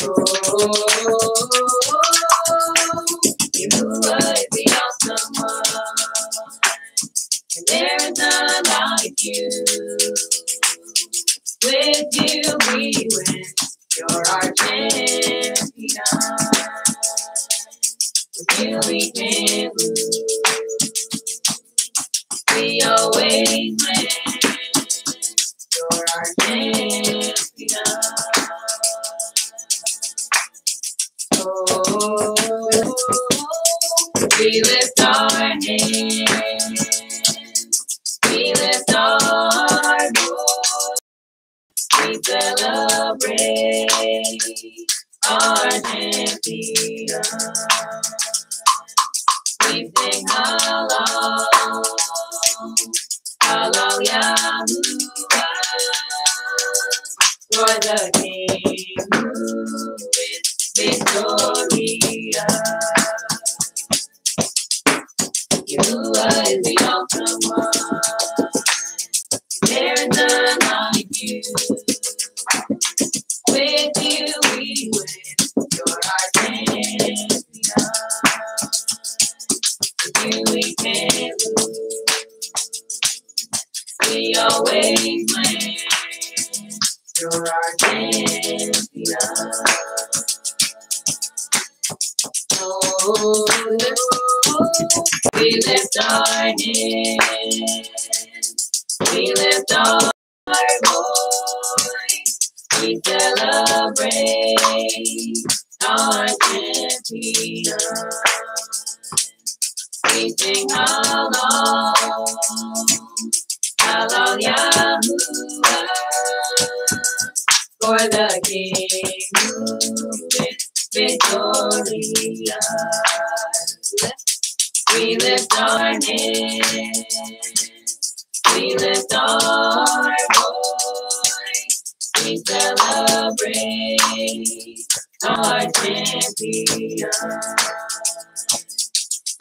Yahuwah is the awesome one, and there is none like you. With you we win, you're our champion. With you we can't lose, we always win, you're our champion. Oh, we lift our hands, we lift our voice, we celebrate our champion. We sing hello, hello Yahuwah, for the King who is victorious. Yahuwah is the awesome one, there is none like you. With you we win, you're our champion. With you we can't lose, we always win, you're our champion. Oh, we lift our hands, we lift our voice, we celebrate our champion. We sing hello, hello Yahuwah, for the King who is victorious. We lift our hands, we lift our voice, we celebrate our champion.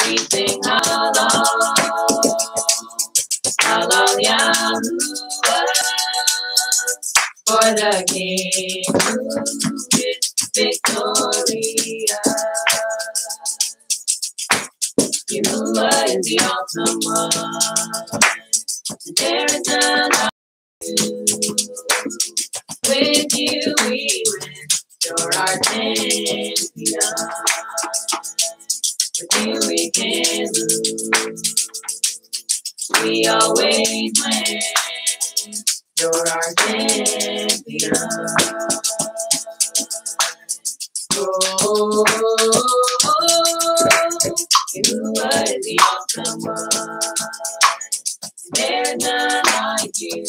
We sing hello, hello Yahuwah, for the King who is victorious. Yahuwah is the awesome one, and there is none like you. With you we win, you're our champion. With you we can't lose, we always win, you're our champion. Oh, Yahuwah is the awesome one, there's none like you.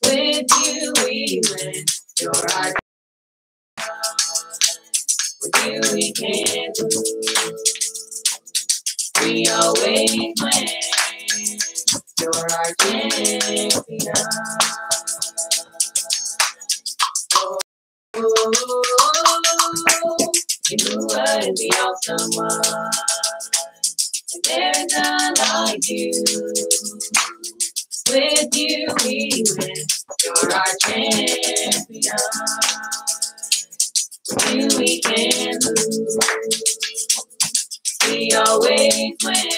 With you we win, you're our champion. With you we can't lose, we always win, you're our champion. Oh, Yahuwah is the awesome one, and there is none like you. With you we win, you're our champion. With you we can't lose, we always win,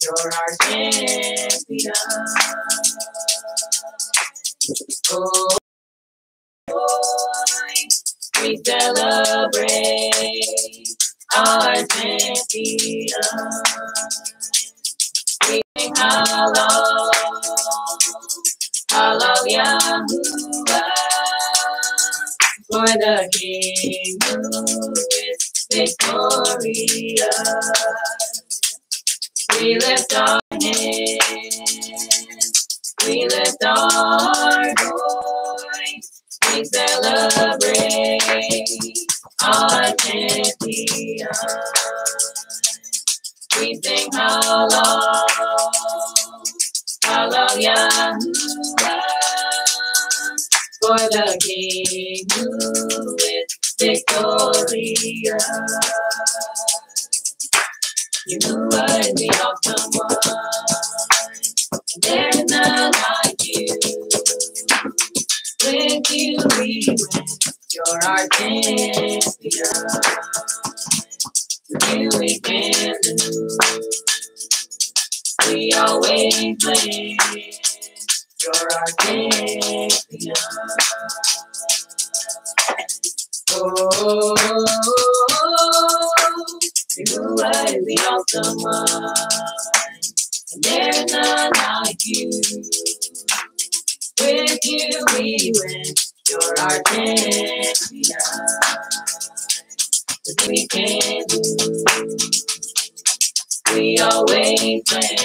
you're our champion. Oh, we celebrate our champion. We sing hello, hello Yahuwah, for the King who is victorious. We lift our hands, we lift our voice, we celebrate our champion. We sing hello, hello Yahuwah, for the King who is victorious. Yahuwah is the awesome one, and there is none like you. With you we win. You're our champion. With you we can lose. We always win. You're our champion. Oh, you are the awesome one. And there's none like you. With you we win. You're our champion. But we can't lose. We always win.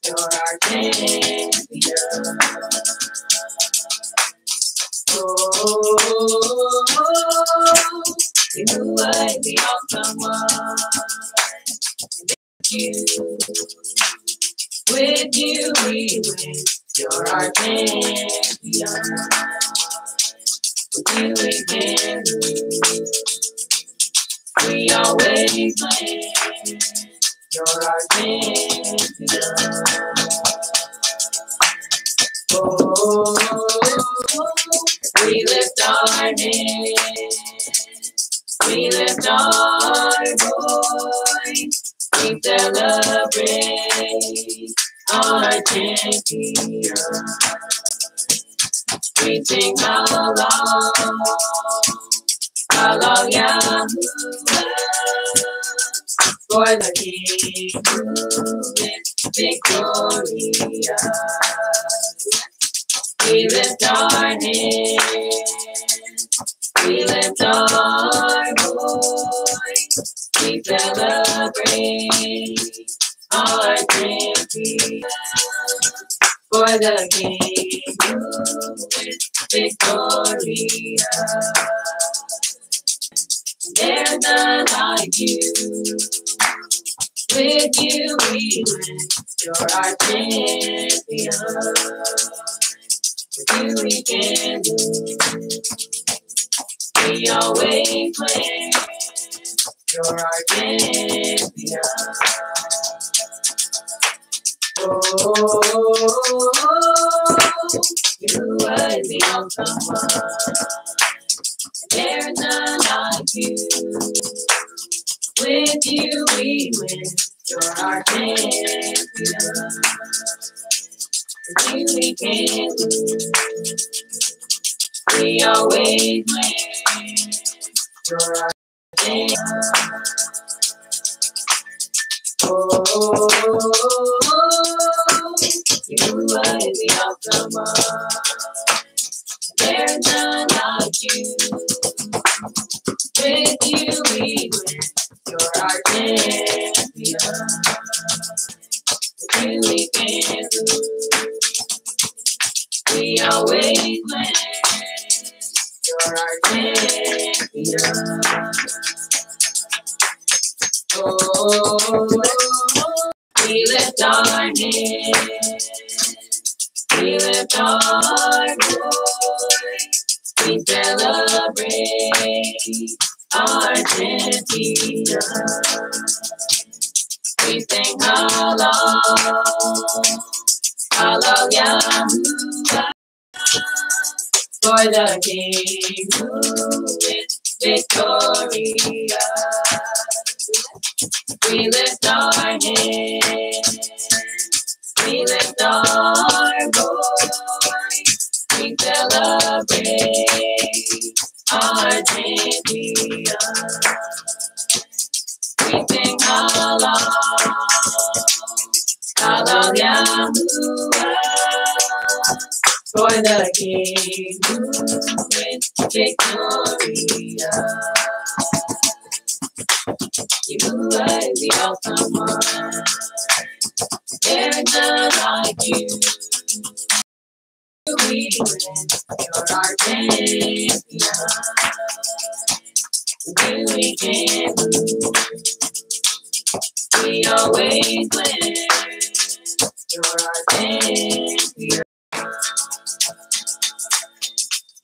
You're our champion. Oh, you are the awesome one. You, with you we win. You're our champion. With you we can lose. We always win. You're our champion. Oh, we lift our hands. We lift our voice. We celebrate our champion. We sing hallelujah, for the King who is victorious. We lift our hands, we lift our voice, we celebrate our champion. For the King who is victorious. There's none like you. With you we win. You're our champion. With you we can lose. We always win. You're our champion. Oh, you are the awesome one. There's none like you. With you we win. You're our champion. With you we can lose. We always win. You're our champion. Oh, you are the awesome one. There's none like you. With you we win. You're our champion. With you we can lose. We always win. You're our champion. Oh, we lift our hands, we lift our voice, we celebrate our champion. We sing hallelujah, for the King who is victorious. We lift our hands, we lift our voice, we celebrate our champion. We sing hallelujah, for the King who is victorious. You are the awesome one. There's none like you. We win. You're our champion. With you we can lose. We always win. You're our champion.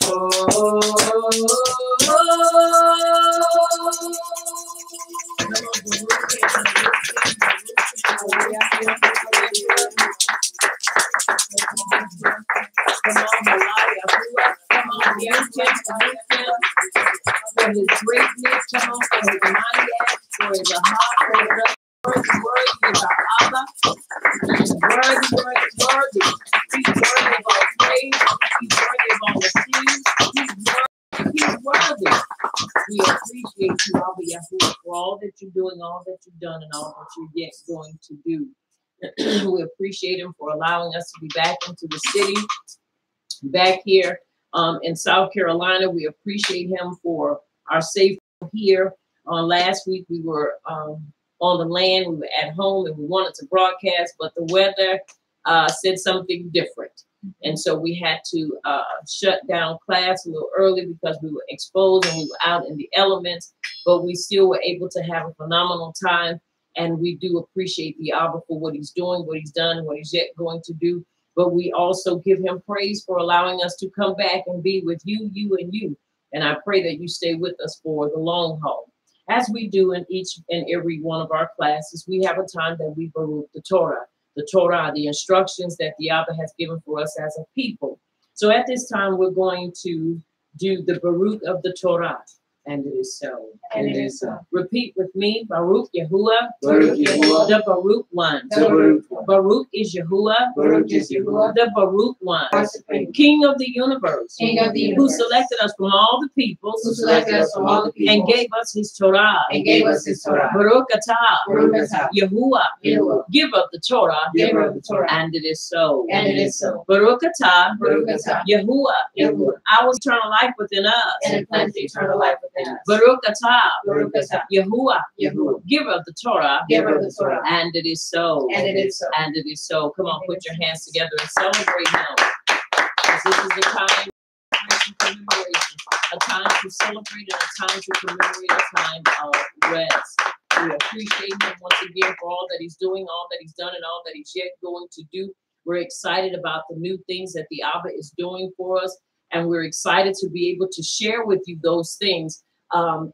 Oh, him, for his greatness, come on, for his mighty acts, for his heart, for his worthy is our Abba. He's worthy, worthy, worthy. He's worthy of our praise. He's worthy of all the sins. He's worthy. We appreciate you, Abba Yahuwah, for all that you're doing, all that you've done, and all that you're yet going to do. We appreciate him for allowing us to be back into the city, back here in South Carolina. We appreciate him for our safety here. Last week we were on the land, we were at home, and we wanted to broadcast, but the weather said something different. And so we had to shut down class a little early because we were exposed and we were out in the elements, but we still were able to have a phenomenal time. And we do appreciate the Abba for what he's doing, what he's done, what he's yet going to do. But we also give him praise for allowing us to come back and be with you, and you. And I pray that you stay with us for the long haul. As we do in each and every one of our classes, we have a time that we Baruch the Torah, the instructions that the Abba has given for us as a people. So at this time, we're going to do the Baruch of the Torah. And it is so. And it is so. Repeat with me. Baruch Yahuwah. Baruch Yahuwah. The Baruch one. The Baruch one. Baruch is Yahuwah. Baruch is Yahuwah. The Baruch one. Supreme. King of the universe. King of the Who universe. selected us from all the peoples. Who selected us from all the peoples. And gave us his Torah. And gave us his Torah. Baruch atah. Baruch atah. Yahuwah. Yahuwah. Give of the Torah. Giver of the Torah. And it is so. And it is so. Baruch atah. Baruch atah. Yahuwah. Yahuwah. Our eternal life within us. And implant eternal life within us. Baruch atah. Baruch atah. Yahuwah. Yahuwah. Giver of the Torah. Giver of the Torah. And it is so. And it is so. And it is so. Come on, put your hands together and celebrate him. Because this is a time of commemoration, a time to celebrate and a time to commemorate, a time of rest. We appreciate him once again for all that he's doing, all that he's done, and all that he's yet going to do. We're excited about the new things that the Abba is doing for us, and we're excited to be able to share with you those things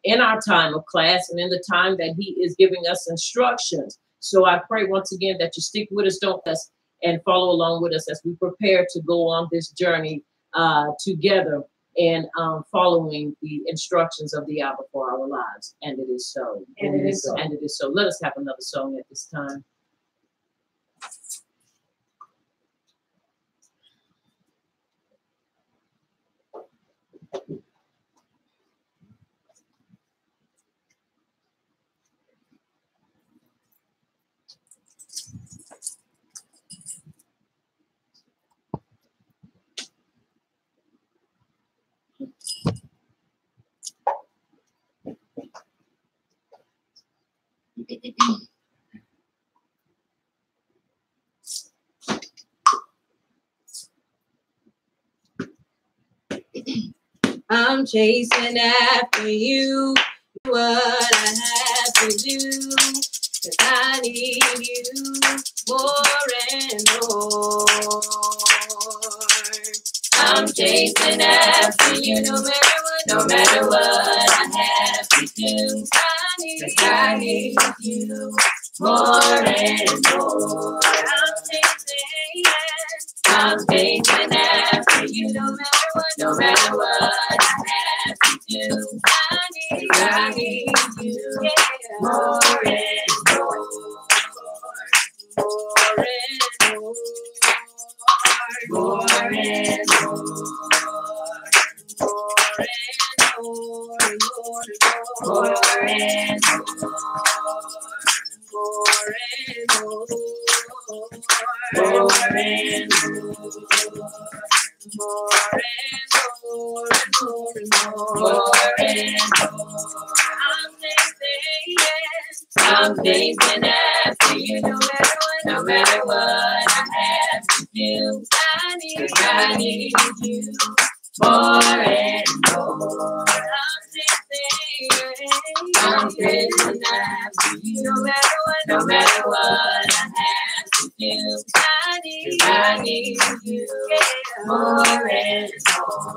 in our time of class and in the time that he is giving us instructions. So I pray once again that you stick with us, don't us, and follow along with us as we prepare to go on this journey together and following the instructions of the Abba for our lives. And it is so. And it is so. And it is so. Let us have another song at this time. I'm chasing after you, what I have to do, 'cause I need you more and more. I'm chasing after you, no matter what I have to do. 'Cause I need you more and more. I'm chasing after you, no matter what I have to do. I need you more and more. More and more. More and more. I'm chasing after you, no matter what I have to do. I need you more and more. I'm chasing after you, no matter what I have to do. I need you more and more.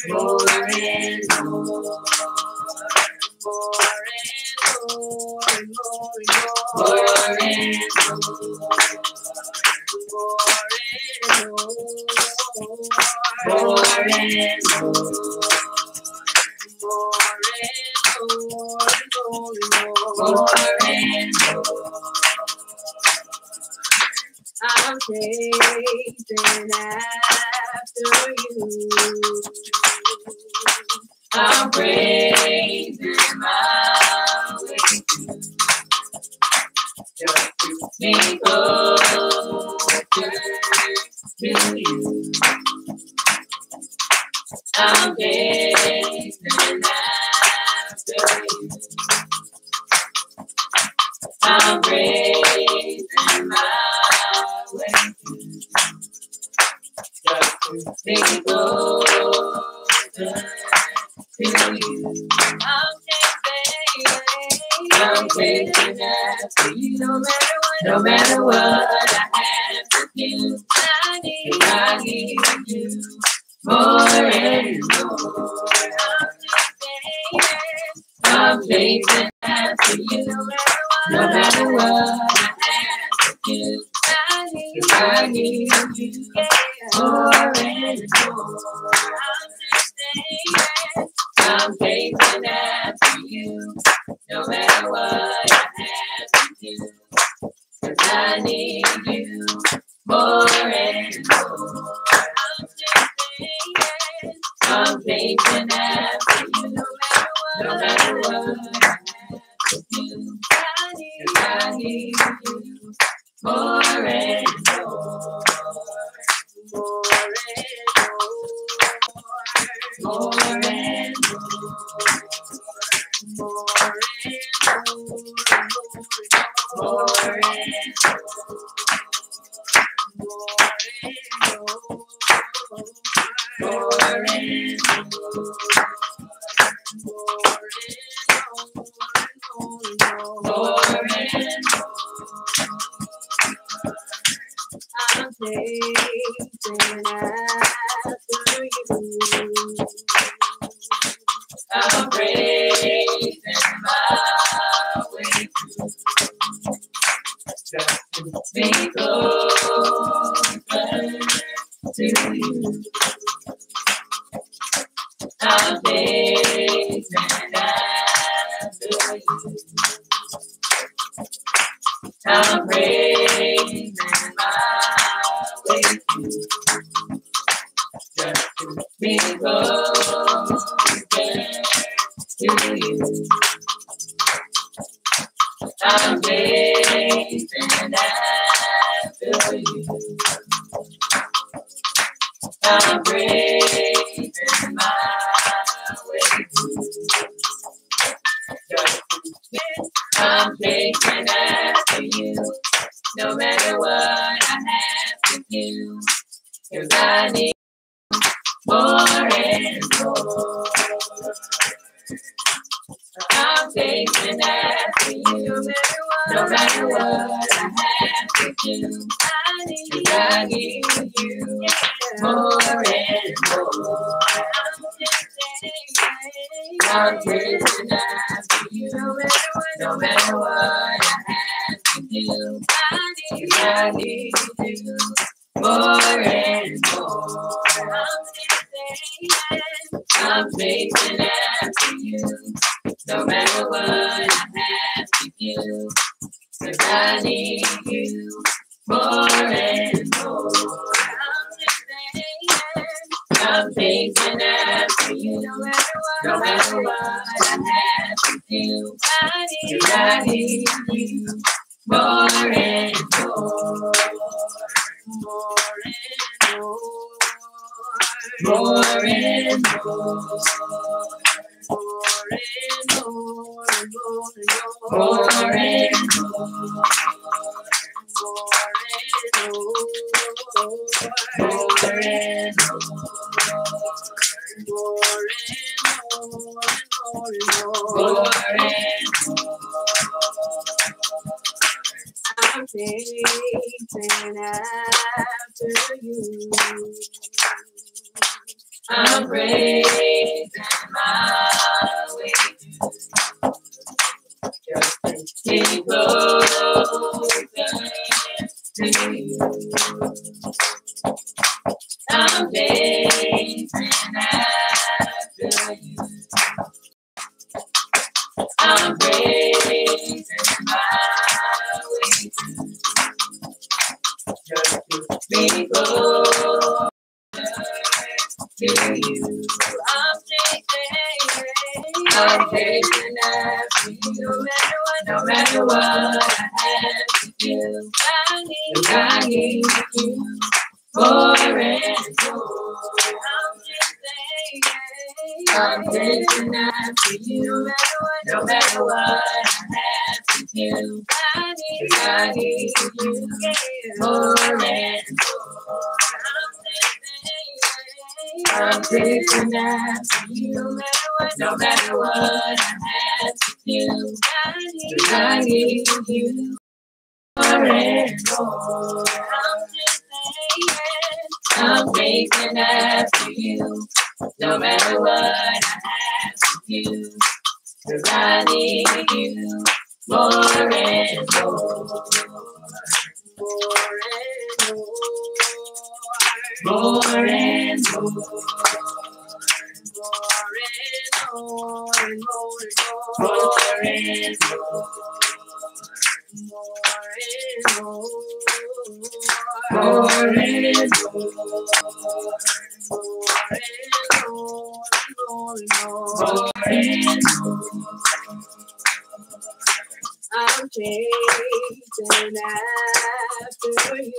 More and more. More and more. I'm chasing after you. I'm praising my way just to be closer to you. I'm chasing after you. I'm praising my way just to be closer to you. I'm chasing after you. No matter what I have to do, I need you more and more. I'm chasing after you. No matter what I have to do, I need you more and more. I'm chasing after you. No matter what I have to do, 'cause I need you more and more. I'm chasing after you. No matter what I have to do, 'cause I need you more and more. More and more. I'm chasing after you. I'm praising my way just to be closer to you. I'm chasing after you. I'm praising my way just to be closer to you. I'm chasing after you. I'm praising my way just to I'm chasing after you. No matter what I have to do, 'cause I need more and more. I'm chasing after you. No matter what I have to do, 'cause I need you more and more. I'm chasing after you. No matter what I have to do, 'cause I need you more and more. I'm chasing after you. No matter what I have to do, 'cause I need you more and more. I'm chasing after you. No matter what I have to do, 'cause I need you more and more. More and more. More and more. I'm chasing after you. I'm praising my way just to be closer to you. I'm chasing after you. I'm praising my way just to be close to you. I'm chasing after you. No matter what I have to do, I need you more and more. I'm chasing after you. No matter what I have to do, I need you more and more. I'm chasing after you. No matter what I have to do, I need you more and more. I'm chasing after you. No matter what I have to do, 'cause I need you more and more. More and more. More and more. More and more. More and more. I'm chasing after you.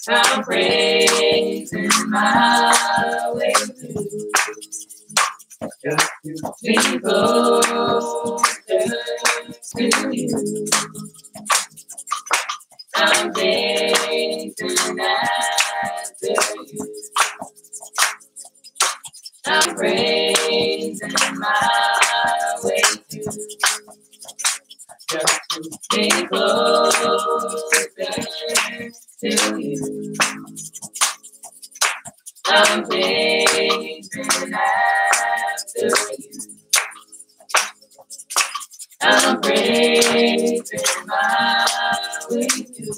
I'm praising my way through. Just to be closer to you. I'm chasing after you. I'm praising my way through. Just to be closer to you. I'm chasing after you. I'm praising my way through.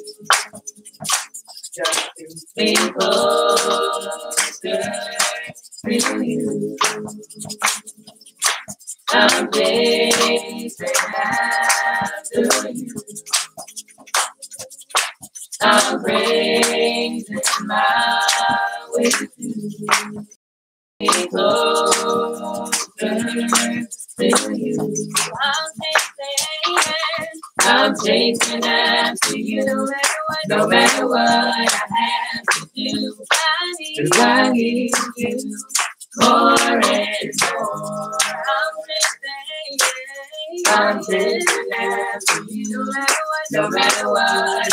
Just to be closer to you. I'm chasing after you. I'm praising my way through. Be closer to you. I'm chasing after you. No matter what I have to do, 'cause I need you more and more. I'm chasing after you. No matter what I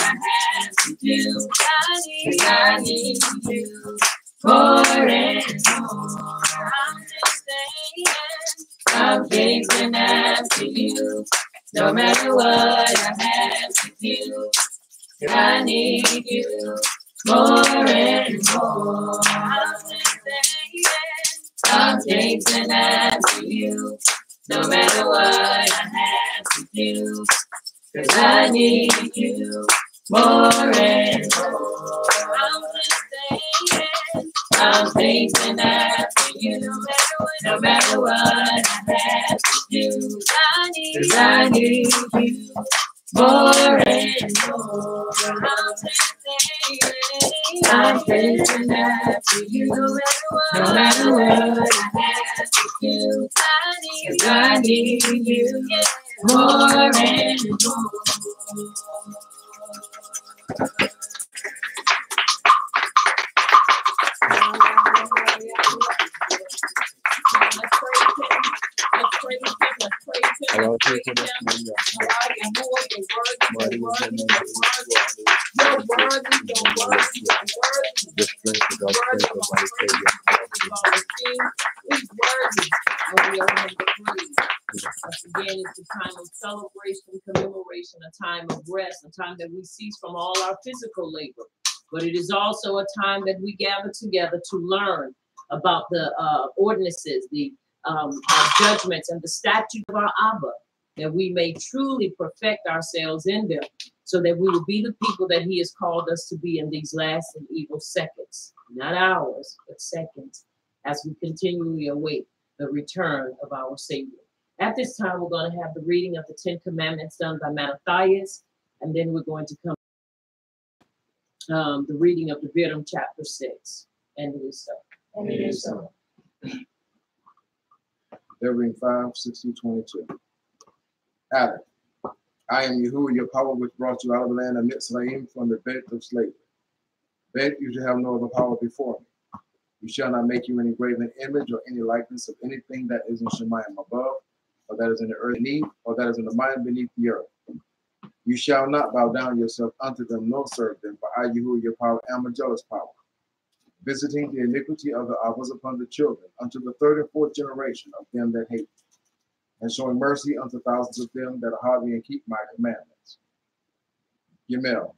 have to do, 'cause I need you more and more. I'm chasing after you. No matter what I have to do, 'cause I need you more and more. I'm chasing after you. No matter what I have to do, 'cause I need you more and more. I'm chasing after you. No matter what I have to do, 'cause I need you more and more. I'm chasing after you. No matter what I have to do, 'cause I need you more and more. Hello, Again, it's a time of celebration, commemoration, a time of rest, a time that we cease from all our physical labor. But it is also a time that we gather together to learn about the ordinances, the judgments, and the statutes of our Abba, that we may truly perfect ourselves in them. so that we will be the people that he has called us to be in these last and evil seconds, not hours, but seconds, as we continually await the return of our Savior. At this time, we're going to have the reading of the 10 Commandments done by Mattathias, and then we're going to come the reading of Leviticus chapter 6. And it is so. And it is so. Leviticus 5:16-22. Adam, I am Yahuwah, your power, which brought you out of the land of Mitzrayim from the bed of slavery. Bet you shall have no other power before me. You shall not make you any graven image or any likeness of anything that is in Shemayim above, or that is in the earth beneath, or that is in the mind beneath the earth. You shall not bow down yourself unto them, nor serve them, for I, Yahuwah, your power, am a jealous power, visiting the iniquity of the fathers upon the children, unto the third and fourth generation of them that hate me, and showing mercy unto thousands of them that are hardly and keep my commandments. Yemel,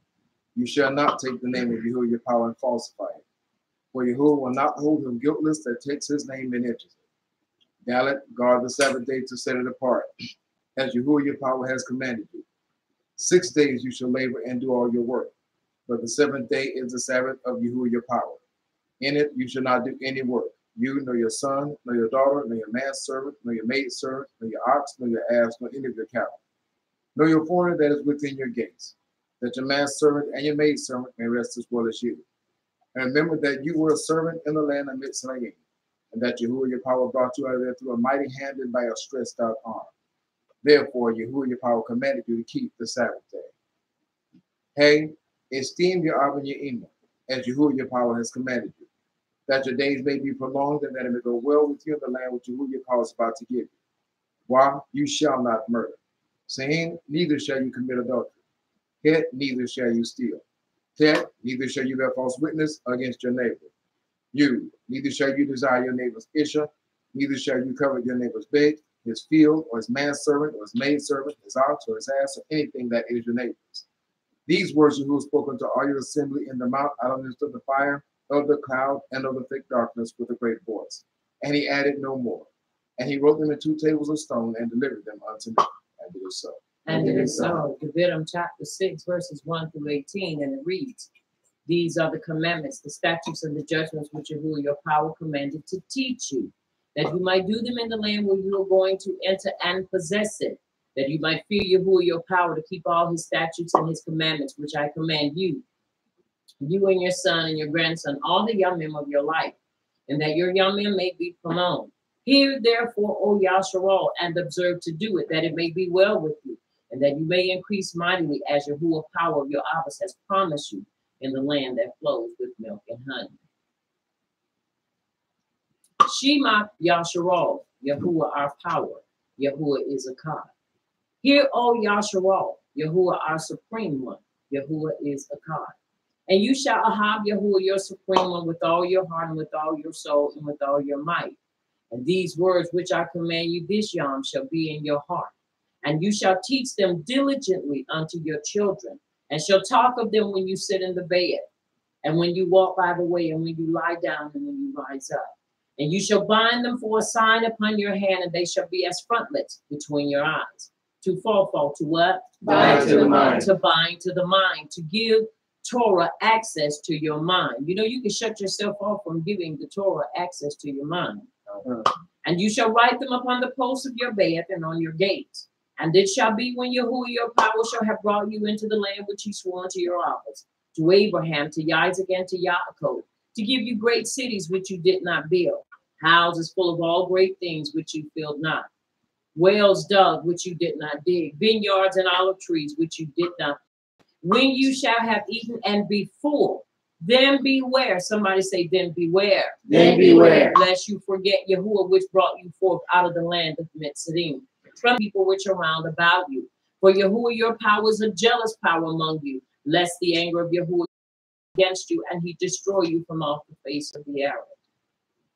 you shall not take the name of Yahuwah, your power, and falsify it, for Yahuwah will not hold him guiltless that takes his name and enters it. Dalet, guard the Sabbath day to set it apart, as Yahuwah, your power, has commanded you. 6 days you shall labor and do all your work, but the seventh day is the Sabbath of Yahuwah, your power. In it you shall not do any work, you, nor your son, nor your daughter, nor your manservant, nor your maidservant, nor your ox, nor your ass, nor any of your cattle, nor your foreigner that is within your gates, that your manservant and your maidservant may rest as well as you. And remember that you were a servant in the land of Mitzrayim, and that Yahuwah, your power, brought you out of there through a mighty hand and by a stretched out arm. Therefore, Yahuwah, your power, commanded you to keep the Sabbath day. Hey, esteem your Ab and your Ema, as Yahuwah, your power, has commanded you, that your days may be prolonged and that it may go well with you in the land which Yahuwah, your power, is about to give you. Why? You shall not murder. Saying, neither shall you commit adultery. Het, neither shall you steal. Tet, neither shall you bear false witness against your neighbor. You, neither shall you desire your neighbor's Isha, neither shall you covet your neighbor's bed, his field, or his manservant, or his maidservant, his ox, or his ass, or anything that is your neighbor's. These words Yahuwah spoke unto all your assembly in the mount out of the midst of the fire, of the cloud, and of the thick darkness with a great voice. And he added no more. And he wrote them in 2 tables of stone and delivered them unto me. And it is so. And it is so. Leviticus chapter 6, verses 1-18, and it reads, these are the commandments, the statutes, and the judgments which Yahuwah, your power, commanded to teach you, that you might do them in the land where you are going to enter and possess it, that you might fear Yahuwah, your power, to keep all his statutes and his commandments, which I command you, you and your son and your grandson, all the young men of your life, and that your young men may be prolonged. Hear therefore, O Yasharal, and observe to do it, that it may be well with you, and that you may increase mightily as Yahuwah, power of your Abbas, has promised you in the land that flows with milk and honey. Shema Yasharal, Yahuwah our power, Yahuwah is a God. Hear, O Yasharal, Yahuwah our supreme one, Yahuwah is a God. And you shall ahab Yahuwah your supreme one with all your heart and with all your soul and with all your might. And these words which I command you this yom shall be in your heart. And you shall teach them diligently unto your children, and shall talk of them when you sit in the bed, and when you walk by the way, and when you lie down, and when you rise up. And you shall bind them for a sign upon your hand, and they shall be as frontlets between your eyes. To fall to what? Bind to the mind. To bind to the mind, to give Torah access to your mind. You know, you can shut yourself off from giving the Torah access to your mind. And you shall write them upon the posts of your bed and on your gates. And it shall be when Yahuwah your power shall have brought you into the land which he swore unto your fathers, to Abraham, to Isaac, and to Yaakov, to give you great cities which you did not build, houses full of all great things which you filled not, wells dug which you did not dig, vineyards and olive trees which you did not. When you shall have eaten and be full, then beware. Somebody say, then beware. Then beware. Lest you forget Yahuwah, which brought you forth out of the land of Mitzrayim, from people which are round about you. For Yahuwah, your power is a jealous power among you, lest the anger of Yahuwah against you, and he destroy you from off the face of the earth.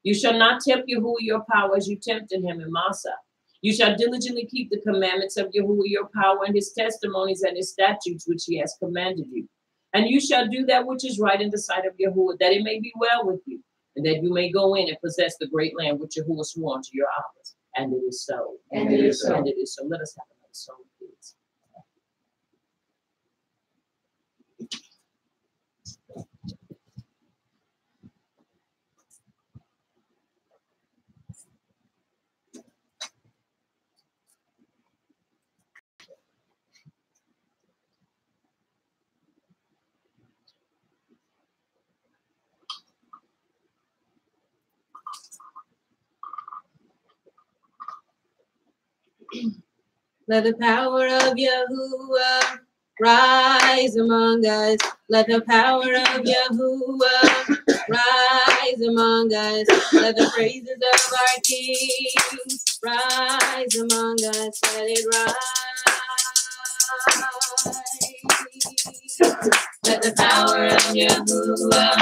You shall not tempt Yahuwah, your power, as you tempted him in Massah. You shall diligently keep the commandments of Yahuwah, your power, and his testimonies and his statutes, which he has commanded you. And you shall do that which is right in the sight of Yahuwah, that it may be well with you, and that you may go in and possess the great land which Yahuwah swore unto your fathers. And it is so. And it is so. And it is so. Let us have another song, please. Let the power of Yahuwah rise among us. Let the power of Yahuwah rise among us. Let the praises of our King rise among us. Let it rise. Let the power of Yahuwah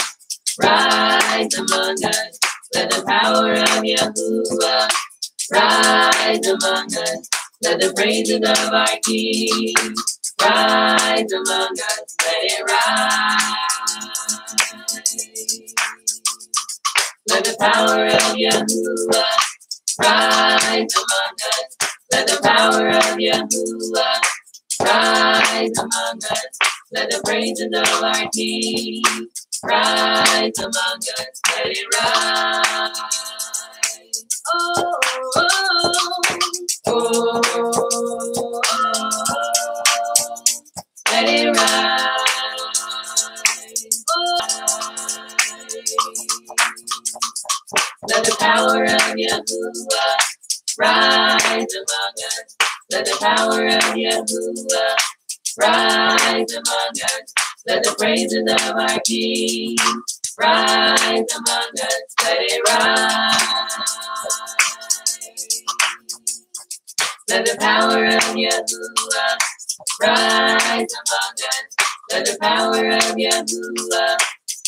rise among us. Let the power of Yahuwah rise among us. Let the praises of our King rise among us. Let it rise. Let the power of Yahuwah rise among us. Let the power of Yahuwah rise among us. Let the praises of our King rise among us. Let it rise. Oh, oh, oh, oh, let it rise. Oh, let the power of Yahuwah rise among us. Let the power of Yahuwah rise among us. Let the praises of our King rise among us. Let it rise. Let the power of Yahuwah rise among us. Let the power of Yahuwah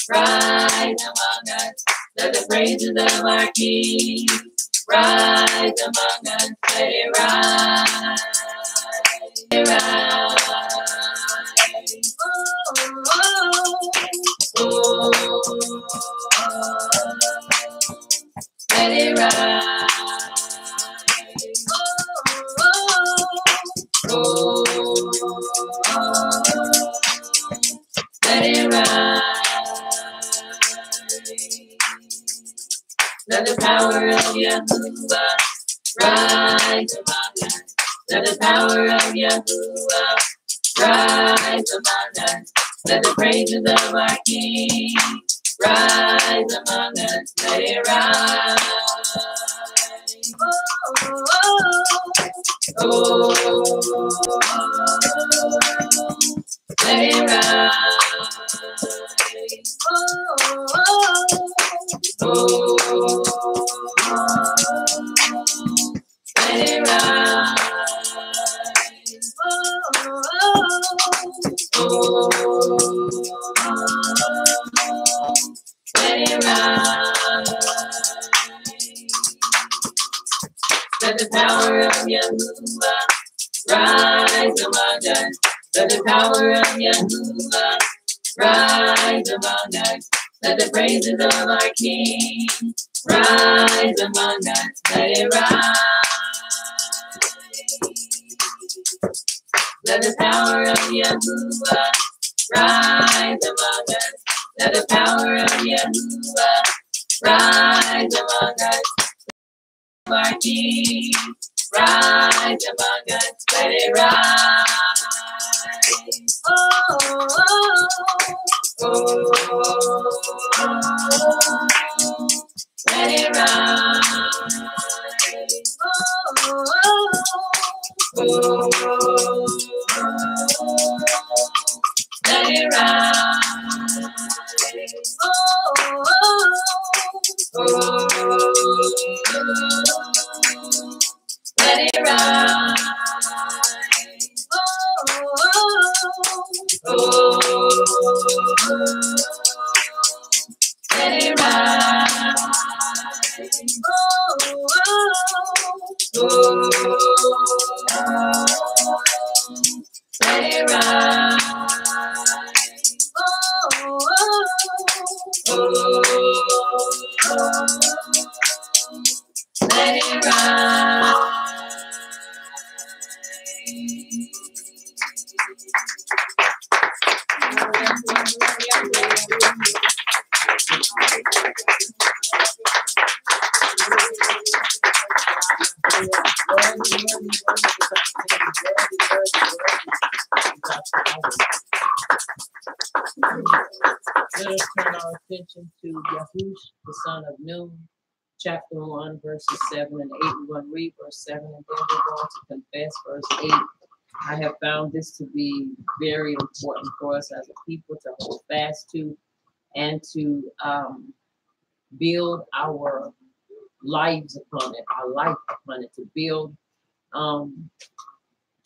rise among us. Let the praises of our King rise among us. Let it rise. Let it rise. Oh, oh, oh, let it rise. Oh, oh, let it rise. Let the power of Yahuwah rise among us. Let the power of Yahuwah rise among us. Let the praises of our King rise among us. Let it rise. Oh, oh, oh, let it rise. Oh, oh, let it rise. Oh, let it rise. Let the power of Yahuwah rise among us. Let the power of Yahuwah rise among us. Let the praises of our King rise among us. Let it rise. Let the power of Yahuwah rise among us. Let the power of Yahuwah rise among us. Our King rise among us. Let it rise. Oh, oh, oh, oh, let it rise. Oh, oh, let it rise. Oh, let it rise. Let it rise. Let it rise. Let it rise. Let us turn our attention to Yahush, the son of Nun, chapter 1, verses 7 and 8. We're going to read verse 7, and then we're going to confess verse 8. I have found this to be very important for us as a people to hold fast to and to build our lives upon it, our life upon it, to build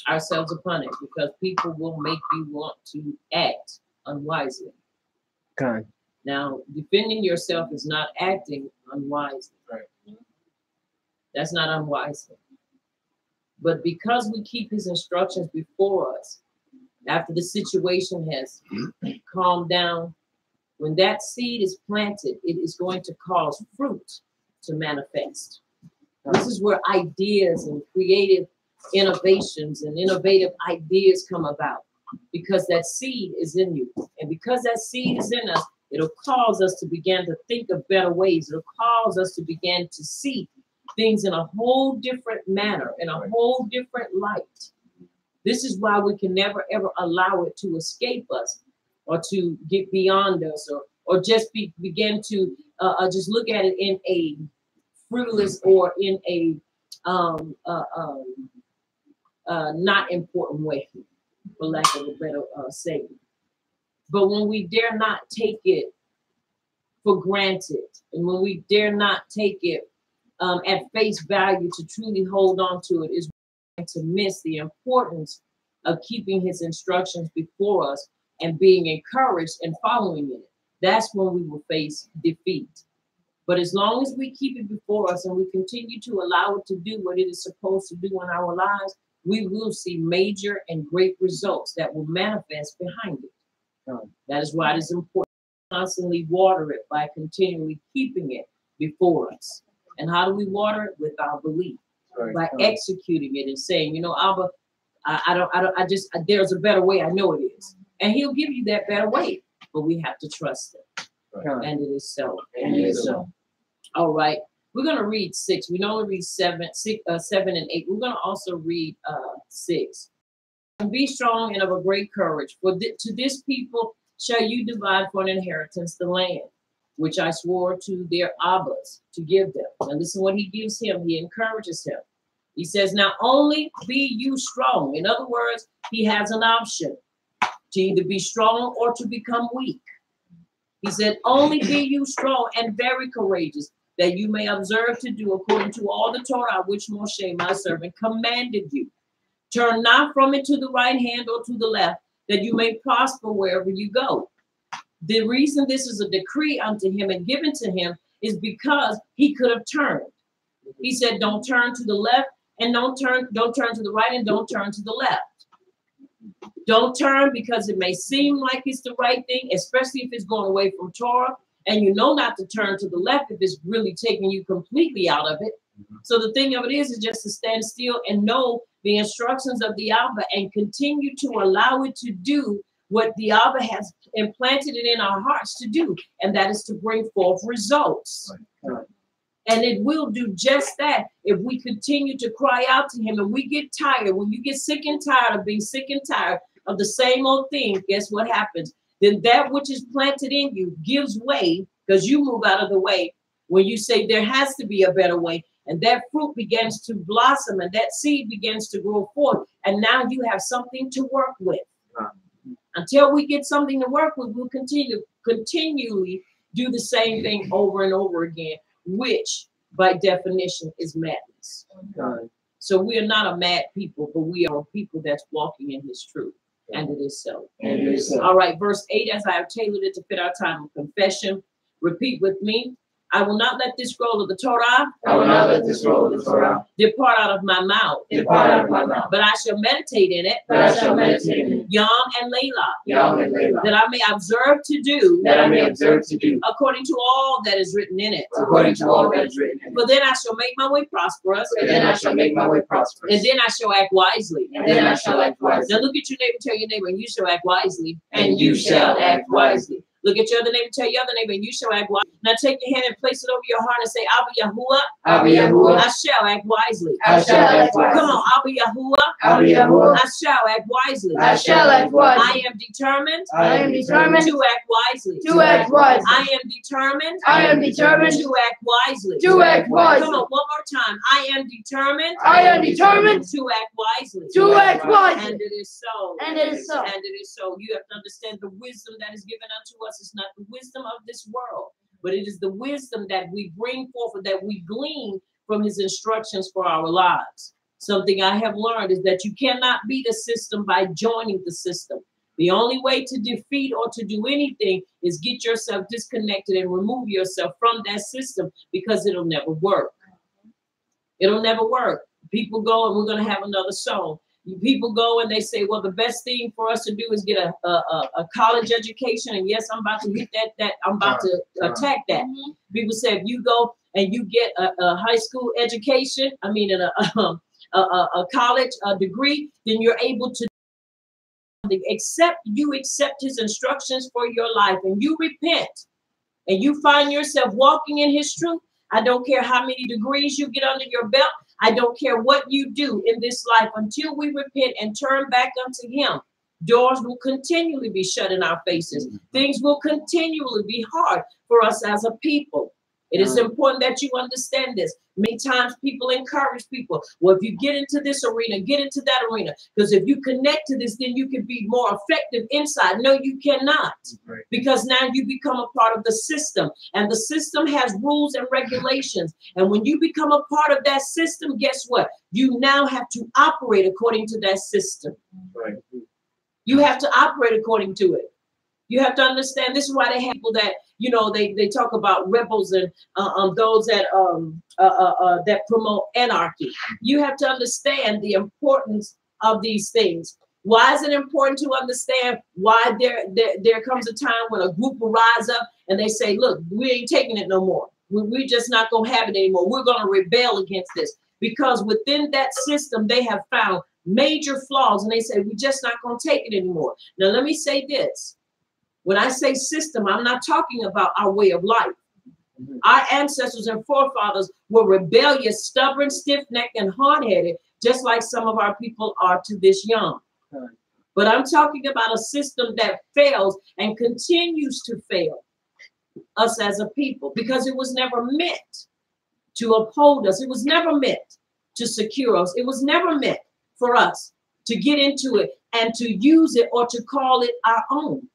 ourselves upon it, because people will make you want to act unwisely. Okay. Now, defending yourself is not acting unwisely. Right. That's not unwisely. But because we keep his instructions before us, after the situation has calmed down, when that seed is planted, it is going to cause fruit to manifest. This is where ideas and creative innovations and innovative ideas come about, because that seed is in you. And because that seed is in us, it'll cause us to begin to think of better ways. It'll cause us to begin to see things in a whole different manner, in a whole different light. This is why we can never, ever allow it to escape us or to get beyond us, or just begin to just look at it in a fruitless or in a not important way, for lack of a better saying. But when we dare not take it for granted, and when we dare not take it at face value to truly hold on to it, is to miss the importance of keeping his instructions before us and being encouraged and following it. That's when we will face defeat. But as long as we keep it before us and we continue to allow it to do what it is supposed to do in our lives, we will see major and great results that will manifest behind it. That is why it is important to constantly water it by continually keeping it before us. And how do we water it? With our belief, by executing it and saying, you know, Abba, there's a better way. I know it is. And he'll give you that better way, but we have to trust it. And it is so. And it is so. All right. We're going to read 6. We normally read 7 and 8. We're going to also read 6. And be strong and of a great courage, for to this people shall you divide for an inheritance the land, which I swore to their Abbas to give them. Now listen what he gives him. He encourages him. He says, now only be you strong. In other words, he has an option to either be strong or to become weak. He said, only be you strong and very courageous, that you may observe to do according to all the Torah which Moshe, my servant, commanded you. Turn not from it to the right hand or to the left, that you may prosper wherever you go. The reason this is a decree unto him and given to him is because he could have turned. He said, don't turn to the left and don't turn to the right, and don't turn to the left. Don't turn because it may seem like it's the right thing, especially if it's going away from Torah, and you know not to turn to the left if it's really taking you completely out of it. So the thing of it is just to stand still and know the instructions of the Abba and continue to allow it to do what the Abba has implanted it in our hearts to do, and that is to bring forth results. And it will do just that if we continue to cry out to him and we get tired. When you get sick and tired of being sick and tired of the same old thing, guess what happens? Then that which is planted in you gives way, because you move out of the way when you say there has to be a better way. And that fruit begins to blossom and that seed begins to grow forth. And now you have something to work with. Until we get something to work with, we'll continually do the same thing over and over again, which by definition is madness. So we are not a mad people, but we are a people that's walking in his truth. And it is so. And it is so. All right, verse 8, as I have tailored it to fit our time of confession. Repeat with me. I will not let this scroll of the Torah. I will not let this scroll of the Torah depart out of my mouth. Depart out of my mouth. But I shall meditate in it. But I shall meditate in it. Yom and Layla. Yom and Layla. That I may observe to do. That I may observe to do. According to all that is written in it. According to all that is written in it. But then I shall make my way prosperous. But then I shall make my way prosperous. And then I shall act wisely. And then I shall act wisely. Now look at your neighbor, tell your neighbor, and you shall act wisely. And you shall act wisely. Look at your other neighbor, tell your other neighbor, and you shall act wisely. Now take your hand and place it over your heart and say, Abba Yahuwah, Abba Yahuwah, I shall act wisely. I shall act wisely. Come on, Abba Yahuwah, Abba Yahuwah, I shall act wisely. I shall act wisely. I am determined I am determined to act wisely. to act wisely. I am determined I am determined to act wisely. to act wisely. Come on, one more time. I am determined I am determined to act wisely. to act wisely. And it is so. And it is so. And it is so. You have to understand the wisdom that is given unto us is not the wisdom of this world, but it is the wisdom that we bring forth, that we glean from his instructions for our lives. Something I have learned is that you cannot beat a system by joining the system. The only way to defeat or to do anything is get yourself disconnected and remove yourself from that system, because it'll never work. It'll never work. People go, and we're going to have another song. People go and they say, well, the best thing for us to do is get a college education. And yes, I'm about to hit that I'm about to attack that. People say, if you go and you get a high school education, I mean, a college degree, then you're able to accept his instructions for your life, and you repent and you find yourself walking in his truth. I don't care how many degrees you get under your belt. I don't care what you do in this life. Until we repent and turn back unto him, doors will continually be shut in our faces. Things will continually be hard for us as a people. It is important that you understand this. Many times people encourage people, well, if you get into this arena, get into that arena, because if you connect to this, then you can be more effective inside. No, you cannot, because now you become a part of the system, and the system has rules and regulations. And when you become a part of that system, guess what? You now have to operate according to that system. You have to operate according to it. You have to understand. This is why they have people that, you know, they talk about rebels and those that that promote anarchy. You have to understand the importance of these things. Why is it important to understand why there comes a time when a group will rise up and they say, look, we ain't taking it no more. We're just not going to have it anymore. We're going to rebel against this. Because within that system, they have found major flaws, and they say, we're just not going to take it anymore. Now, let me say this. When I say system, I'm not talking about our way of life. Our ancestors and forefathers were rebellious, stubborn, stiff-necked, and hard-headed, just like some of our people are to this young. But I'm talking about a system that fails and continues to fail us as a people, because it was never meant to uphold us. It was never meant to secure us. It was never meant for us to get into it and to use it or to call it our own.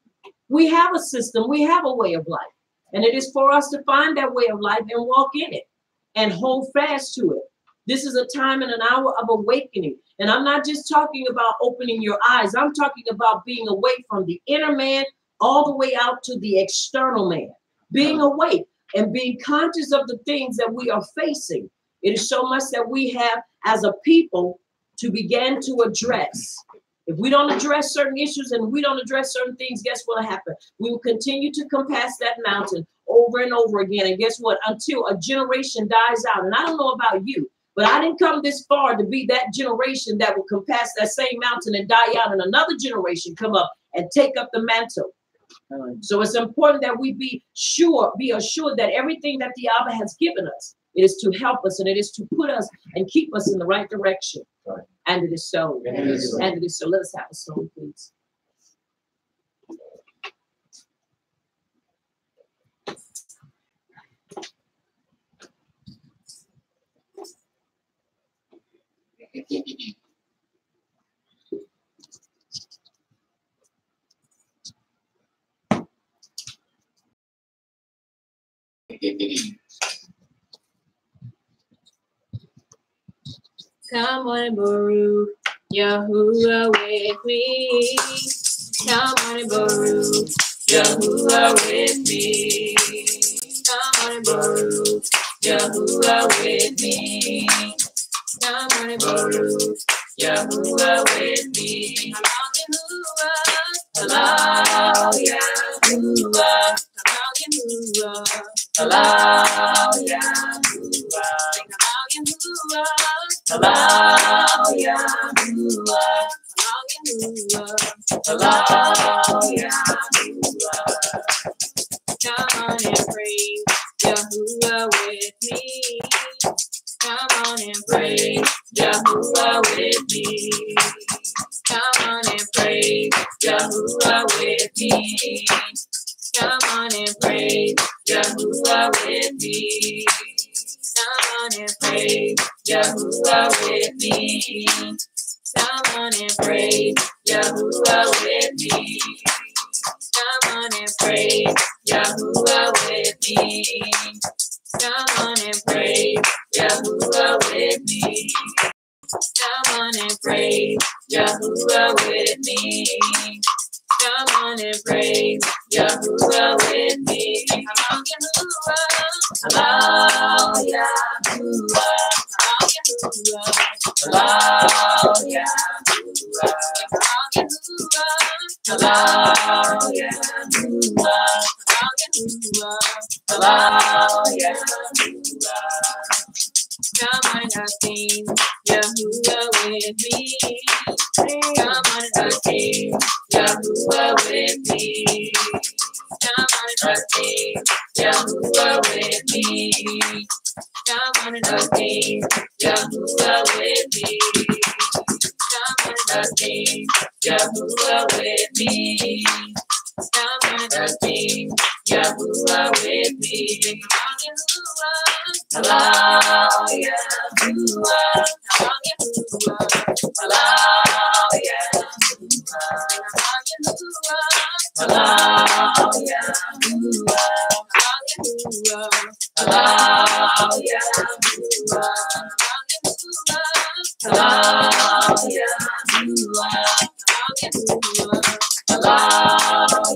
We have a system, we have a way of life, and it is for us to find that way of life and walk in it and hold fast to it. This is a time and an hour of awakening. And I'm not just talking about opening your eyes. I'm talking about being awake from the inner man all the way out to the external man. Being awake and being conscious of the things that we are facing. It is so much that we have as a people to begin to address. If we don't address certain issues and we don't address certain things, guess what will happen? We will continue to compass that mountain over and over again. And guess what? Until a generation dies out. And I don't know about you, but I didn't come this far to be that generation that will compass that same mountain and die out, and another generation come up and take up the mantle. So it's important that we be assured that everything that the Abba has given us, it is to help us, and it is to put us and keep us in the right direction. And it is so. And it is so. And it is so. Let us have a song, please. Come on, Baruch, Yahuwah with me. Come on, Baruch, Yahuwah with me. Come on, Baruch, Yahuwah with me. Come on, Baruch, Yahuwah with me. Allow Yahuwah. Allow Yahuwah. Allow Yahuwah. Allow Yahuwah. on and praise Yahuwah with me. Come on and praise Yahuwah with me. Come on and praise Yahuwah with me. Come on and praise Yahuwah with me. Come on and praise Yahuwah with me. Come on and praise Yahuwah with me. Come on and praise Yahuwah with me. Come on and praise Yahuwah with me. Come on and praise Yahuwah with me. Come on and praise Yahuwah with me. Come on, Yahuwah. Hello, Yahuwah. Hello, Yahuwah. Hello, Yahuwah. Hello, Yahuwah. Come on and sing Yahuwah with me. Come on and sing Yahuwah with me. Come on and sing Yahuwah with me. Come on and sing Yahuwah with me. Come on and sing Yahuwah with me. Come on and sing Yahuwah with me. Hello, Yahuwah. Hello, Yahuwah. Hello, Yahuwah. Hello, Yahuwah. Hello, Yahuwah. Hello,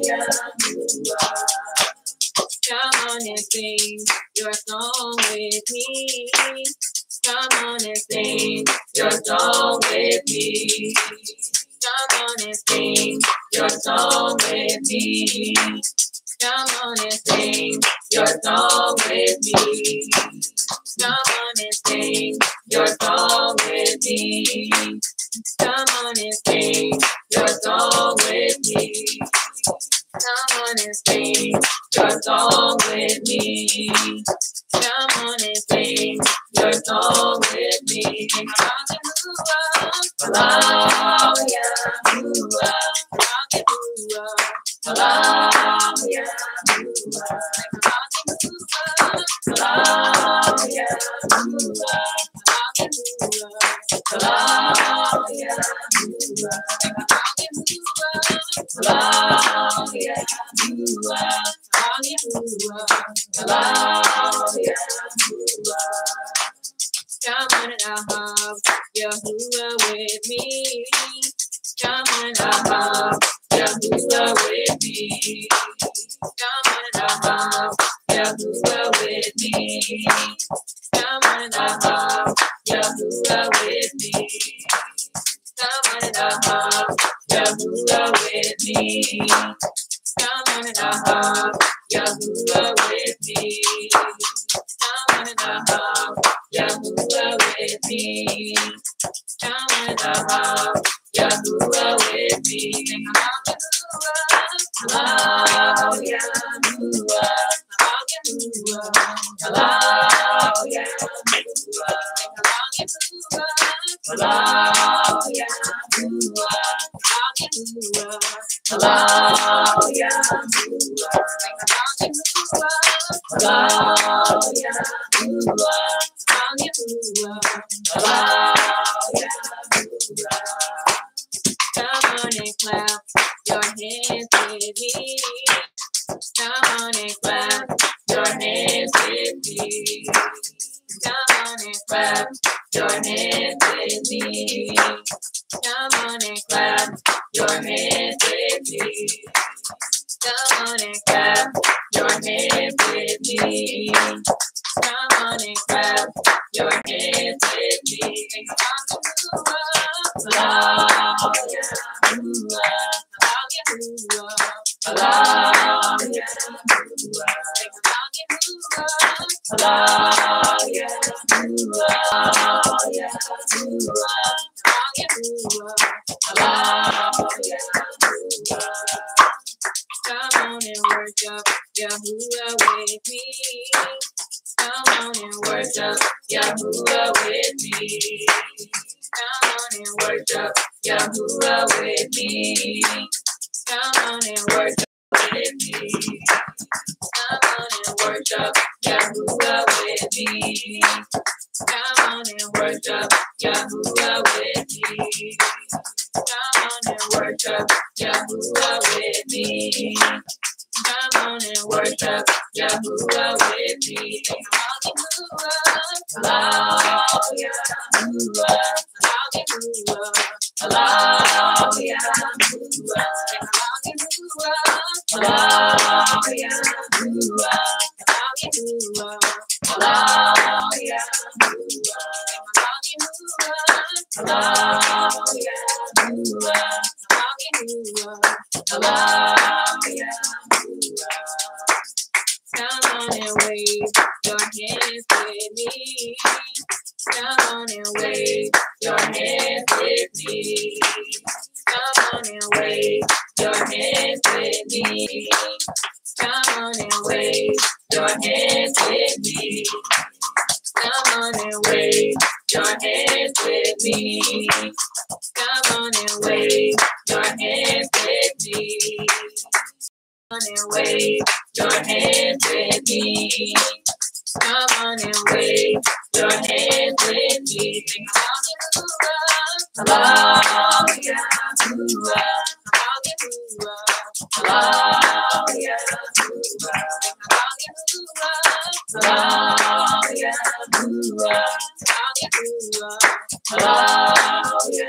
Yahuwah. Come on and sing your song with me. Come on and sing your song with me. Come on and sing your song with me. Come on and sing your song with me. Come on and sing your song with me. Come on and sing your song with me. Come on and sing your song with me. Come on and sing your song with me. Hello, Yahuwah. Hello, Yahuwah. Hello, Yahuwah. Hello, Yahuwah. Hello, Yahuwah. Hello, Yahuwah. Come on and have Yahuwah with me. Come on and have Yahuwah with me. Come on and have Yahuwah with me. Come on and have Yahuwah with me. Come on and have Yahuwah with me. Come on and have Yahuwah with me. Come on and have Yahuwah with me. Come on and have Yahuwah with me. Hello, Yahuwah. Hello, Yahuwah. Hello, Yahuwah. Hello, Yahuwah. Hello, Yahuwah. Hello, Yahuwah. Come on and clap your hands with me. Come on and clap your hands with me. Come on and clap your hands with me. Come on and clap your hands with me. Come on and clap your hands with me. Come on and clap your hands with me. Hello, Yahuwah. Hello, Yahuwah. Hello, Yahuwah. Hello, Yahuwah. Come on and worship Yahuwah with me. Come on and worship Yahuwah with me. Come on and worship Yahuwah with me. Come on and worship with me. Come on and worship Yahuwah with me. Come on and worship Yahuwah with me. Come on and worship Yahuwah with me. Come on and worship Yahuwah with me. Hallelujah, Yahuwah, hallelujah, hallelujah, Yahuwah, hallelujah, Yahuwah, hallelujah, hallelujah, hallelujah. Come on and wave your hands with me. Come on and wave your hands with me. Come on and wave your hands with me. Come on and wave your hands with me. Come on and wave your hands with me. Come on and wave your hands with me. Come on and wave your hands with me. Come on and wave your hands with me. Hallelujah, hallelujah, hallelujah, hallelujah, hallelujah,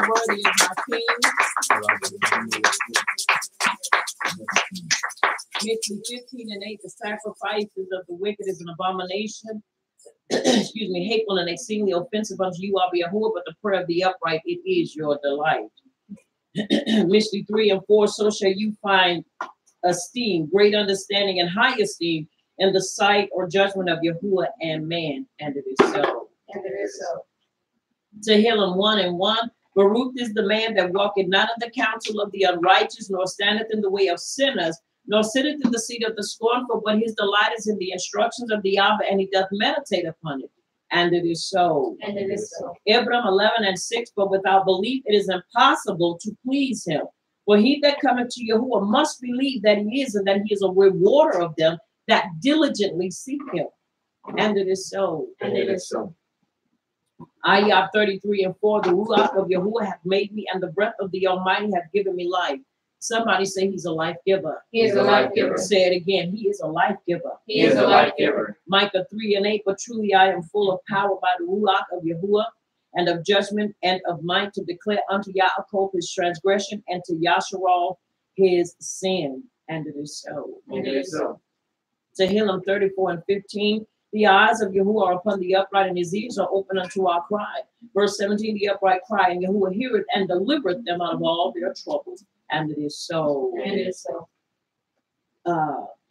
Worthy is our King. Matthew 15:8, the sacrifices of the wicked is an abomination. Excuse me, hateful and exceedingly offensive unto you, I'll be a whore, but the prayer of the upright, it is your delight. Mystery 3:4, so shall you find esteem, great understanding, and high esteem in the sight or judgment of Yahuwah and man. And it is so. And it is so. Tehillim 1:1, Baruch is the man that walketh not in the counsel of the unrighteous, nor standeth in the way of sinners, nor sitteth in the seat of the scornful, but his delight is in the instructions of the Abba, and he doth meditate upon it. And it is so. And it is so. Abraham 11:6, but without belief it is impossible to please him. For he that cometh to Yahuwah must believe that he is, and that he is a rewarder of them that diligently seek him. And it is so. And it is so. Ayah 33:4, the Ruach of Yahuwah hath made me, and the breath of the Almighty hath given me life. Somebody say he's a life giver. He is a life giver. Say it again. He is a life giver. He is a life giver. Micah 3:8, but truly I am full of power by the Ruach of Yahuwah, and of judgment and of might, to declare unto Yaakov his transgression, and to Yasharal his sin. And it is so. And it is so. Tehillim 34:15, the eyes of Yahuwah are upon the upright, and his ears are open unto our cry. Verse 17, the upright cry, and Yahuwah heareth and delivereth them out of all their troubles. And it is so. And it is so.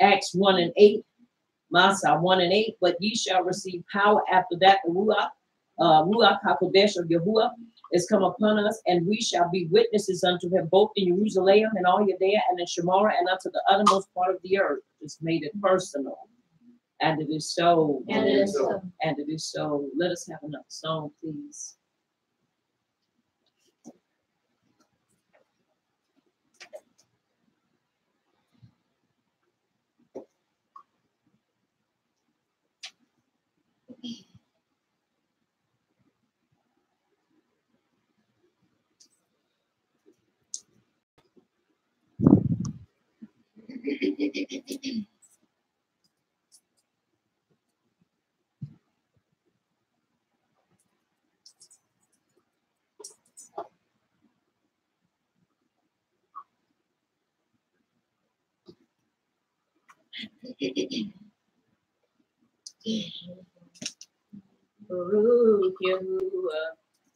Acts 1:8, Masa 1:8, but ye shall receive power after that the Ruach HaKodesh of Yahuwah is come upon us, and we shall be witnesses unto him both in Jerusalem and all Judea and in Shamara and unto the uttermost part of the earth. Just made it personal. And it is so. And it is so. And it is so. Let us have another song, please. Baruch Yahuwah,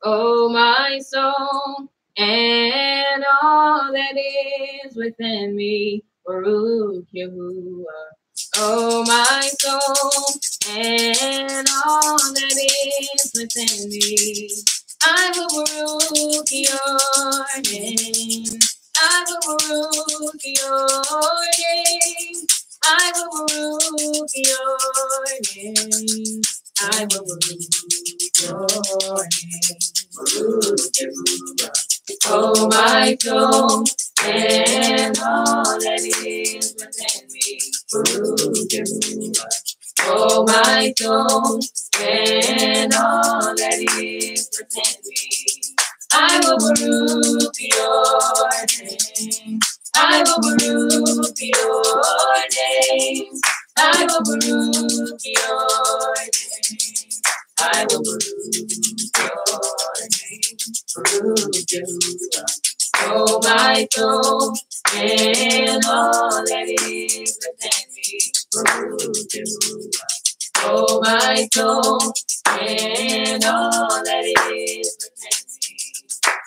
oh my soul, and all that is within me. Baruch Yahuwah, oh my soul, and all that is within me. I will baruch your name. I will baruch your name. I will baruch your name. I will baruch your name. Baruch Yahuwah, oh my soul, and all that is within me. Baruch Yahuwah, oh my soul, and all that is within me. I will baruch your name. I will baruch your name. I will baruch your name. I will baruch your name. Baruch Yahuwah, oh my soul, and all that is within me. Baruch Yahuwah, oh my soul, and all that is within me.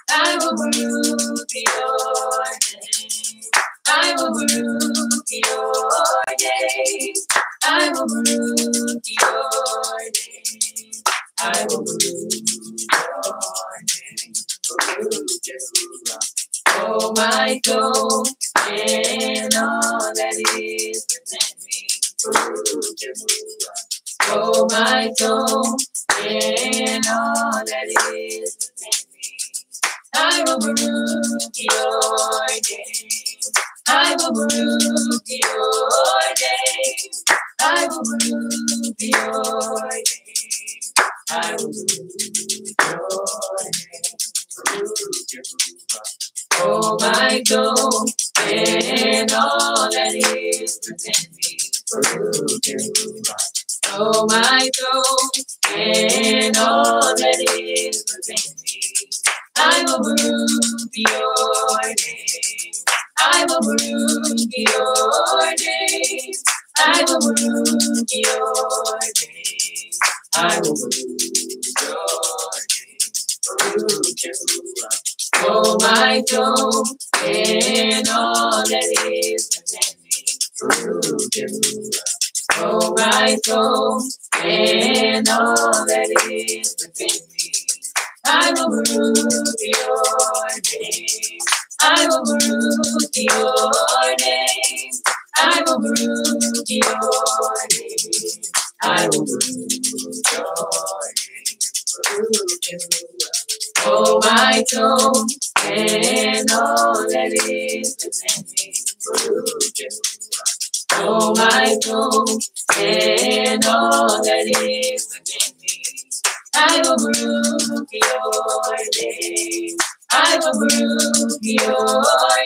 I will baruch your name. I will baruch your name. I will baruch your name. I will baruch your name. Baruch Yahuwah, oh my soul, and all that is within me. Baruch Yahuwah, oh my soul, and all that is within me. I will baruch your name. I will baruch your name. I will baruch your name. I will baruch your name. Baruch Yahuwah, oh my soul, and all that is within me. Baruch Yahuwah, oh my soul, and all that is within me. I will baruch your name. I will baruch your name. I will baruch your name. I will baruch your name. Baruch Yahuwah, oh my soul, and all that is within me. Baruch Yahuwah, oh my soul, and all that is within me. I will baruch your name. I will baruch your name. I will baruch your name. I will baruch your name. Baruch Yahuwah, oh my soul, and all that is within me. Baruch Yahuwah, oh my soul, and all that is within me. I will baruch your name. I will baruch your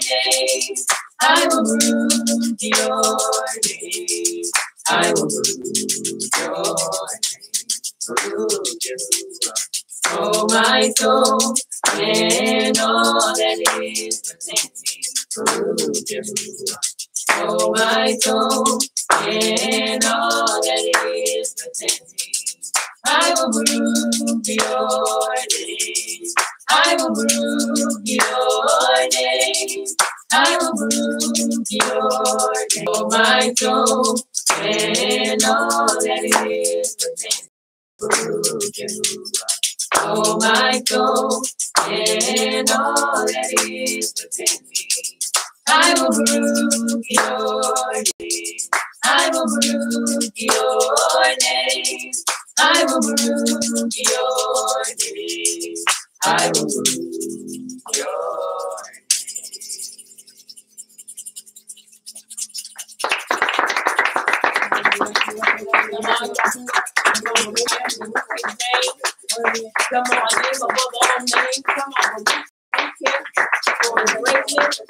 name. I will baruch your name. I will baruch your name. Baruch Yahuwah, oh my soul, and all that is within me. Baruch Yahuwah, oh my soul, and all that is within me. I will baruch your name. I will baruch your name. I will baruch your name. Oh my soul, and all that is within me. Baruch Yahuwah, oh my soul, and all that is within me. I will baruch your name. I will baruch your name. I will baruch your name. I will baruch your name. Come on, name above all names. Come on, Baruch him for his greatness.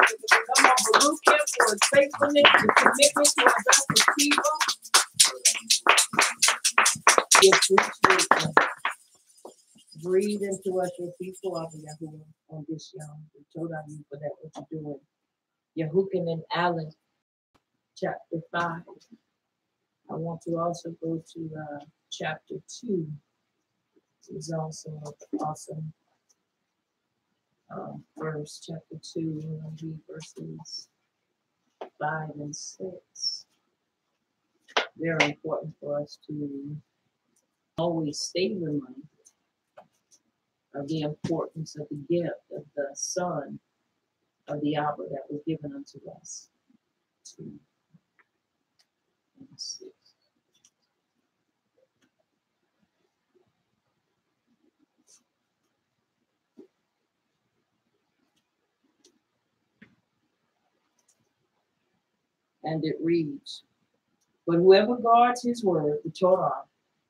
Come on, Baruch him for his faithfulness and commitment to our best people. Breathe into us, your people, Abba Yahuwah, on this young. We told you for that, what you're doing. Yahukin and Allen, chapter 5. I want to also go to chapter 2. It's also an awesome verse, chapter 2. And I'll read verses 5 and 6. Very important for us to always stay reminded of the importance of the gift of the Son of the Abba that was given unto us. 2 and 6. And it reads, but whoever guards his word, the Torah,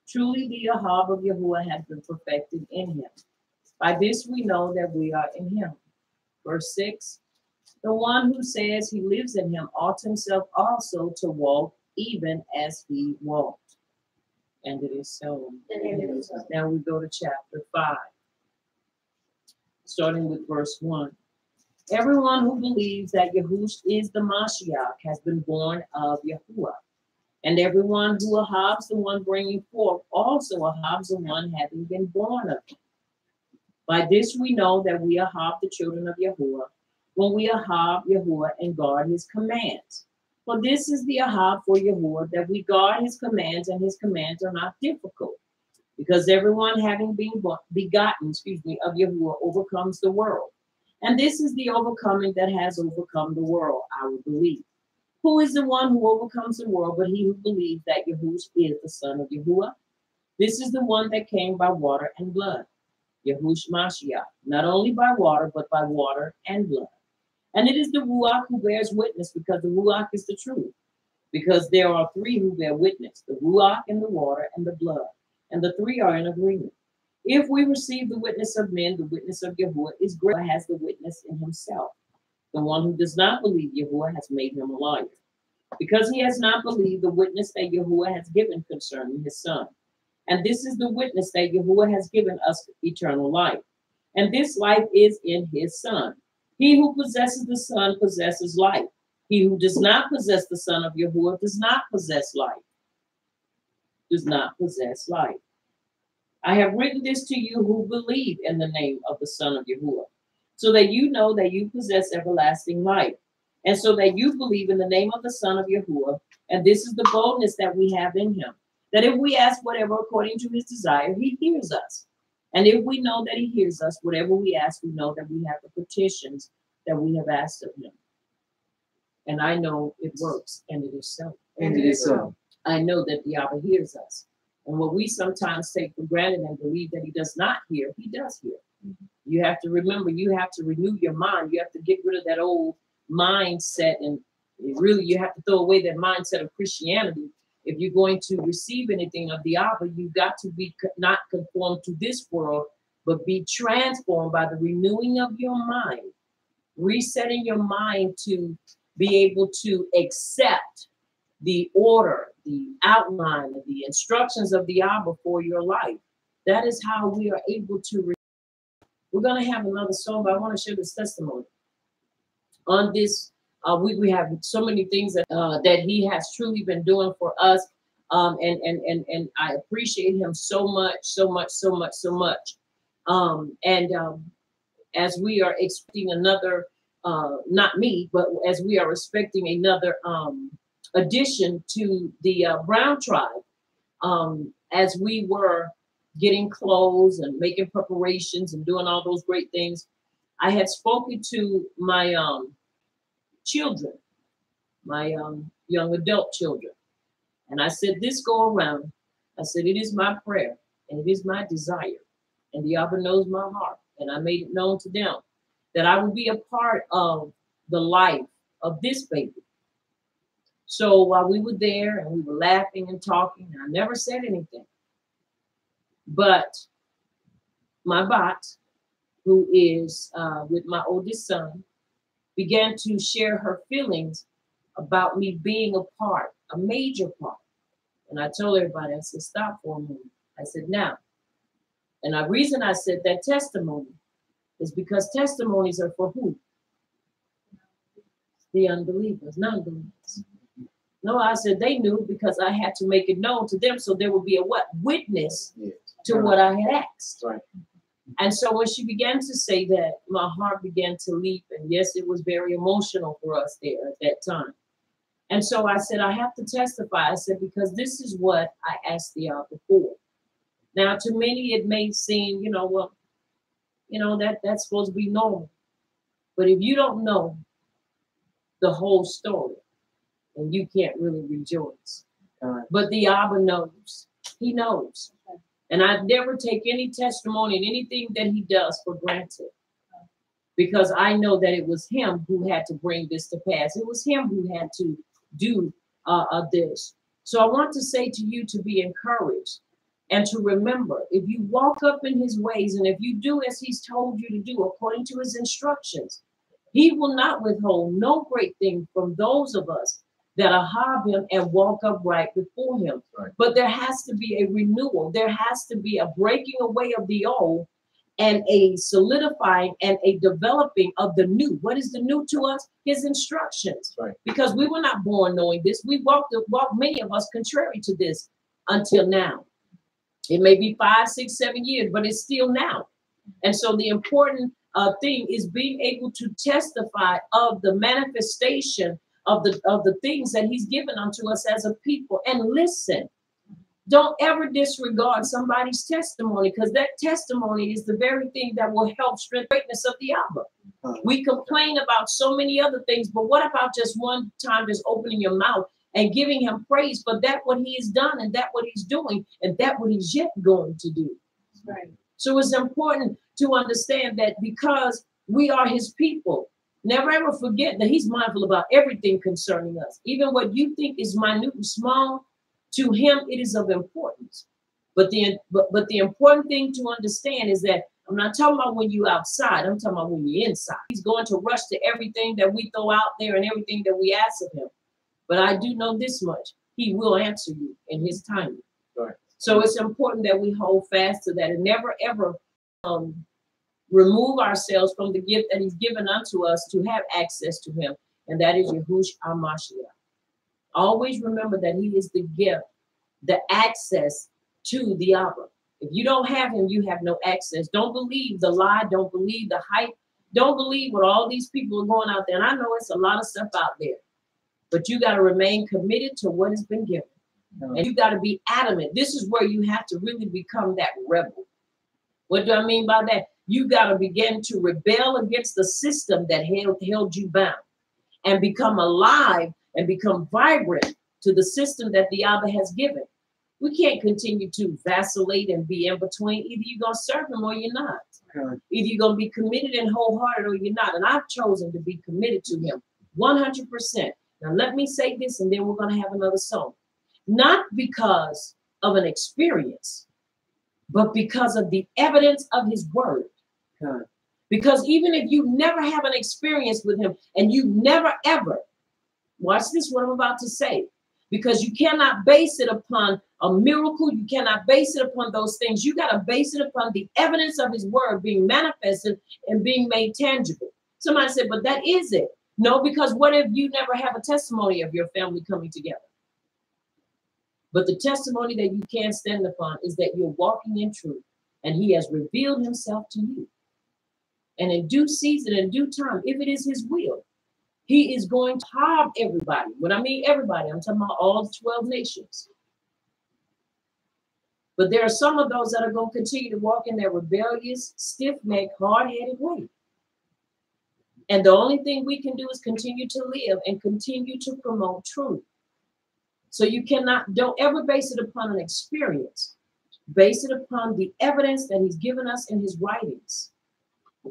truly the Ahab of Yahuwah has been perfected in him. By this we know that we are in him. Verse 6, the one who says he lives in him ought himself also to walk even as he walked. And it is so. Now we go to chapter 5, starting with verse 1. Everyone who believes that Yahushua is the Mashiach has been born of Yahuwah. And everyone who Ahabs the one bringing forth also Ahabs the one having been born of him. By this we know that we Ahab the children of Yahuwah, when we Ahab Yahuwah and guard his commands. For this is the Ahab for Yahuwah, that we guard his commands, and his commands are not difficult. Because everyone having been begotten, of Yahuwah overcomes the world. And this is the overcoming that has overcome the world, our belief. Who is the one who overcomes the world but he who believes that Yahushua is the Son of Yahuwah? This is the one that came by water and blood, Yahushua Mashiach, not only by water, but by water and blood. And it is the Ruach who bears witness, because the Ruach is the truth. Because there are three who bear witness, the Ruach and the water and the blood, and the three are in agreement. If we receive the witness of men, the witness of Yahuwah is greater, has the witness in himself. The one who does not believe Yahuwah has made him a liar, because he has not believed the witness that Yahuwah has given concerning his Son. And this is the witness that Yahuwah has given us eternal life. And this life is in his Son. He who possesses the Son possesses life. He who does not possess the Son of Yahuwah does not possess life. Does not possess life. I have written this to you who believe in the name of the Son of Yahuwah, so that you know that you possess everlasting life, and so that you believe in the name of the Son of Yahuwah. And this is the boldness that we have in him, that if we ask whatever according to his desire, he hears us. And if we know that he hears us, whatever we ask, we know that we have the petitions that we have asked of him. And I know it works, and it is so. And it is so. I know that the Abba hears us. And what we sometimes take for granted and believe that he does not hear, he does hear. Mm-hmm. You have to remember, you have to renew your mind. You have to get rid of that old mindset, and really you have to throw away that mindset of Christianity. If you're going to receive anything of the Abba, you've got to be not conformed to this world, but be transformed by the renewing of your mind, resetting your mind to be able to accept the order, the outline, the instructions of the Abba for your life. That is how we are able to. We're going to have another song, but I want to share this testimony. On this, we have so many things that that he has truly been doing for us, and I appreciate him so much. As we are expecting another, not me, but as we are expecting another addition to the Brown tribe, as we were getting clothes and making preparations and doing all those great things, I had spoken to my children, my young adult children, and I said, this go around, I said, it is my prayer and it is my desire, and the Abba knows my heart, and I made it known to them that I would be a part of the life of this baby. So while we were there and we were laughing and talking, and I never said anything, but my bot, who is with my oldest son, began to share her feelings about me being a part, a major part. And I told everybody, I said, stop for a moment. I said, now. And the reason I said that testimony is because testimonies are for who? The unbelievers, non-believers. No, I said they knew because I had to make it known to them so there would be a what? Witness to what I had asked. Right. And so when she began to say that, my heart began to leap. And yes, it was very emotional for us there at that time. And so I said, I have to testify. I said, because this is what I asked the Abba for. Now, to many, it may seem, well, that's supposed to be normal. But if you don't know the whole story, then you can't really rejoice. But the Abba knows. He knows. And I never take any testimony and anything that he does for granted. Because I know that it was him who had to bring this to pass. It was him who had to do this. So I want to say to you to be encouraged and to remember, if you walk up in his ways and if you do as he's told you to do according to his instructions, he will not withhold no great thing from those of us that have him and walk upright before him. Right. But there has to be a renewal. There has to be a breaking away of the old and a solidifying and a developing of the new. What is the new to us? His instructions. Right. Because we were not born knowing this. We walked many of us contrary to this until now. It may be 5, 6, 7 years, but it's still now. And so the important thing is being able to testify of the manifestation of the things that he's given unto us as a people. And listen, don't ever disregard somebody's testimony, because that testimony is the very thing that will help strengthen the greatness of the Abba. We complain about so many other things, but what about just one time just opening your mouth and giving him praise for that what he has done and that what he's doing and that what he's yet going to do. Right. So it's important to understand that because we are his people, never ever forget that he's mindful about everything concerning us. Even what you think is minute and small, to him it is of importance. But the important thing to understand is that I'm not talking about when you're outside, I'm talking about when you're inside. He's going to rush to everything that we throw out there and everything that we ask of him. But I do know this much, he will answer you in his timing. Right. So it's important that we hold fast to that and never ever remove ourselves from the gift that he's given unto us to have access to him. And that is Yahushua HaMashiach. Always remember that he is the gift, the access to the Abba. If you don't have him, you have no access. Don't believe the lie. Don't believe the hype. Don't believe what all these people are going out there. And I know it's a lot of stuff out there. But you got to remain committed to what has been given. And you got to be adamant. This is where you have to really become that rebel. What do I mean by that? You got to begin to rebel against the system that held you bound and become alive and become vibrant to the system that the Abba has given. We can't continue to vacillate and be in between. Either you're going to serve him or you're not. Either you're going to be committed and wholehearted or you're not. And I've chosen to be committed to him 100%. Now, let me say this, and then we're going to have another song. Not because of an experience, but because of the evidence of his word. Because even if you never have an experience with him and you never ever, watch this, what I'm about to say, because you cannot base it upon a miracle. You cannot base it upon those things. You got to base it upon the evidence of his word being manifested and being made tangible. Somebody said, but that is it. No, because what if you never have a testimony of your family coming together? But the testimony that you can stand upon is that you're walking in truth and he has revealed himself to you. And in due season, in due time, if it is his will, he is going to have everybody. When I mean everybody, I'm talking about all 12 nations. But there are some of those that are going to continue to walk in their rebellious, stiff-necked, hard-headed way. And the only thing we can do is continue to live and continue to promote truth. So you don't ever base it upon an experience. Base it upon the evidence that he's given us in his writings.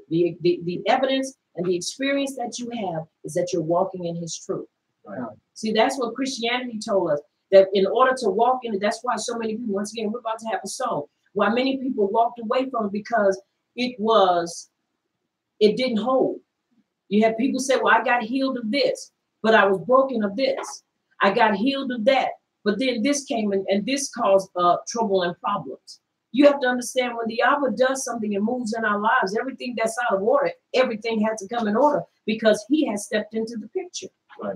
The evidence and the experience that you have is that you're walking in his truth. Right. See, that's what Christianity told us, that in order to walk in it, that's why so many people, once again, we're about to have a song, why many people walked away from it because it didn't hold. You have people say, well, I got healed of this, but I was broken of this. I got healed of that, but then this came and this caused trouble and problems. You have to understand when the Abba does something and moves in our lives, everything that's out of order, everything has to come in order because he has stepped into the picture. Right.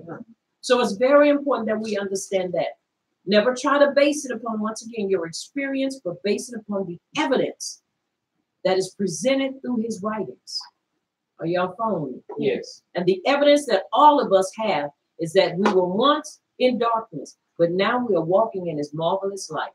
So it's very important that we understand that. Never try to base it upon, once again, your experience, but base it upon the evidence that is presented through his writings. Are y'all following me? Yes. And the evidence that all of us have is that we were once in darkness, but now we are walking in his marvelous light.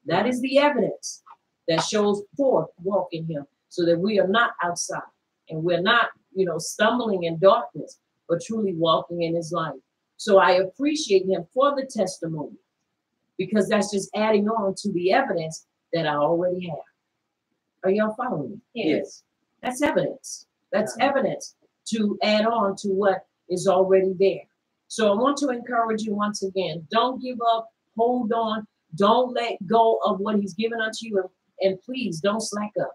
That is the evidence that shows forth walk in him, so that we are not outside and we're not, stumbling in darkness, but truly walking in his light. So I appreciate him for the testimony, because that's just adding on to the evidence that I already have. Are y'all following me? Yes. That's evidence. That's evidence to add on to what is already there. So I want to encourage you once again, don't give up, hold on, don't let go of what he's given unto you, and please don't slack up.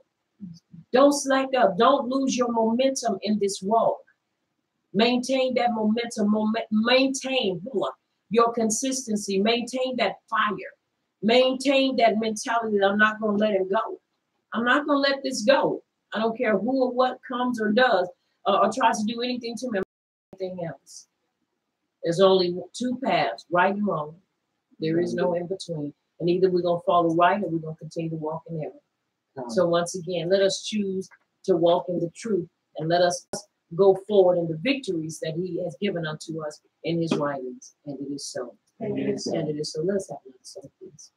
Don't slack up. Don't lose your momentum in this walk. Maintain that momentum, maintain your consistency, maintain that fire, maintain that mentality that I'm not going to let it go. I'm not going to let this go. I don't care who or what comes or does or tries to do anything to me or anything else. There's only two paths, right and wrong. There is no in between. And either we're going to follow right or we're going to continue to walk in error. So once again, let us choose to walk in the truth, and let us go forward in the victories that he has given unto us in his writings. And it is so. And it is so. And it is so. Let's have another song, please.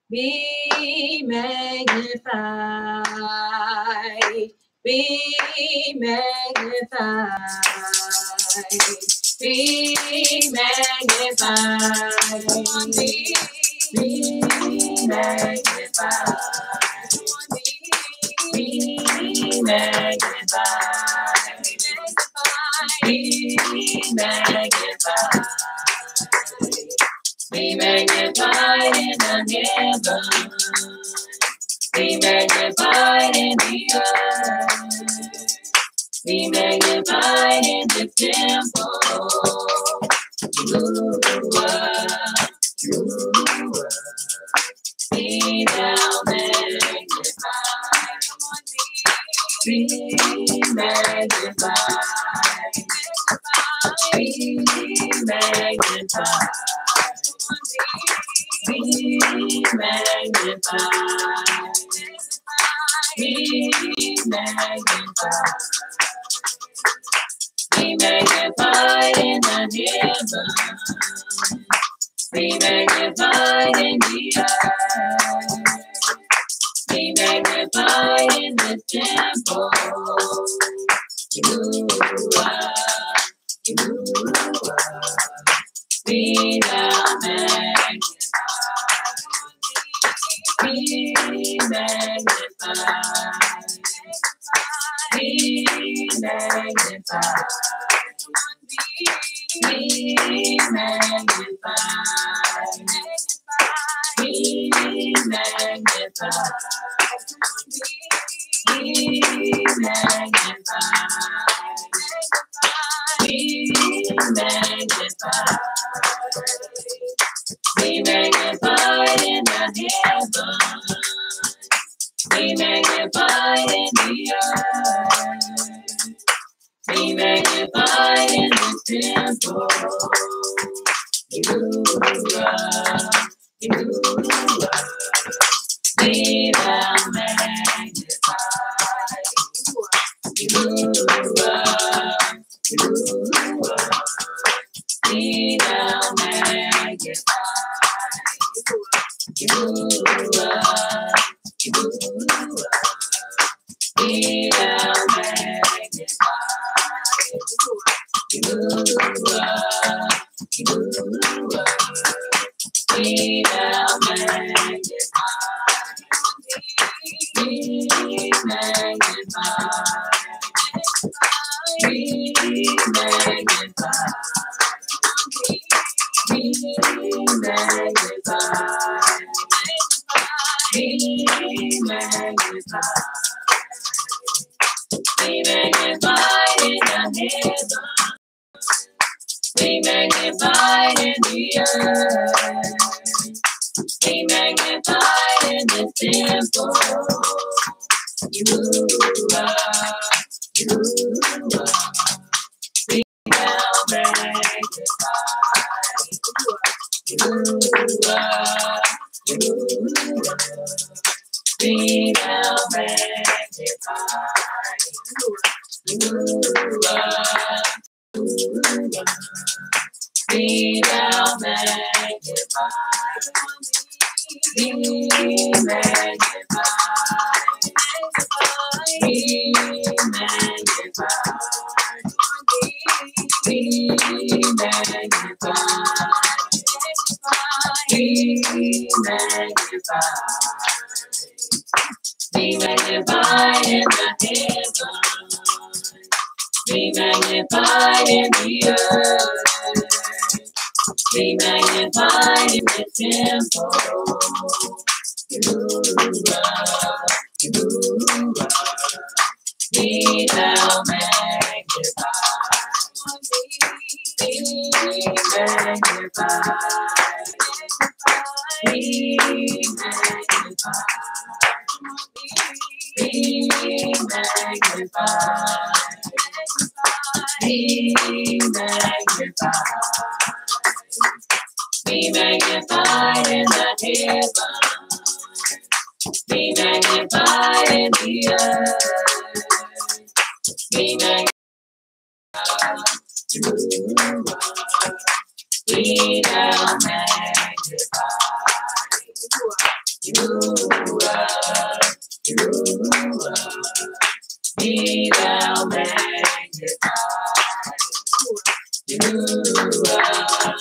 Be magnified, be magnified, be magnified, be magnified, be magnified, be magnified. Be magnified in the heavens, be magnified in the earth, be magnified in the temple. Be thou magnified, be magnified, be magnified. Be magnified, be magnified, be magnified in the heavens, be magnified in the earth, be magnified in the temple. You are, be thou magnified, be magnified, be magnified, be magnified, be magnified, be magnified, be magnified. Be magnified in the heavens, be magnified in the earth, be magnified in the temple. You are, be thou magnified. You are, be thou magnified. You are, be thou magnified. You are, be thou magnified. Be magnified. Be magnified. Be magnified, be magnified, be Be magnified in the heavens. Be magnified in the earth. Be magnified in the temple. You are. Be thou magnified. You are. Be thou magnified. You are. Be thou magnified. Be magnified. Be magnified. Be magnified. Be magnified. Be magnified in the heavens. Be magnified in the earth. Be magnified in the temple. You are. Be thou magnified. Be magnified. Be magnified. Be magnified. Be magnified. Be magnified in the heavens. Be magnified in the earth. Be magnified. Be thou magnified. You are. Be thou magnified. You are.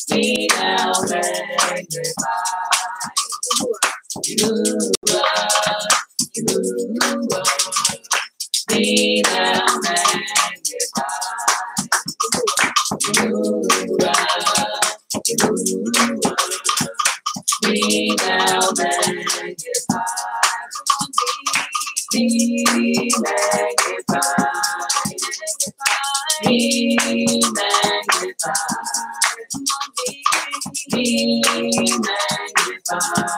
Be thou magnified. You are. Be thou magnified. You are. Be thou magnified. Be magnified. Be magnified. Be magnified.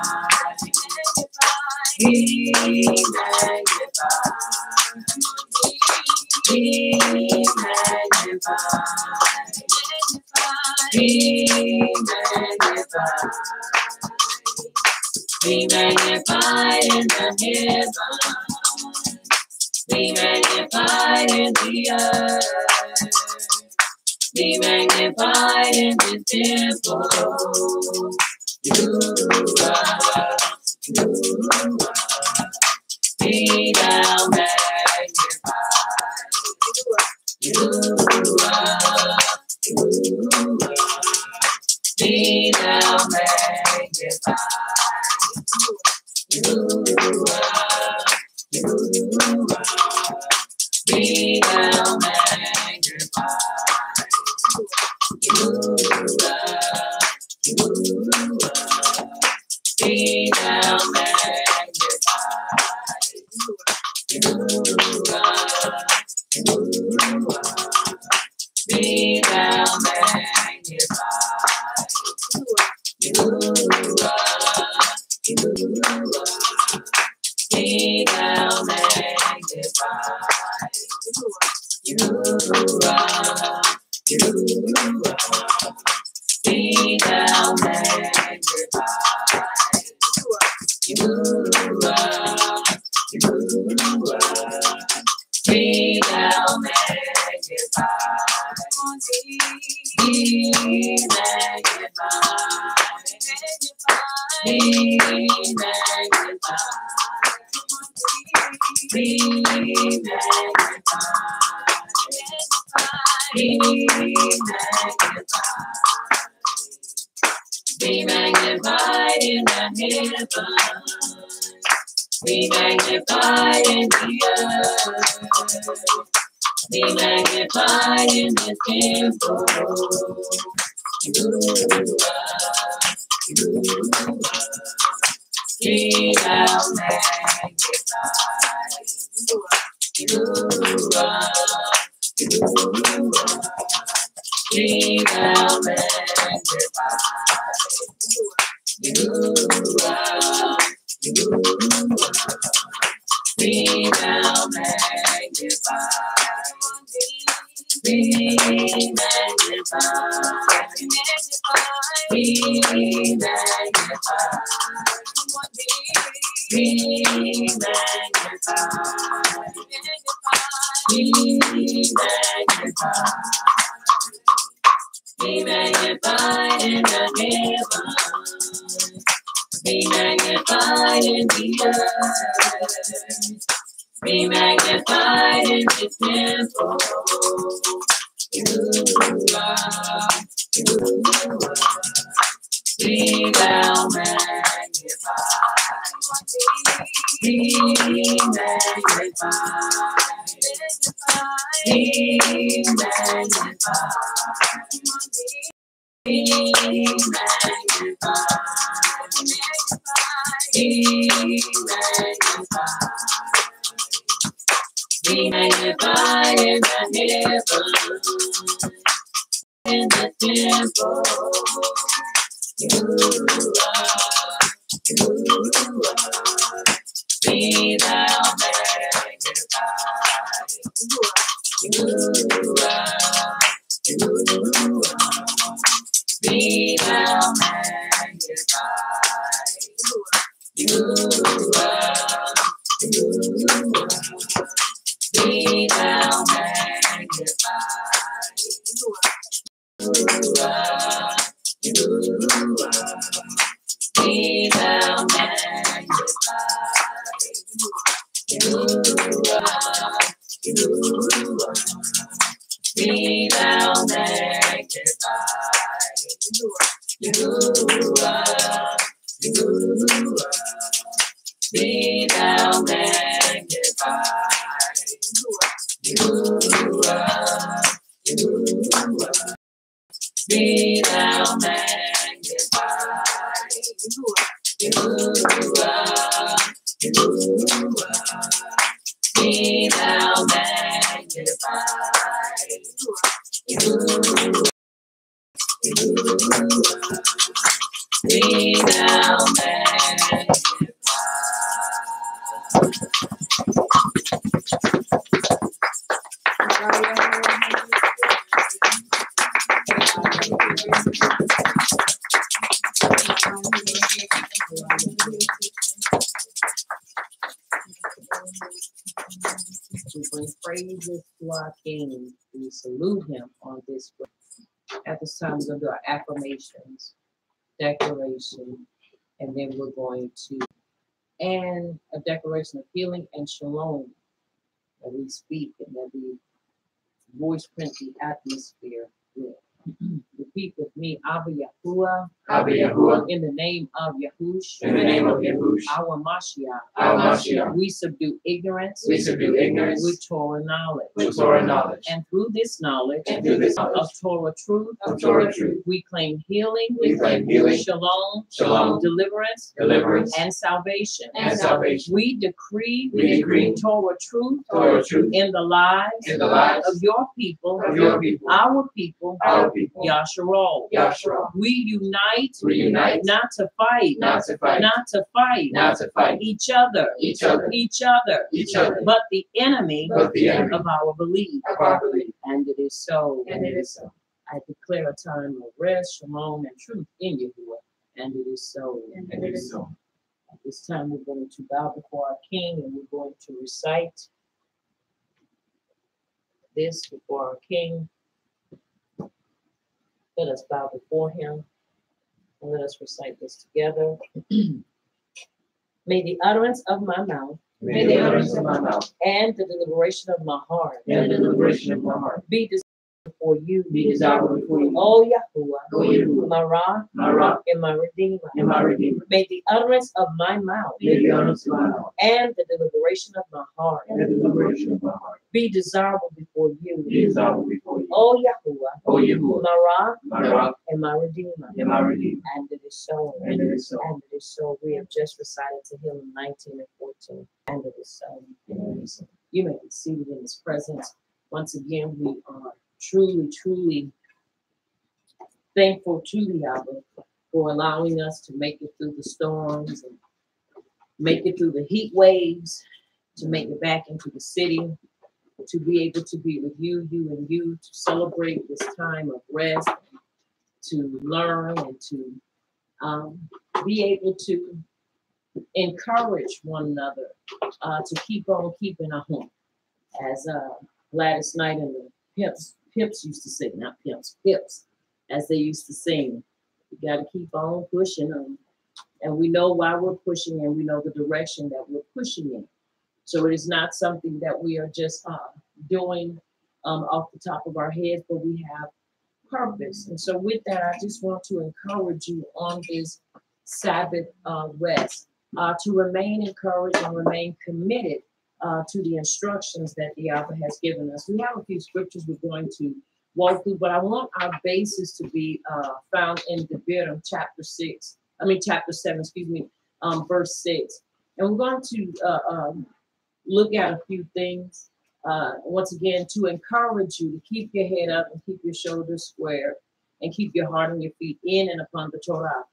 Be magnified. Be magnified. Be magnified. Be magnified in the heavens. Be magnified in the earth. Be magnified in the temple. You are. Be thou magnified. You are. Be thou magnified. You are. Be thou magnified. You are. Be thou magnified. You are. Be thou magnified. You are. Be thou magnified. You are. Be thou magnified. You are. Be thou magnified. Be magnified. Be magnified. Be magnified. Be magnified. Be magnified in the heavens. Be magnified in the earth. Be magnified in the temple. You are. Be thou magnified. Yahuwah, Yahuwah. Be thou magnified. Yahuwah, Yahuwah. Be thou magnified. Be magnified. Be magnified. Be magnified. Be magnified. Be magnified in the heavens. Be magnified in the earth. Be magnified in the temple. Yahuwah, Yahuwah. Be thou magnified. Be magnified. Be magnified. Be magnified. Be magnified. Be magnified in the heavens, in the temple. Yahuwah, Yahuwah. Be thou magnified. Yahuwah, Yahuwah. Be thou magnified. Yahuwah, Yahuwah. Be thou magnified. Yahuwah, Yahuwah. Be thou magnified. Yahuwah, Yahuwah. Be thou magnified. Yahuwah, Yahuwah. Be thou magnified. Yahuwah, Yahuwah. Be thou magnified. Yahuwah, Yahuwah. Be thou magnified. Yahuwah, Yahuwah. Be thou magnified. We bring praises to our King. We salute him on this day. At this time, we're going to do our affirmations, declaration, and then we're going to, and a declaration of healing and shalom that we speak and that we voice print the atmosphere with. Repeat with me, Abba Yahuwah. Abba Yahuwah. In the name of Yahush. In the name of Yahush. Our Mashiach. Our Mashiach. We subdue ignorance. We subdue ignorance. With Torah knowledge. With Torah knowledge. And through this knowledge. And through this knowledge. Of Torah truth. Of Torah truth. We claim healing. We claim healing. Shalom. Shalom. Deliverance. Deliverance. And salvation. And salvation. We decree. We decree. Torah truth. Torah truth. In the lives. In the lives. Of your people. Of your people. Our people. Our people. Yasharal. Yashua. We unite. We unite. Not to fight. Not to fight. Not to fight. Not to fight. Each other. Each other. Each other. Each other. But the enemy. But the enemy. Of our belief. Of our belief. And it is so. And it is so. I declare a time of rest, shalom, and truth in Yahuwah. And it is so. And it is so. At this time, we're going to bow before our King and we're going to recite this before our King. Let us bow before him and let us recite this together. May the utterance of my mouth May the utterance of my mouth and the deliberation of my heart and the deliberation of my heart be desired before you. be desirable before you. O Yahuwah, O Yahuwah, my rock my rock and my redeemer. and my redeemer. May the utterance of my mouth May the utterance of my mouth and the deliberation of my heart and the deliberation of my heart be desirable before you. be desirable before you. O Yahuwah, O Yahuwah, my rock, my rock, and my redeemer. and my redeemer. And it is so. And it is so. And it is so. We have just recited to him 19 and 14. And it is so. And it is so. You may be seated in his presence. Once again, we are truly, truly thankful to the Abba for allowing us to make it through the storms and make it through the heat waves, to make it back into the city, to be able to be with you to celebrate this time of rest, to learn and to be able to encourage one another to keep on keeping a home. As Gladys Knight and the Pips used to say, not Pimps, Pips, as they used to sing, we got to keep on pushing them. And we know why we're pushing, and we know the direction that we're pushing in. So it is not something that we are just doing off the top of our heads, but we have purpose. And so with that, I just want to encourage you on this Sabbath rest to remain encouraged and remain committed to the instructions that the Abba has given us. We have a few scriptures we're going to walk through, but I want our basis to be found in Devarim chapter 7, verse 6. And we're going to look at a few things, once again, to encourage you to keep your head up and keep your shoulders square and keep your heart and your feet in and upon the Torah.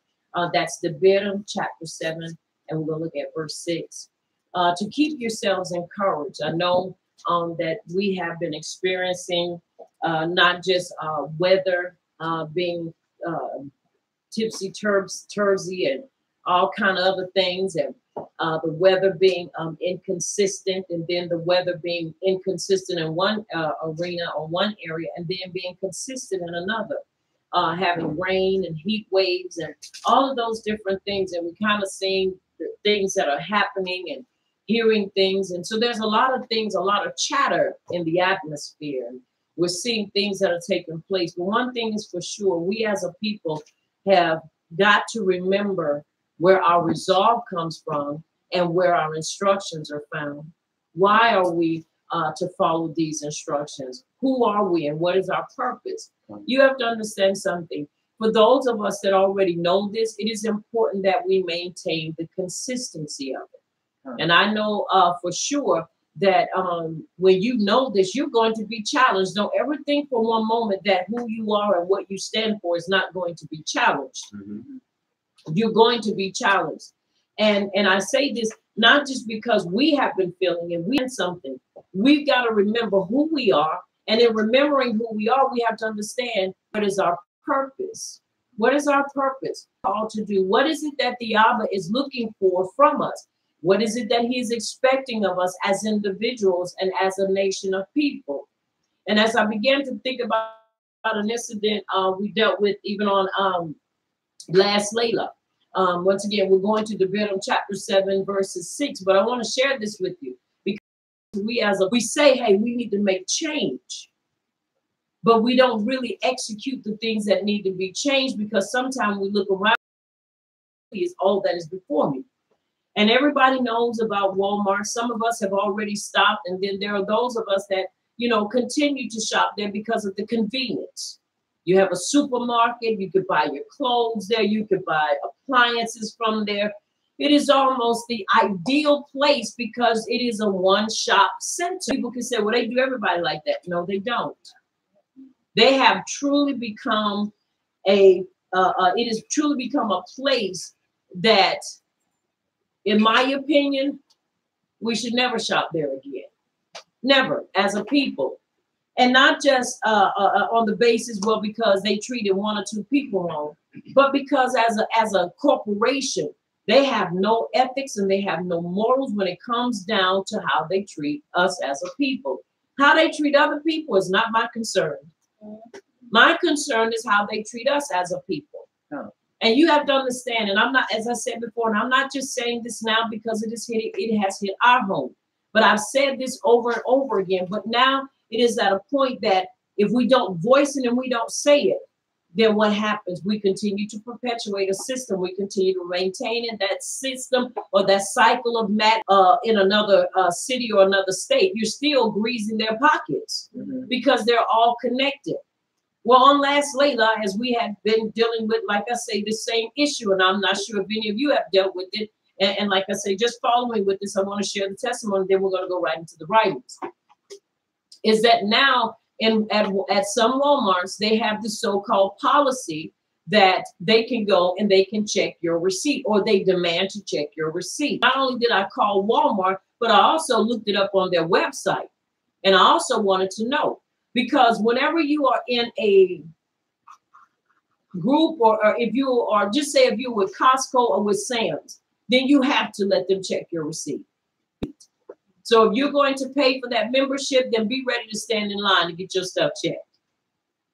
That's Devarim chapter 7, and we're going to look at verse 6. To keep yourselves encouraged. I know that we have been experiencing not just weather being tipsy-turvy and all kind of other things, and the weather being inconsistent, and then the weather being inconsistent in one arena or one area, and then being consistent in another, having rain and heat waves and all of those different things. And we kind of seeing the things that are happening and hearing things. And so there's a lot of things, a lot of chatter in the atmosphere. And we're seeing things that are taking place. But one thing is for sure, we as a people have got to remember where our resolve comes from and where our instructions are found. Why are we to follow these instructions? Who are we and what is our purpose? You have to understand something. For those of us that already know this, it is important that we maintain the consistency of it. And I know for sure that when you know this, you're going to be challenged. Don't ever think for one moment that who you are and what you stand for is not going to be challenged. Mm-hmm. You're going to be challenged. And I say this not just because we have been feeling it, we had something. We've got to remember who we are. And in remembering who we are, we have to understand what is our purpose. What is our purpose? All to do. What is it that the Abba is looking for from us? What is it that he is expecting of us as individuals and as a nation of people? And as I began to think about an incident we dealt with even on last Layla. Once again, we're going to Devarim chapter 7, verses 6. But I want to share this with you because we say, hey, we need to make change. But we don't really execute the things that need to be changed because sometimes we look around is all that is before me. And everybody knows about Walmart. Some of us have already stopped. And then there are those of us that, continue to shop there because of the convenience. You have a supermarket. You could buy your clothes there. You could buy appliances from there. It is almost the ideal place because it is a one-shop center. People can say, well, they do everybody like that. No, they don't. They have truly become it has truly become a place that, in my opinion, we should never shop there again. Never, as a people. And not just on the basis, well, because they treated one or two people wrong, but because as a corporation, they have no ethics and they have no morals when it comes down to how they treat us as a people. How they treat other people is not my concern. My concern is how they treat us as a people. And you have to understand, and I'm not, as I said before, and I'm not just saying this now because it has hit our home, but I've said this over and over again. But now it is at a point that if we don't voice it and we don't say it, then what happens? We continue to perpetuate a system. We continue to maintain in that system or that cycle of in another city or another state. You're still greasing their pockets because they're all connected. Well, on last Layla, as we had been dealing with, like I say, the same issue, and I'm not sure if any of you have dealt with it. And like I say, just following with this, I want to share the testimony. Then we're going to go right into the writings. Is that now at some Walmarts, they have the so-called policy that they can go and they can check your receipt, or they demand to check your receipt. Not only did I call Walmart, but I also looked it up on their website. And I also wanted to know, because whenever you are in a group, or if you are, just say if you're with Costco or with Sam's, then you have to let them check your receipt. So if you're going to pay for that membership, then be ready to stand in line to get your stuff checked.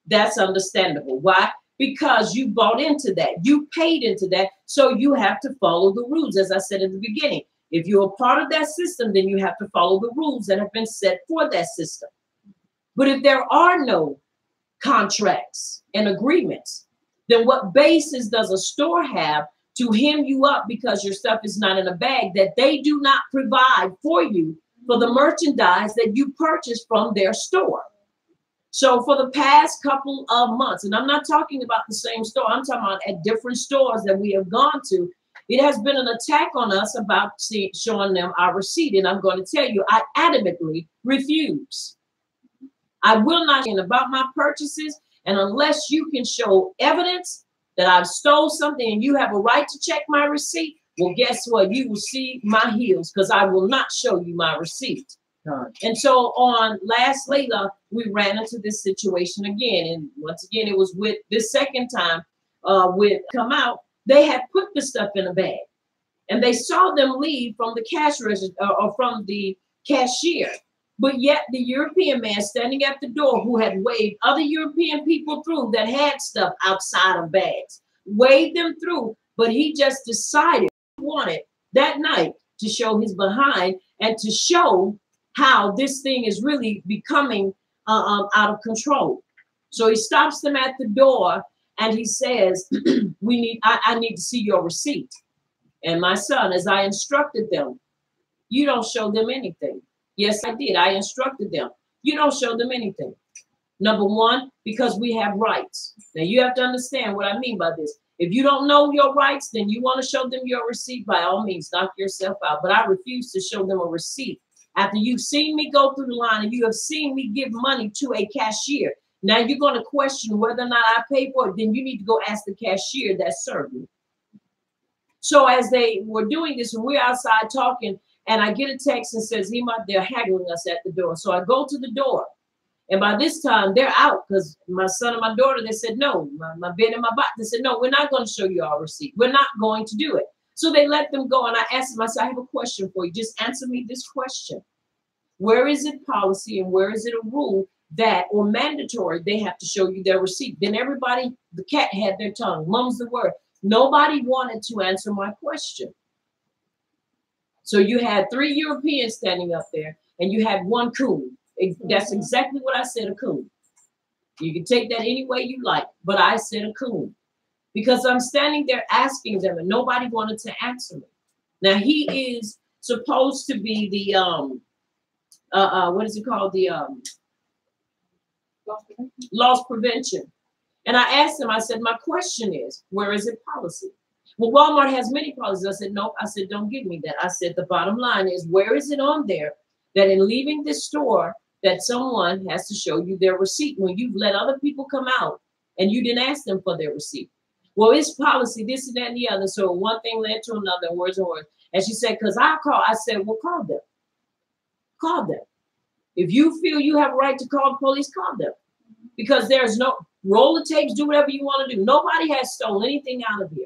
That's understandable. Why? Because you bought into that. You paid into that. So you have to follow the rules. As I said at the beginning, if you're a part of that system, then you have to follow the rules that have been set for that system. But if there are no contracts and agreements, then what basis does a store have to hem you up because your stuff is not in a bag that they do not provide for you for the merchandise that you purchased from their store? So for the past couple of months, and I'm not talking about the same store, I'm talking about at different stores that we have gone to, it has been an attack on us about showing them our receipt. And I'm going to tell you, I adamantly refuse. I will not talk about my purchases. And unless you can show evidence that I've stole something and you have a right to check my receipt, well, guess what? You will see my heels, because I will not show you my receipt. And so on last Layla, we ran into this situation again. And once again, it was with this second time with come out, they had put the stuff in a bag. And they saw them leave from the cash register or from the cashier. But yet the European man standing at the door, who had waved other European people through that had stuff outside of bags, waved them through, but he just decided he wanted that night to show his behind and to show how this thing is really becoming out of control. So he stops them at the door and he says, I need to see your receipt. And my son, as I instructed them, you don't show them anything. Yes, I did. I instructed them. You don't show them anything. Number one, because we have rights. Now, you have to understand what I mean by this. If you don't know your rights, then you want to show them your receipt, by all means, knock yourself out. But I refuse to show them a receipt. After you've seen me go through the line and you have seen me give money to a cashier, now you're going to question whether or not I paid for it, then you need to go ask the cashier that served me. So as they were doing this, and we're outside talking, and I get a text and says, they're haggling us at the door. So I go to the door. And by this time, they're out, because my son and my daughter, they said, no, my Ben and my bot, they said, no, we're not going to show you our receipt. We're not going to do it. So they let them go. And I asked them, I said, I have a question for you. Just answer me this question. Where is it policy and where is it a rule that, or mandatory, they have to show you their receipt? Then everybody, the cat had their tongue, mum's the word. Nobody wanted to answer my question. So you had 3 Europeans standing up there, and you had 1 coon. That's exactly what I said, a coon. You can take that any way you like, but I said a coon. Because I'm standing there asking them, and nobody wanted to answer me. Now, he is supposed to be the, what is it called? The loss prevention. And I asked him, I said, my question is, where is it policy? Well, Walmart has many policies. I said, no, I said, don't give me that. I said, the bottom line is, where is it on there that in leaving this store that someone has to show you their receipt when you've let other people come out and you didn't ask them for their receipt? Well, it's policy, this and that and the other. So one thing led to another, words and words. And she said, because I said, well, call them. Call them. If you feel you have a right to call the police, call them. Because there's no, roll the tapes, do whatever you want to do. Nobody has stolen anything out of here.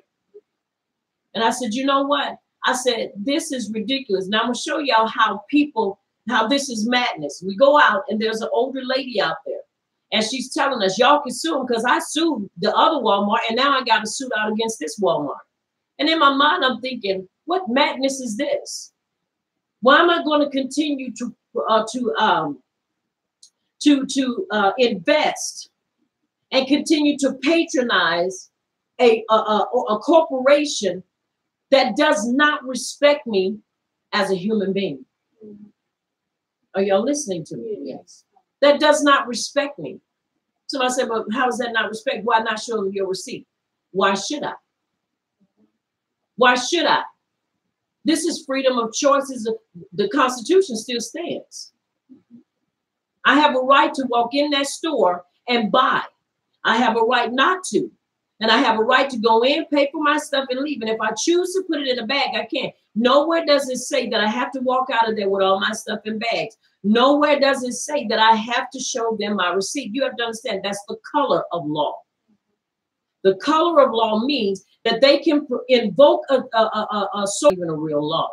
And I said, you know what? I said, this is ridiculous. Now I'm going to show y'all how this is madness. We go out and there's an older lady out there. And she's telling us, y'all can sue them, because I sued the other Walmart and now I got a suit out against this Walmart. And in my mind, I'm thinking, what madness is this? Why am I going to continue to invest and continue to patronize a corporation that does not respect me as a human being. Are y'all listening to me? Yes. That does not respect me. Somebody said, well, how is that not respect? Why not show them your receipt? Why should I? Why should I? This is freedom of choices. The Constitution still stands. I have a right to walk in that store and buy. I have a right not to. And I have a right to go in, pay for my stuff, and leave. And if I choose to put it in a bag, I can. Nowhere does it say that I have to walk out of there with all my stuff in bags. Nowhere does it say that I have to show them my receipt. You have to understand that's the color of law. The color of law means that they can invoke even a real law.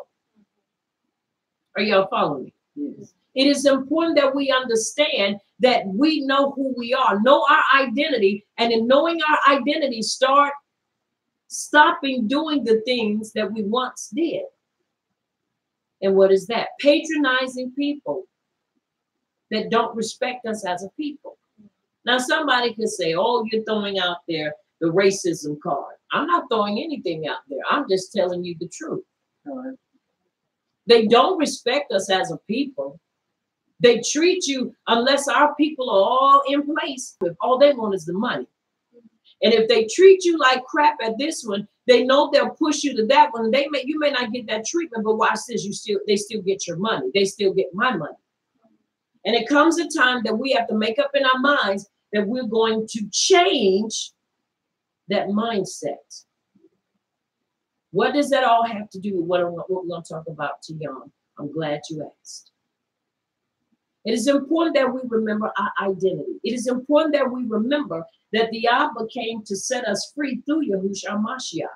Are y'all following me? Yes. It is important that we understand that we know who we are, know our identity, and in knowing our identity, start stopping doing the things that we once did. And what is that? Patronizing people that don't respect us as a people. Now, somebody could say, oh, you're throwing out there the racism card. I'm not throwing anything out there. I'm just telling you the truth. All right. They don't respect us as a people. They treat you, unless our people are all in place, if all they want is the money. And if they treat you like crap at this one, they know they'll push you to that one. You may not get that treatment, but watch this, they still get your money. They still get my money. And it comes a time that we have to make up in our minds that we're going to change that mindset. What does that all have to do with what we're going to talk about to y'all? I'm glad you asked. It is important that we remember our identity. It is important that we remember that the Abba came to set us free through Yahushua Mashiach.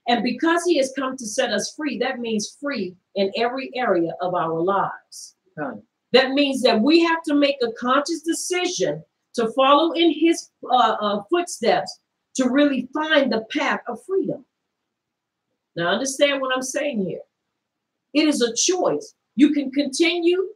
And because he has come to set us free, that means free in every area of our lives. Right. That means that we have to make a conscious decision to follow in his footsteps to really find the path of freedom. Now, understand what I'm saying here. It is a choice. You can continue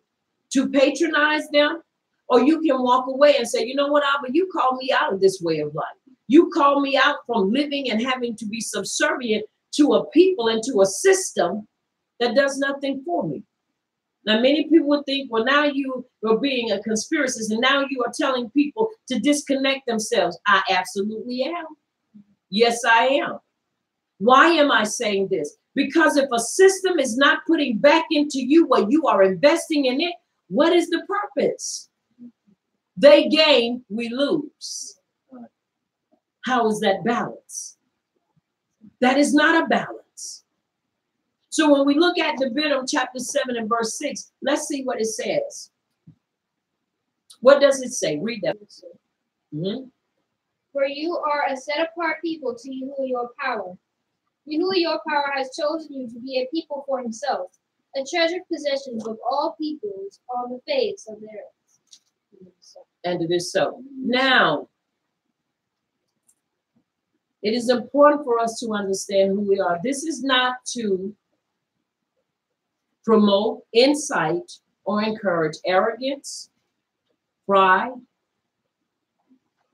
to patronize them, or you can walk away and say, you know what, Abba, you called me out of this way of life. You called me out from living and having to be subservient to a people and to a system that does nothing for me. Now, many people would think, well, now you are being a conspiracist and now you are telling people to disconnect themselves. I absolutely am. Yes, I am. Why am I saying this? Because if a system is not putting back into you what you are investing in it, what is the purpose? They gain, we lose. How is that balance? That is not a balance. So when we look at Leviticus chapter 7 and verse 6, let's see what it says. What does it say? Read that. Mm-hmm. For you are a set apart people to Yahuwah your power. Yahuwah your power has chosen you to be a people for himself, a treasured possession of all peoples on the face of the earth. And it is so. Now, it is important for us to understand who we are. This is not to promote, incite, or encourage arrogance, pride,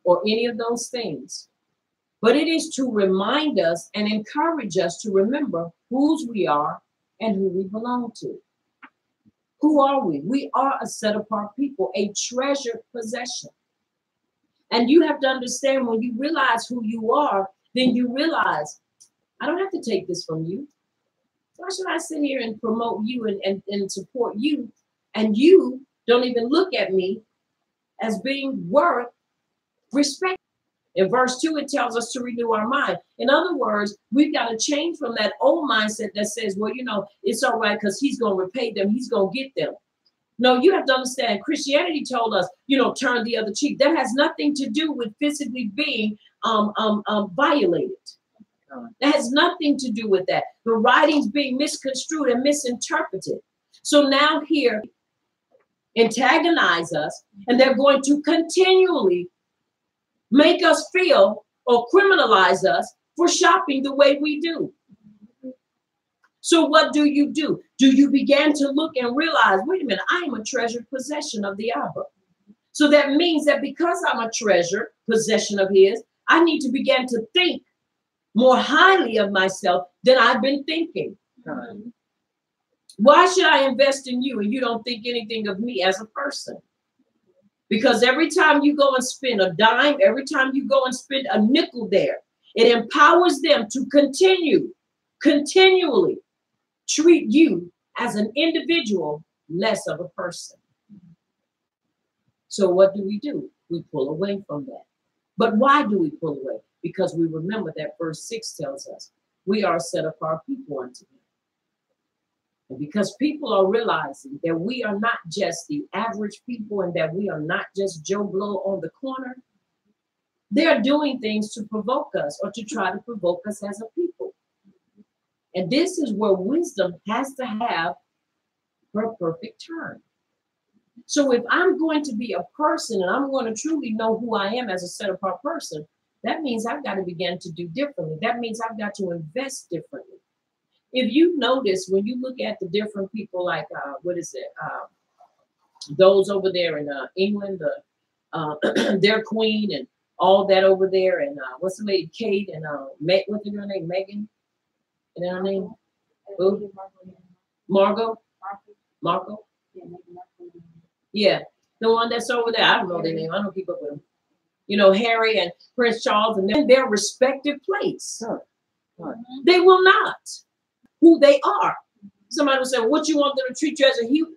or any of those things. But it is to remind us and encourage us to remember whose we are and who we belong to. Who are we? We are a set apart people, a treasured possession. And you have to understand, when you realize who you are, then you realize, I don't have to take this from you. Why should I sit here and promote you and support you? And you don't even look at me as being worth respect. In verse 2, it tells us to renew our mind. In other words, we've got to change from that old mindset that says, well, you know, it's all right because he's going to repay them. He's going to get them. No, you have to understand, Christianity told us, you know, turn the other cheek. That has nothing to do with physically being violated. That has nothing to do with that. The writings being misconstrued and misinterpreted. So now here, antagonize us, and they're going to continually make us feel or criminalize us for shopping the way we do. So what do? Do you begin to look and realize, wait a minute, I am a treasured possession of the Abba. So that means that because I'm a treasure, possession of his. I need to begin to think more highly of myself than I've been thinking. Why should I invest in you and you don't think anything of me as a person? Because every time you go and spend a dime, every time you go and spend a nickel there, it empowers them to continually treat you as an individual, less of a person. So what do? We pull away from that. But why do we pull away? Because we remember that verse 6 tells us we are set apart people unto him. And because people are realizing that we are not just the average people and that we are not just Joe Blow on the corner, they're doing things to provoke us or to try to provoke us as a people. And this is where wisdom has to have her perfect turn. So if I'm going to be a person and I'm going to truly know who I am as a set apart person, that means I've got to begin to do differently. That means I've got to invest differently. If you notice, when you look at the different people, like, those over there in England, their queen and all that over there, and what's the lady, Kate, and what's her name, Megan? And her name? Who? Margot? Marco? Yeah, the one that's over there. I don't know their name. I don't keep up with them. You know, Harry and Prince Charles, and in their respective place. They will not. Who they are. Somebody will say, what you want them to treat you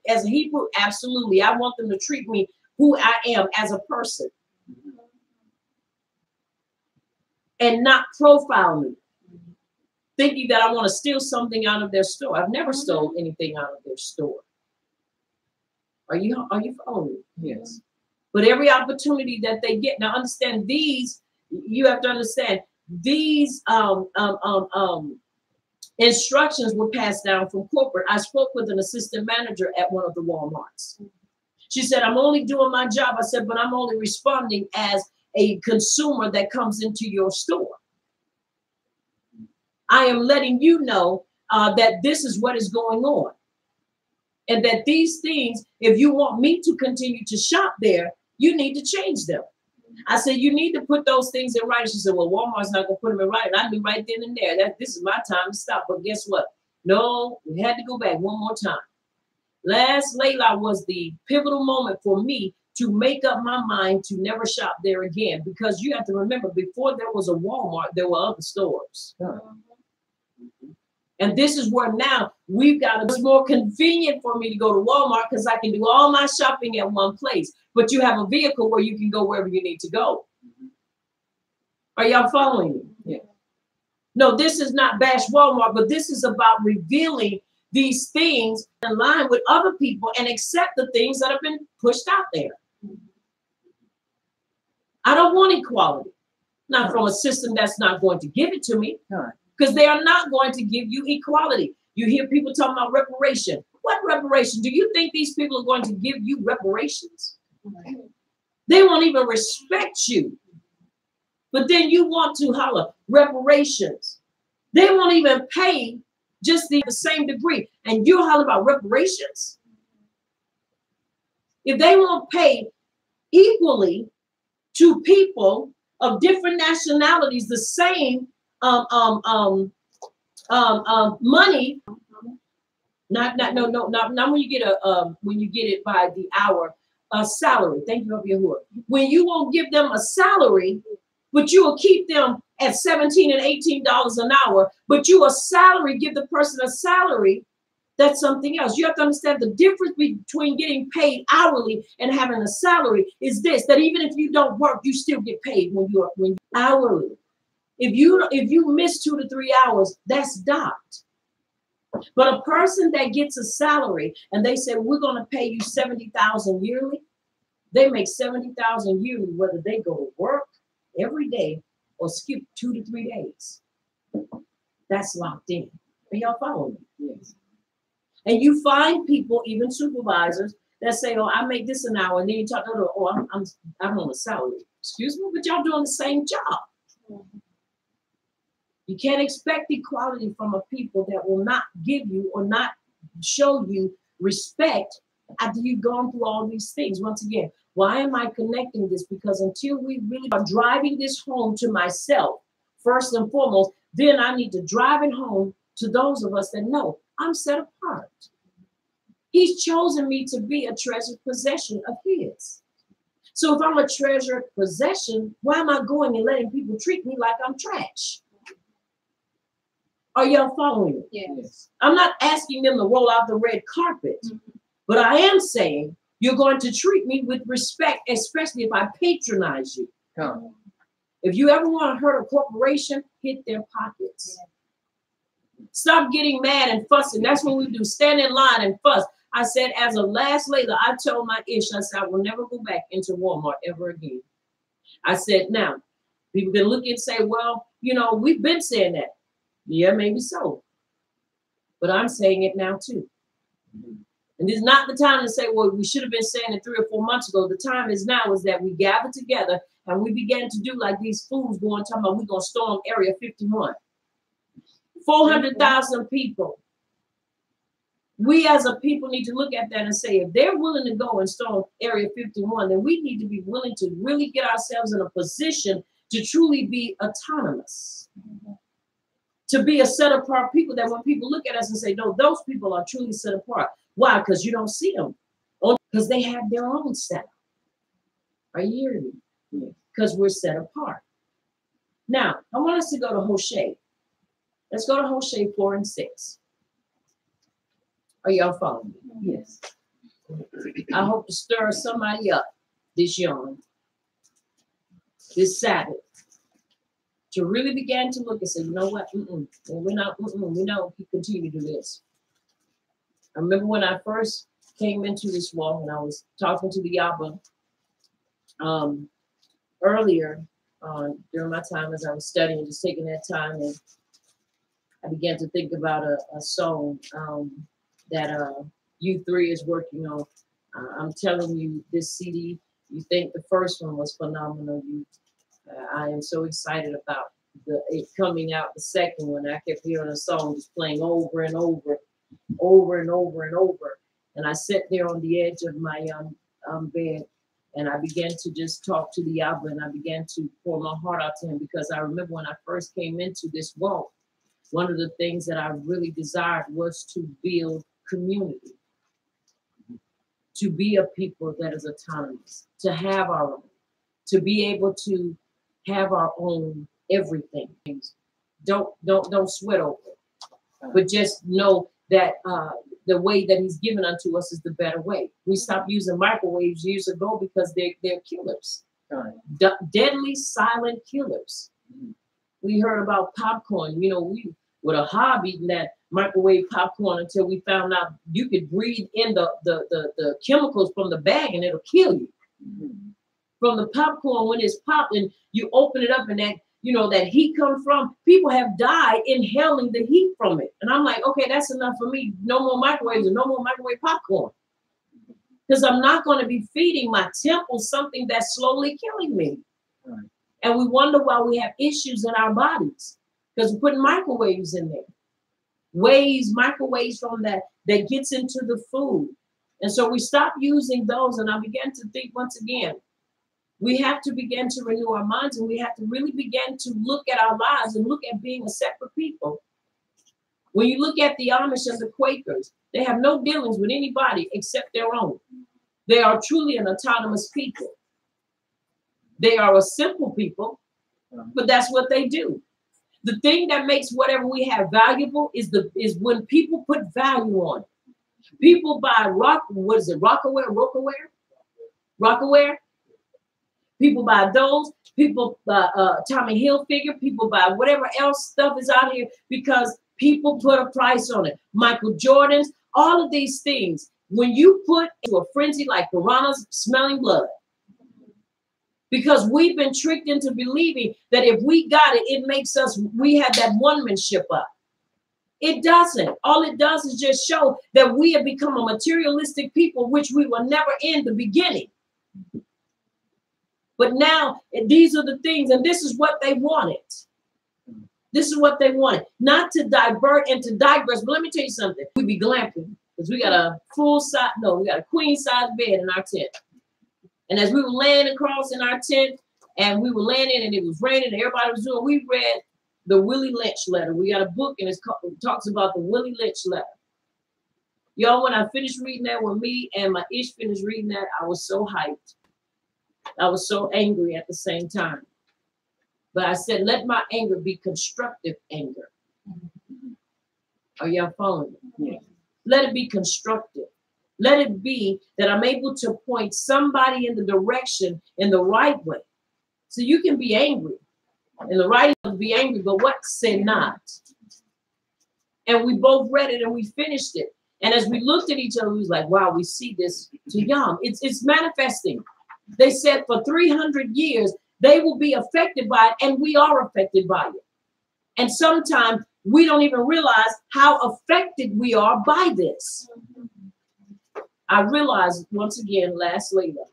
as a Hebrew? Absolutely. I want them to treat me who I am as a person. And not profile me. Thinking that I want to steal something out of their store. I've never stole anything out of their store. Are you following me? Yes. But every opportunity that they get, now understand these, you have to understand, these instructions were passed down from corporate. I spoke with an assistant manager at one of the Walmarts. She said, I'm only doing my job. I said, but I'm only responding as a consumer that comes into your store. I am letting you know that this is what is going on. And that these things, if you want me to continue to shop there, you need to change them. I said, you need to put those things in writing. She said, well, Walmart's not going to put them in writing. I knew right then and there. This is my time to stop. But guess what? No, we had to go back one more time. Last Layla was the pivotal moment for me to make up my mind to never shop there again. Because you have to remember, before there was a Walmart, there were other stores. And this is where now we've got it's more convenient for me to go to Walmart because I can do all my shopping at one place. But you have a vehicle where you can go wherever you need to go. Are y'all following me? Yeah. No, this is not bash Walmart, but this is about revealing these things in line with other people and accept the things that have been pushed out there. I don't want equality. Not from a system that's not going to give it to me. Because they are not going to give you equality. You hear people talking about reparation. What reparation? Do you think these people are going to give you reparations? They won't even respect you. But then you want to holler reparations. They won't even pay just the same degree. And you holler about reparations? If they won't pay equally to people of different nationalities the same money, not when you get when you get it by the hour, salary. Thank you, Yahuwah. When you won't give them a salary, but you will keep them at $17 and $18 an hour, but you a salary, give the person a salary, that's something else. You have to understand the difference between getting paid hourly and having a salary is this, that even if you don't work, you still get paid when you're hourly. If you miss 2 to 3 hours, that's docked. But a person that gets a salary and they say, we're going to pay you $70,000 yearly, they make $70,000 yearly, whether they go to work every day or skip 2 to 3 days. That's locked in. Are y'all following me? Yes. And you find people, even supervisors, that say, oh, I make this an hour. And then you talk, oh, I'm on a salary. Excuse me, but y'all doing the same job. You can't expect equality from a people that will not give you or not show you respect after you've gone through all these things. Once again, Why am I connecting this? Because until we really are driving this home to myself, first and foremost, then I need to drive it home to those of us that know I'm set apart. He's chosen me to be a treasured possession of his. So if I'm a treasured possession, why am I going and letting people treat me like I'm trash? Are y'all following me? Yes. I'm not asking them to roll out the red carpet, but I am saying you're going to treat me with respect, especially if I patronize you. Come. If you ever want to hurt a corporation, hit their pockets. Stop getting mad and fussing. That's what we do. Stand in line and fuss. I said, as a last later, I told my ish, I said, I will never go back into Walmart ever again. I said, now, people can look and say, well, you know, we've been saying that. Yeah, maybe so. But I'm saying it now too. And this is not the time to say, well, we should have been saying it 3 or 4 months ago. The time is now is that we gather together and we began to do like these fools going, talking about we're going to storm Area 51. 400,000 people. We as a people need to look at that and say, if they're willing to go and storm Area 51, then we need to be willing to really get ourselves in a position to truly be autonomous. To be a set apart people that when people look at us and say, no, those people are truly set apart. Why? Because you don't see them. Because they have their own setup. Are you hearing me? Because we're set apart. Now, I want us to go to Hosea. Let's go to Hosea 4 and 6. Are y'all following me? Yes. I hope to stir somebody up this Sabbath, to really begin to look and say, you know what? We're not continue to do this. I remember when I first came into this walk and I was talking to the Abba earlier during my time as I was studying, just taking that time, and I began to think about a song that U3 is working on. I'm telling you, this CD, you think the first one was phenomenal. I am so excited about it coming out. The second one, I kept hearing a song just playing over and over and over and over. And I sat there on the edge of my bed, and I began to just talk to the Abba, and I began to pour my heart out to him, because I remember when I first came into this walk, one of the things that I really desired was to build community, to be a people that is autonomous, to have our own, to be able to have our own everything. Don't sweat over it, but just know that the way that he's given unto us is the better way. We stopped using microwaves years ago because they're killers, deadly silent killers. We heard about popcorn. You know, we would have hobbied that microwave popcorn until we found out you could breathe in the chemicals from the bag and it'll kill you. From the popcorn, when it's popped and you open it up and that, you know, that heat comes from, people have died inhaling the heat from it. And I'm like, okay, that's enough for me. No more microwaves and no more microwave popcorn. Because I'm not going to be feeding my temple something that's slowly killing me. Right. And we wonder why we have issues in our bodies, because we're putting microwaves in there. Microwaves from that gets into the food. And so we stop using those. And I began to think once again, we have to begin to renew our minds, and we have to really begin to look at our lives and look at being a separate people. When you look at the Amish and the Quakers, they have no dealings with anybody except their own. They are truly an autonomous people. They are a simple people, but that's what they do. The thing that makes whatever we have valuable is when people put value on it. People buy Rockaware. People buy those. People buy Tommy Hilfiger. People buy whatever else stuff is out here because people put a price on it. Michael Jordans, all of these things. When you put into a frenzy like piranhas smelling blood, because we've been tricked into believing that if we got it, it makes us, we have that one-manship up. It doesn't. All it does is just show that we have become a materialistic people, which we were never in the beginning. But now these are the things, and this is what they wanted. This is what they wanted. Not to divert and to digress, but let me tell you something. We be glamping because we got a we got a queen size bed in our tent. And as we were laying across in our tent, and we were laying in, and it was raining, and everybody was doing, we read the Willie Lynch letter. We got a book, and it talks about the Willie Lynch letter. Y'all, when I finished reading that, when me and my ish finished reading that, I was so hyped. I was so angry at the same time. But I said, let my anger be constructive anger. Are y'all following me? Yeah. Let it be constructive. Let it be that I'm able to point somebody in the direction in the right way. So you can be angry. And the right is to be angry, but what? Sin not. And we both read it and we finished it. And as we looked at each other, we was like, wow, we see this to Yom. It's manifesting. They said for 300 years, they will be affected by it, and we are affected by it. And sometimes we don't even realize how affected we are by this. I realized once again, last later,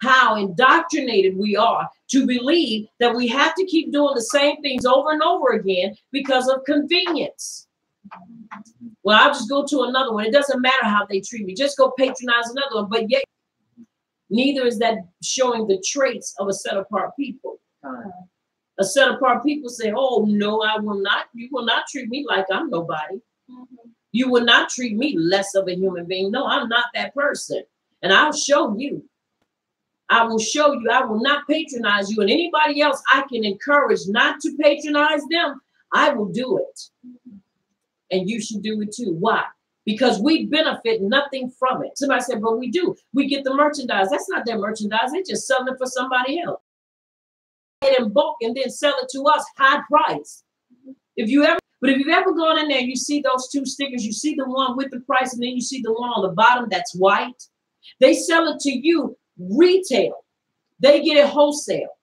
how indoctrinated we are to believe that we have to keep doing the same things over and over again because of convenience. Well, I'll just go to another one. It doesn't matter how they treat me. Just go patronize another one. But yet, neither is that showing the traits of a set-apart people. A set-apart people say, oh, no, I will not. You will not treat me like I'm nobody. You will not treat me less of a human being. No, I'm not that person. And I'll show you. I will show you. I will not patronize you. And anybody else I can encourage not to patronize them, I will do it. And you should do it too. Why? Because we benefit nothing from it. Somebody said, but we do. We get the merchandise. That's not their merchandise. They're just selling it for somebody else. It in bulk and then sell it to us high price. If you've ever gone in there and you see those two stickers, you see the one with the price and then you see the one on the bottom that's white. They sell it to you retail. They get it wholesale.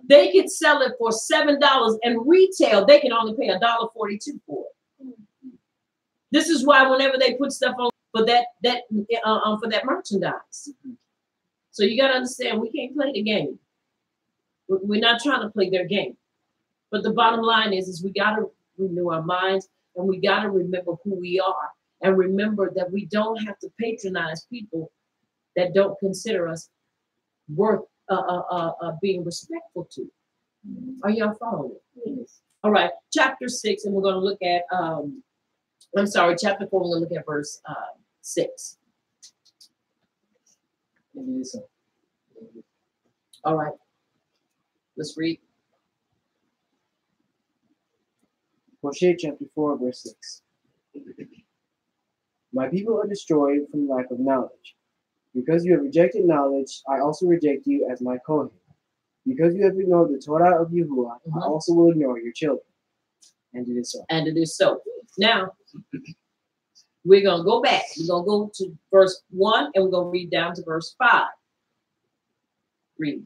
They can sell it for $7 and retail. They can only pay $1.42 for it. This is why whenever they put stuff on for that merchandise. So you got to understand, we can't play the game. We're not trying to play their game. But the bottom line is we got to renew our minds and we got to remember who we are and remember that we don't have to patronize people that don't consider us worth being respectful to. Are y'all following it? Yes. All right, chapter 6, and we're going to look at chapter 4, we're going to look at verse 6. All right. Let's read. Hosea chapter 4, verse 6. My people are destroyed from lack of knowledge. Because you have rejected knowledge, I also reject you as my Kohen. Because you have ignored the Torah of Yahuwah, I also will ignore your children. And it is so. And it is so. Now, we're going to go back. We're going to go to verse 1 and we're going to read down to verse 5. Read.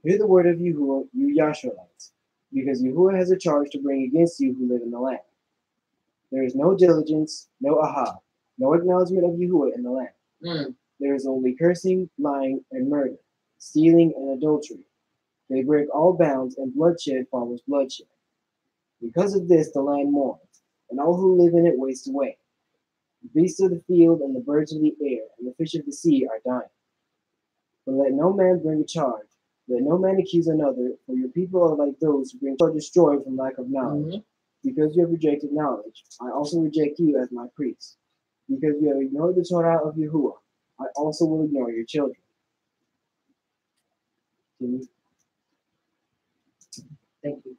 Hear the word of Yahuwah, you Yasharites, because Yahuwah has a charge to bring against you who live in the land. There is no diligence, no aha, no acknowledgement of Yahuwah in the land. There is only cursing, lying, and murder, stealing, and adultery. They break all bounds, and bloodshed follows bloodshed. Because of this, the land mourns, and all who live in it waste away. The beasts of the field and the birds of the air and the fish of the sea are dying. But let no man bring a charge. Let no man accuse another, for your people are like those who are destroyed from lack of knowledge. Because you have rejected knowledge, I also reject you as my priest. Because you have ignored the Torah of Yahuwah, I also will ignore your children. Thank you.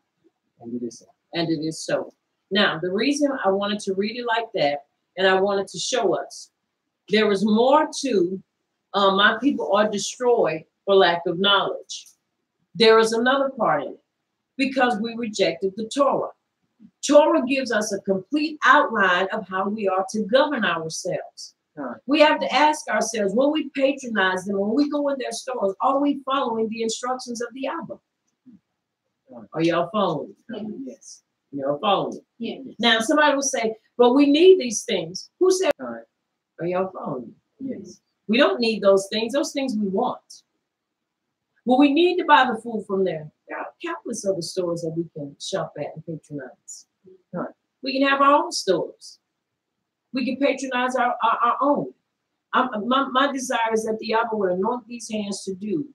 And it is so. And it is so. Now, the reason I wanted to read it like that, and I wanted to show us, there was more to my people are destroyed for lack of knowledge. There is another part in it, because we rejected the Torah. Torah gives us a complete outline of how we are to govern ourselves. We have to ask ourselves, when we patronize them, when we go in their stores, are we following the instructions of the Abba? Are y'all following? Yes. You're following? Yes. Now, somebody will say, but we need these things. Who said? Are y'all following? Yes. We don't need those things. Those things we want. Well, we need to buy the food from there. There are countless other stores that we can shop at and patronize. We can have our own stores. We can patronize our own. My desire is that the Abba would anoint these hands to do.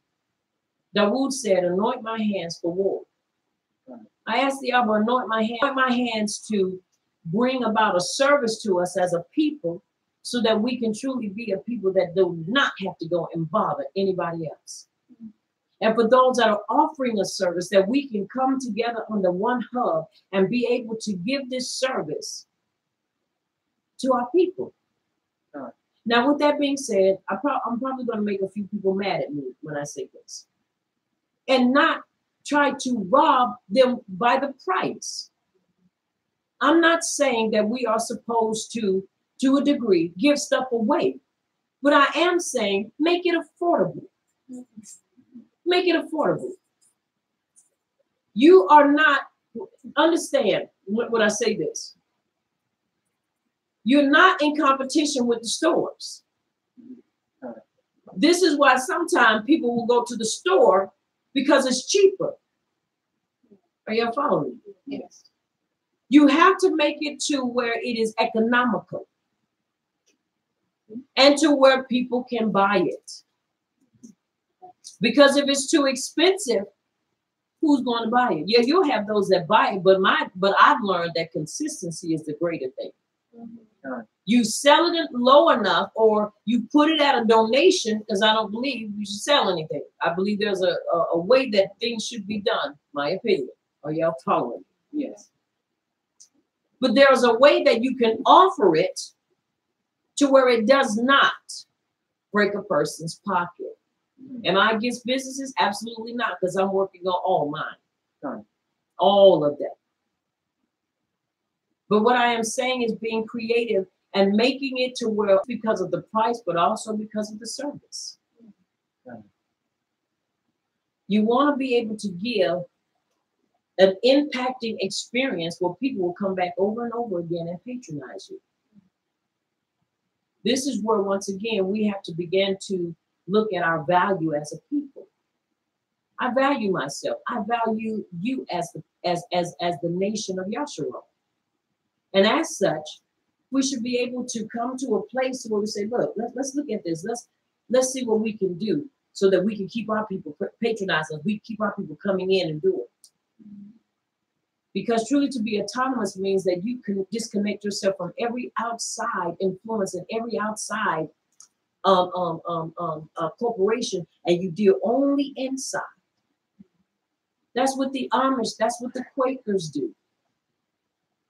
Dawood said, anoint my hands for war. I asked the Abba, anoint my hands to bring about a service to us as a people so that we can truly be a people that do not have to go and bother anybody else. And for those that are offering a service, that we can come together under one hub and be able to give this service to our people. Now, with that being said, I'm probably going to make a few people mad at me when I say this. And not try to rob them by the price. I'm not saying that we are supposed to a degree, give stuff away. But I am saying, make it affordable. Make it affordable. You are not, understand when I say this. You're not in competition with the stores. This is why sometimes people will go to the store because it's cheaper. Are you following me? Yes. You have to make it to where it is economical and to where people can buy it. Because if it's too expensive, who's going to buy it? Yeah, you'll have those that buy it, but I've learned that consistency is the greater thing. You sell it low enough, or you put it at a donation, because I don't believe you should sell anything. I believe there's a way that things should be done, my opinion. Are y'all following me? Yes. But there's a way that you can offer it to where it does not break a person's pocket. Am I against businesses? Absolutely not, because I'm working on all mine. All of that. But what I am saying is being creative and making it to where, because of the price, but also because of the service. You want to be able to give an impacting experience where people will come back over and over again and patronize you. This is where, once again, we have to begin to look at our value as a people. I value myself. I value you as the nation of Yasharal. And as such, we should be able to come to a place where we say, look, let's look at this. Let's see what we can do so that we can keep our people patronizing. We keep our people coming in and do it. Because truly to be autonomous means that you can disconnect yourself from every outside influence and every outside corporation, and you deal only inside. That's what the Amish, that's what the Quakers do.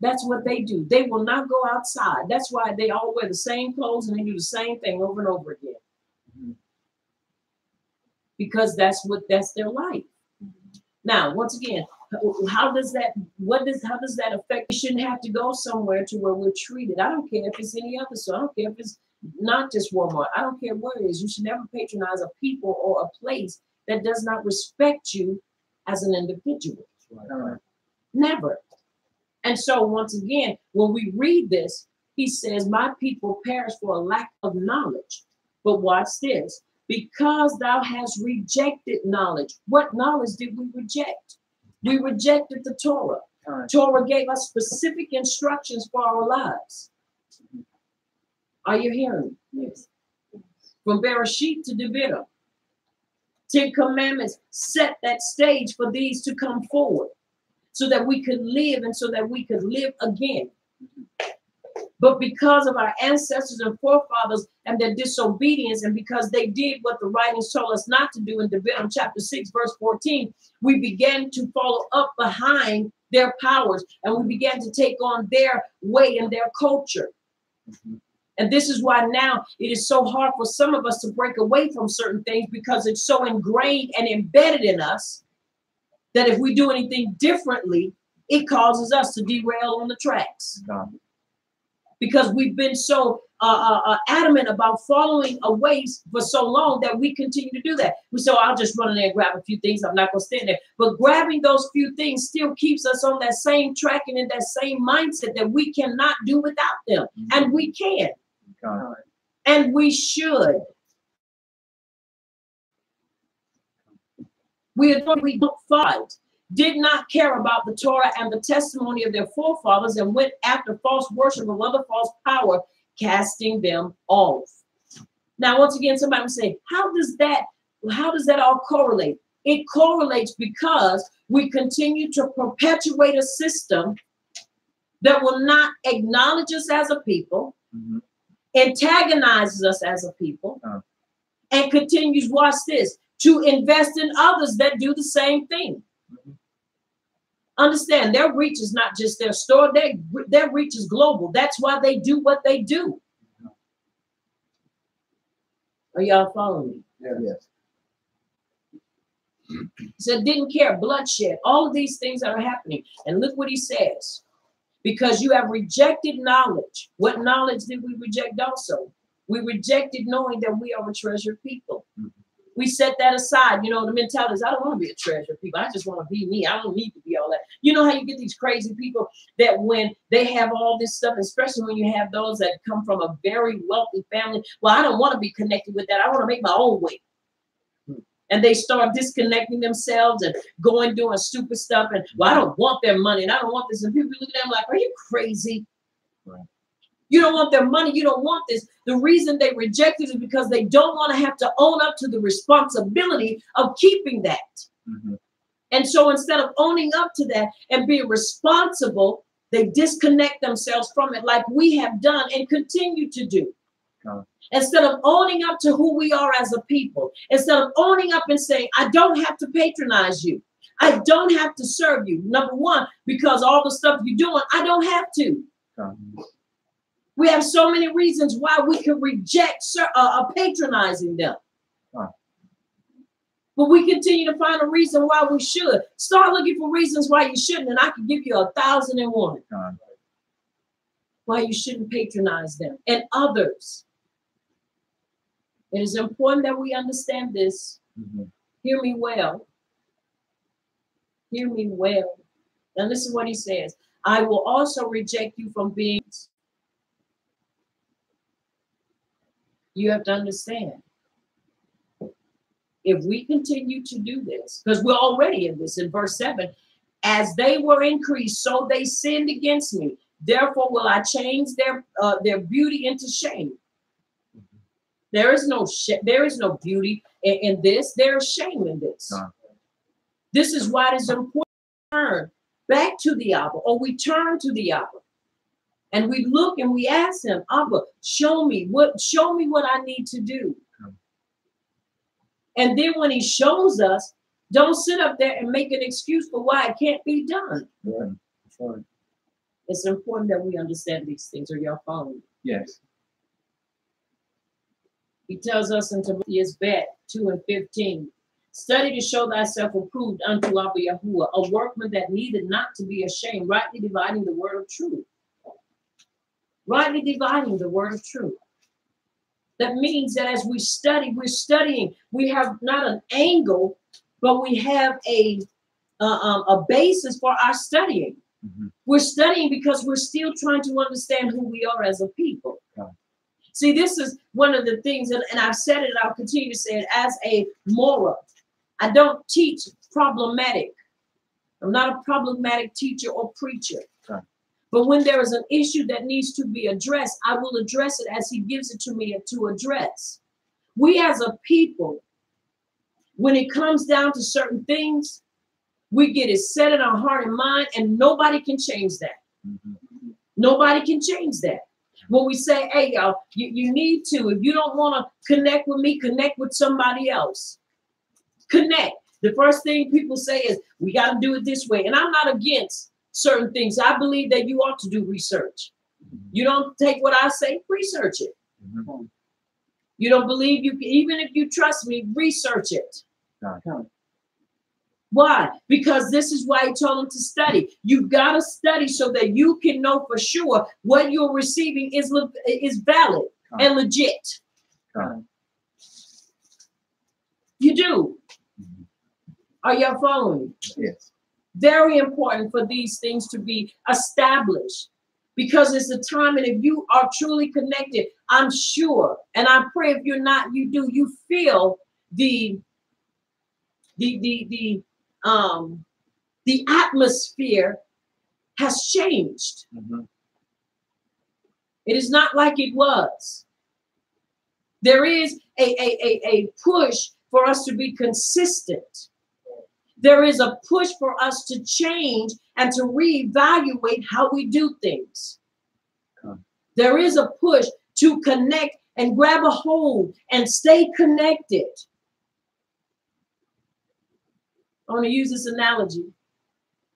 That's what they do. They will not go outside. That's why they all wear the same clothes and they do the same thing over and over again. Because that's their life. Now, once again, how does that affect? We shouldn't have to go somewhere to where we're treated. I don't care if it's any other store. I don't care if it's not just Walmart. I don't care what it is. You should never patronize a people or a place that does not respect you as an individual. Right. Never. And so once again, when we read this, he says, my people perish for a lack of knowledge. But watch this. Because thou hast rejected knowledge. What knowledge did we reject? We rejected the Torah. Right. Torah gave us specific instructions for our lives. Are you hearing me? Yes. From Bereshit to Devarim. 10 Commandments set that stage for these to come forward so that we could live and so that we could live again. But because of our ancestors and forefathers and their disobedience, and because they did what the writings told us not to do in Devarim chapter 6, verse 14, we began to follow up behind their powers, and we began to take on their way and their culture. And this is why now it is so hard for some of us to break away from certain things, because it's so ingrained and embedded in us that if we do anything differently, it causes us to derail on the tracks. Because we've been so adamant about following a way for so long that we continue to do that. We say, oh, I'll just run in there and grab a few things. I'm not going to stand there. But grabbing those few things still keeps us on that same track and in that same mindset that we cannot do without them. And we can. And we should. We don't fight. Did not care about the Torah and the testimony of their forefathers, and went after false worship of other false power, casting them off. Now, once again, somebody will say, how does that all correlate? It correlates because we continue to perpetuate a system that will not acknowledge us as a people, antagonizes us as a people, and continues, watch this, to invest in others that do the same thing. Understand, their reach is not just their store, their reach is global. That's why they do what they do. Are y'all following me? Yes. He said, didn't care, bloodshed, all of these things that are happening. And look what he says. Because you have rejected knowledge. What knowledge did we reject also? We rejected knowing that we are a treasured people. We set that aside. You know, the mentality is, I don't want to be a treasured people. I just want to be me. I don't need to be all that. You know how you get these crazy people that when they have all this stuff, especially when you have those that come from a very wealthy family, well, I don't want to be connected with that. I want to make my own way. And they start disconnecting themselves and going doing stupid stuff. And, well, I don't want their money and I don't want this. And people look at them like, are you crazy? Right. You don't want their money. You don't want this. The reason they reject it is because they don't want to have to own up to the responsibility of keeping that. And so instead of owning up to that and being responsible, they disconnect themselves from it like we have done and continue to do. Instead of owning up to who we are as a people, instead of owning up and saying, I don't have to patronize you. I don't have to serve you. Number one, because all the stuff you're doing, I don't have to. We have so many reasons why we could reject patronizing them. But we continue to find a reason why we should. Start looking for reasons why you shouldn't, and I can give you 1,001. Why you shouldn't patronize them and others. It is important that we understand this. Hear me well. Hear me well. And this is what he says. I will also reject you from being. You have to understand. If we continue to do this, because we're already in this in verse 7, as they were increased, so they sinned against me. Therefore will I change their beauty into shame. There is no beauty in this. There is shame in this. This is why it is important to turn back to the Abba, or we turn to the Abba, and we look and we ask him, Abba, show me what I need to do. And then when he shows us, don't sit up there and make an excuse for why it can't be done. Yeah, that's right. It's important that we understand these things. Are y'all following? Yes. He tells us in Timothy's 2:15, study to show thyself approved unto Abba Yahuwah, a workman that needed not to be ashamed, rightly dividing the word of truth. Rightly dividing the word of truth. That means that as we study, we're studying. We have not an angle, but we have a basis for our studying. We're studying because we're still trying to understand who we are as a people. See, this is one of the things, and I've said it, and I'll continue to say it, as a Mora. I don't teach problematic. I'm not a problematic teacher or preacher. But when there is an issue that needs to be addressed, I will address it as he gives it to me to address. We as a people, when it comes down to certain things, we get it set in our heart and mind, and nobody can change that. Nobody can change that. When we say, hey, y'all, you need to, if you don't want to connect with me, connect with somebody else. Connect. The first thing people say is, we got to do it this way. And I'm not against certain things. I believe that you ought to do research. You don't take what I say, research it. You don't believe you can, even if you trust me, research it. Why? Because this is why he told them to study. You've got to study so that you can know for sure what you're receiving is valid and legit. You do. Are y'all following? Yes. Very important for these things to be established, because it's the time, and if you are truly connected, I'm sure, and I pray if you're not, you do, you feel the atmosphere has changed. It is not like it was. There is a push for us to be consistent. There is a push for us to change and to reevaluate how we do things. There is a push to connect and grab a hold and stay connected. I want to use this analogy.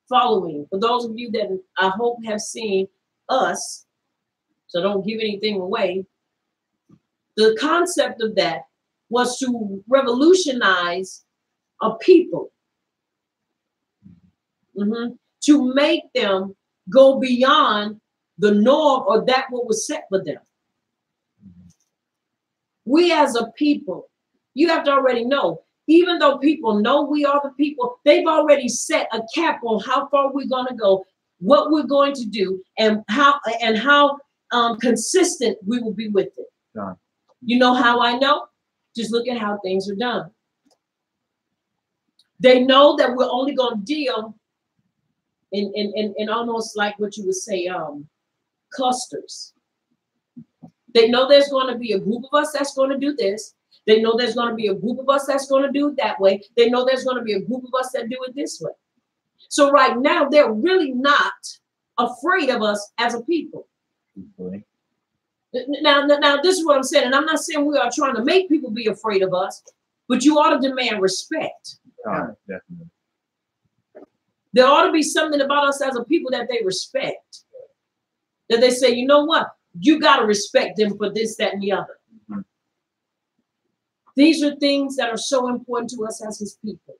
Following, for those of you that I hope have seen Us, so don't give anything away. The concept of that was to revolutionize a people, to make them go beyond the norm or that what was set for them. We as a people, you have to already know, even though people know we are the people, they've already set a cap on how far we're going to go, what we're going to do, and how consistent we will be with it. Done. You know how I know? Just look at how things are done. They know that we're only going to deal in almost like what you would say, clusters. They know there's going to be a group of us that's going to do this. They know there's going to be a group of us that's going to do it that way. They know there's going to be a group of us that do it this way. So right now, they're really not afraid of us as a people. Now, this is what I'm saying. And I'm not saying we are trying to make people be afraid of us, but you ought to demand respect. Definitely. There ought to be something about us as a people that they respect. That they say, you know what? You got to respect them for this, that, and the other. These are things that are so important to us as his people.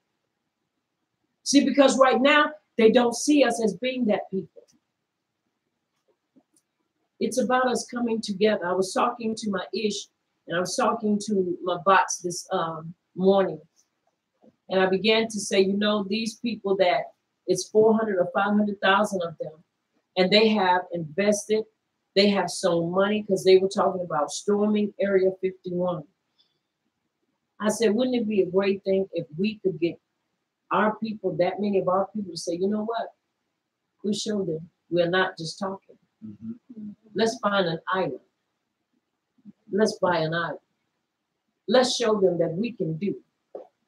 See, because right now, they don't see us as being that people. It's about us coming together. I was talking to my ish, and I was talking to my bots this morning. And I began to say, you know, these people that it's 400 or 500,000 of them, and they have invested, they have sown money because they were talking about storming Area 51. I said, wouldn't it be a great thing if we could get our people, that many of our people, to say, you know what? We show them we're not just talking. Let's find an island. Let's buy an island. Let's show them that we can do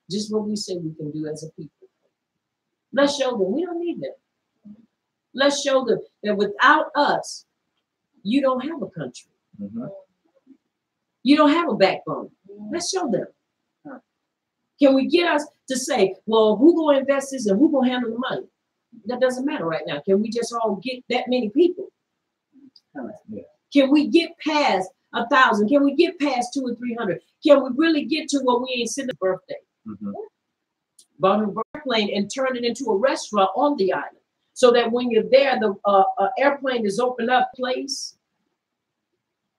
just what we say we can do as a people. Let's show them we don't need them. Let's show them that without us, you don't have a country. You don't have a backbone. Let's show them. Can we get us to say, well, who gonna invest this and who gonna handle the money? That doesn't matter right now. Can we just all get that many people? Can we get past 1,000? Can we get past 200 or 300? Can we really get to where we ain't sitting birthday? Bought an airplane and turned it into a restaurant on the island, so that when you're there, the airplane is opened up place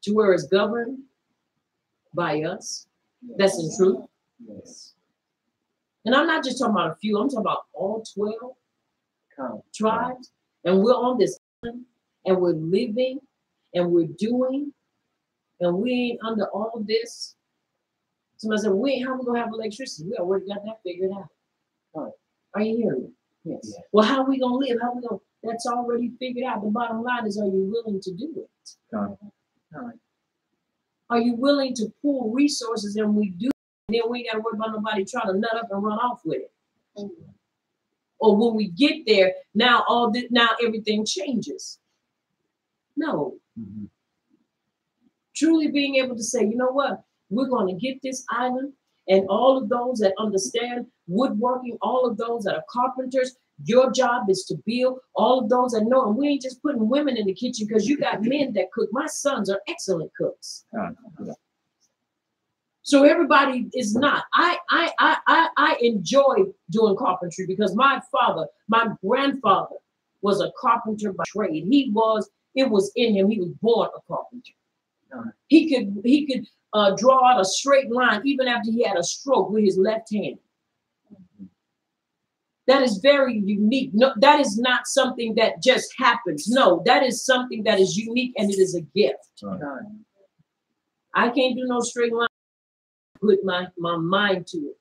to where it's governed by us. That's in truth. And I'm not just talking about a few. I'm talking about all 12 tribes, and we're on this island, and we're living, and we're doing, and we ain't under all of this. Somebody said, how we gonna have electricity? We already got that figured out. Are you hearing me? Yes. Well, how are we gonna live? How we gonna? That's already figured out. The bottom line is, are you willing to do it? Are you willing to pool resources, and we do? And then we ain't got to worry about nobody trying to nut up and run off with it. Or when we get there, now everything changes. No. Truly being able to say, you know what? We're going to get this island, and all of those that understand woodworking, all of those that are carpenters, your job is to build. All of those that know, and we ain't just putting women in the kitchen because you got men that cook. My sons are excellent cooks. So everybody is not. I enjoy doing carpentry because my grandfather was a carpenter by trade. It was in him. He was born a carpenter. He could draw out a straight line even after he had a stroke with his left hand. That is very unique. No, that is not something that just happens. No, that is something that is unique, and it is a gift. I can't do no straight line. Put my mind to it.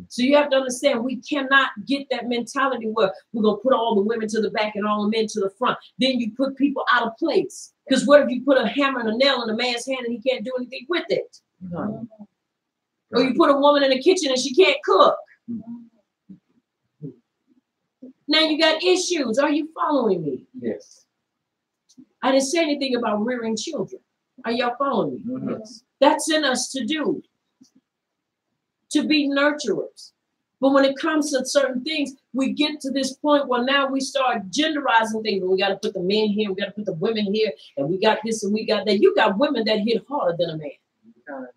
So you have to understand, we cannot get that mentality where we're going to put all the women to the back and all the men to the front. Then you put people out of place. Because what if you put a hammer and a nail in a man's hand and he can't do anything with it? Or you put a woman in the kitchen and she can't cook. Now you got issues. Are you following me? Yes. I didn't say anything about rearing children. Are y'all following me? Yes. That's in us to do. To be nurturers. But when it comes to certain things, we get to this point where now we start genderizing things. We got to put the men here, we got to put the women here, and we got this and we got that. You got women that hit harder than a man.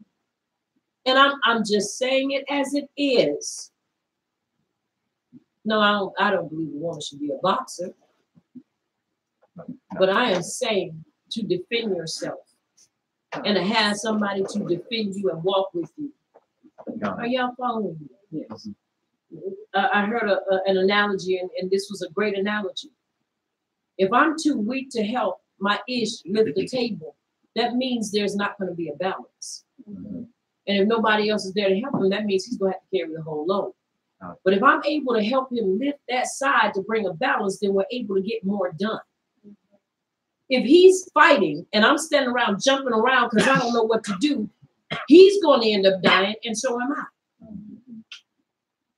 And I'm just saying it as it is. No, I don't believe a woman should be a boxer. But I am saying to defend yourself and to have somebody to defend you and walk with you. Are y'all following me? Yes. I heard an analogy, and this was a great analogy. If I'm too weak to help my ish lift the table, that means there's not going to be a balance. And if nobody else is there to help him, that means he's going to have to carry the whole load. But if I'm able to help him lift that side to bring a balance, then we're able to get more done. If he's fighting and I'm standing around jumping around because I don't know what to do, he's going to end up dying, and so am I.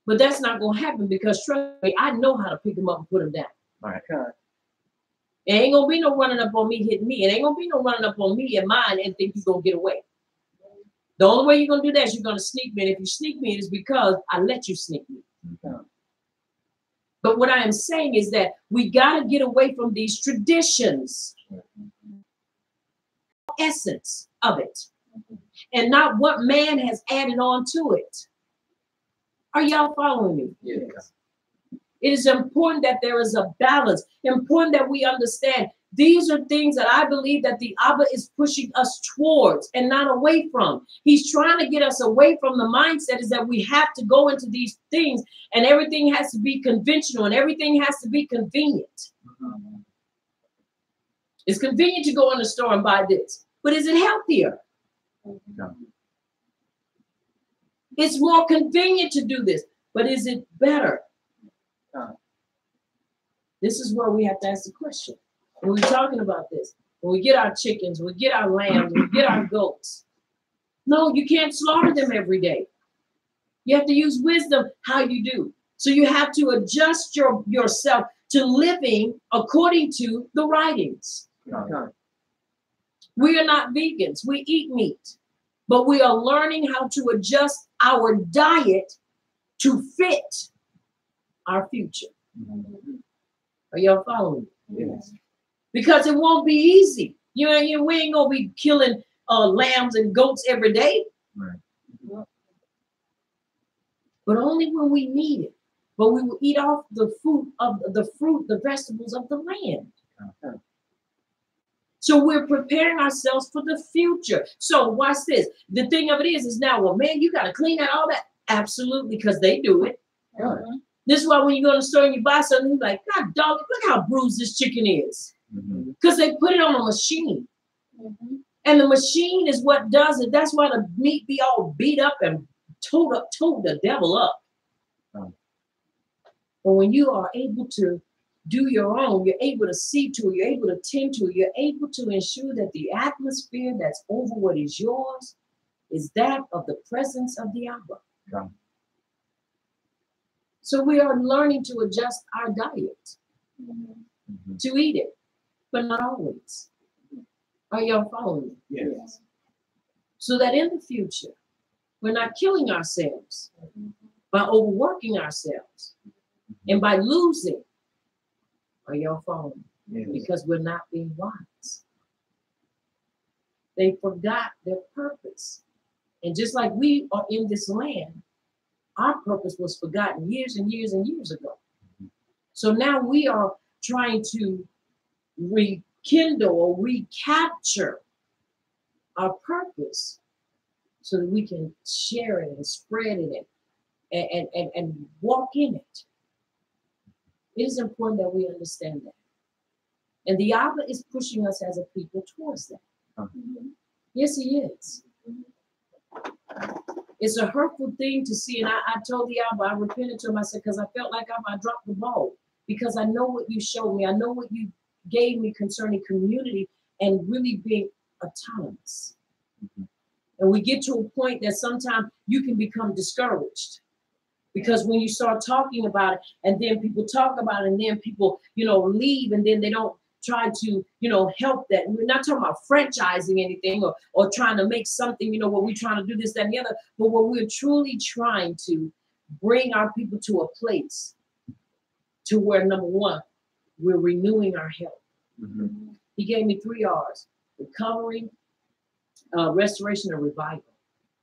But that's not going to happen because, trust me, I know how to pick him up and put him down. Right. It ain't going to be no running up on me, hitting me. It ain't going to be no running up on me and mine and think you're going to get away. The only way you're going to do that is you're going to sneak me. And if you sneak me, it is because I let you sneak me. But what I am saying is that we got to get away from these traditions, essence of it, and not what man has added on to it. Are y'all following me? Yes. It is important that there is a balance. Important that we understand these are things that I believe that the Abba is pushing us towards and not away from. He's trying to get us away from the mindset is that we have to go into these things and everything has to be conventional and everything has to be convenient. It's convenient to go in the store and buy this, but is it healthier? No. It's more convenient to do this, but is it better? This is where we have to ask the question. When we're talking about this, when we get our chickens, we get our lambs, we get our goats. No, you can't slaughter them every day. You have to use wisdom how you do. So you have to adjust yourself to living according to the writings. We are not vegans. We eat meat. But we are learning how to adjust our diet to fit our future. Are y'all following me? Yes. Because it won't be easy. We ain't gonna be killing lambs and goats every day. Right. But only when we need it. But we will eat off the the vegetables of the land. So we're preparing ourselves for the future. So watch this. The thing of it is now, well, man, you got to clean out all that. Absolutely, because they do it. This is why when you go to the store and you buy something, you're like, God dog, look how bruised this chicken is. Because they put it on a machine. And the machine is what does it. That's why the meat be all beat up and told the devil up. But when you are able to do your own, you're able to see to it, you're able to tend to it, you're able to ensure that the atmosphere that's over what is yours is that of the presence of the Abba. So we are learning to adjust our diet to eat it, but not always. Are y'all following me? Yes. So that in the future, we're not killing ourselves by overworking ourselves and by losing. Are y'all following me? Yes. Because we're not being wise. They forgot their purpose. And just like we are in this land, our purpose was forgotten years and years and years ago. So now we are trying to rekindle or recapture our purpose so that we can share it and spread it and walk in it. It is important that we understand that. And the Abba is pushing us as a people towards that. Yes, he is. It's a hurtful thing to see. And I told the Abba, I repented to him. I said, because I felt like I dropped the ball. Because I know what you showed me. I know what you gave me concerning community and really being autonomous. And we get to a point that sometimes you can become discouraged. Because when you start talking about it, and then people talk about it, and then people, leave, and then they don't try to, help that. We're not talking about franchising anything or trying to make something, where we're trying to do this, that, and the other, but where we're truly trying to bring our people to a place to where, number one, we're renewing our health. Mm-hmm. He gave me 3 R's: recovery, restoration, and revival.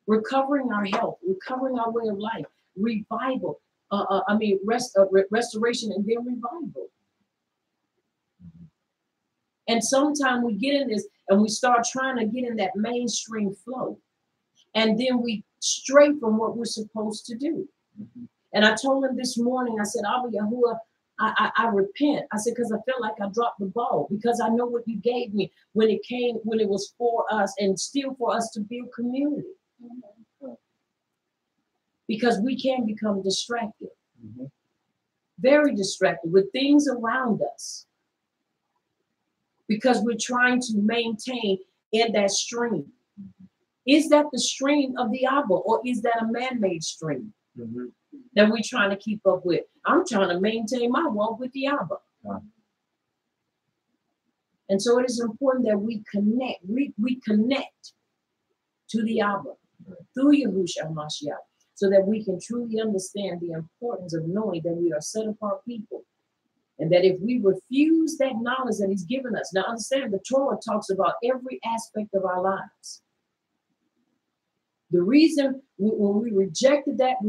Recovering our health, recovering our way of life, revival, restoration, and then revival. And sometimes we get in this and we start trying to get in that mainstream flow. And then we stray from what we're supposed to do. Mm-hmm. And I told him this morning, I said, Abba Yahuwah, I repent. I said, because I felt like I dropped the ball, because I know what you gave me when it was for us and still for us to build community. Mm-hmm. Because we can become distracted, mm-hmm. very distracted with things around us, because we're trying to maintain in that stream. Mm-hmm. Is that the stream of the Abba, or is that a man-made stream? Mm-hmm. That we're trying to keep up with? I'm trying to maintain my walk with the Abba. Wow. And so it is important that we connect. We connect to the Abba through Yahushua Mashiach, so that we can truly understand the importance of knowing that we are set apart people. And that if we refuse that knowledge that he's given us, now understand, the Torah talks about every aspect of our lives. The reason when we rejected that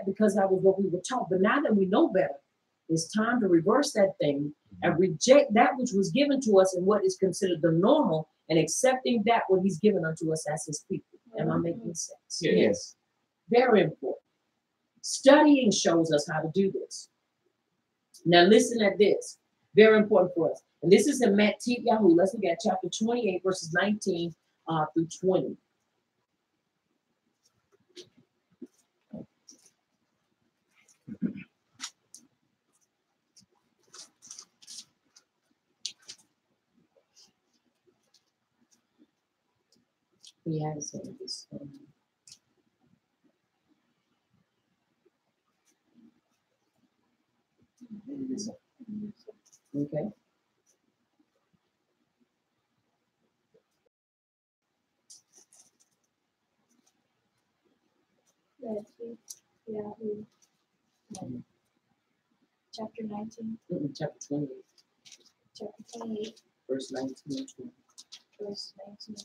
because that was what we were taught. But now that we know better, it's time to reverse that thing and reject that which was given to us and what is considered the normal, and accepting that what he's given unto us as his people. Am I making sense? Yes. Very important. Studying shows us how to do this. Now listen at this. Very important for us. And this is in Matthew. Let's look at chapter 28, verses 19 through 20. We have said this. Okay. Chapter 19. Chapter 28. Chapter 28. Verse 19 and 20. Verse 19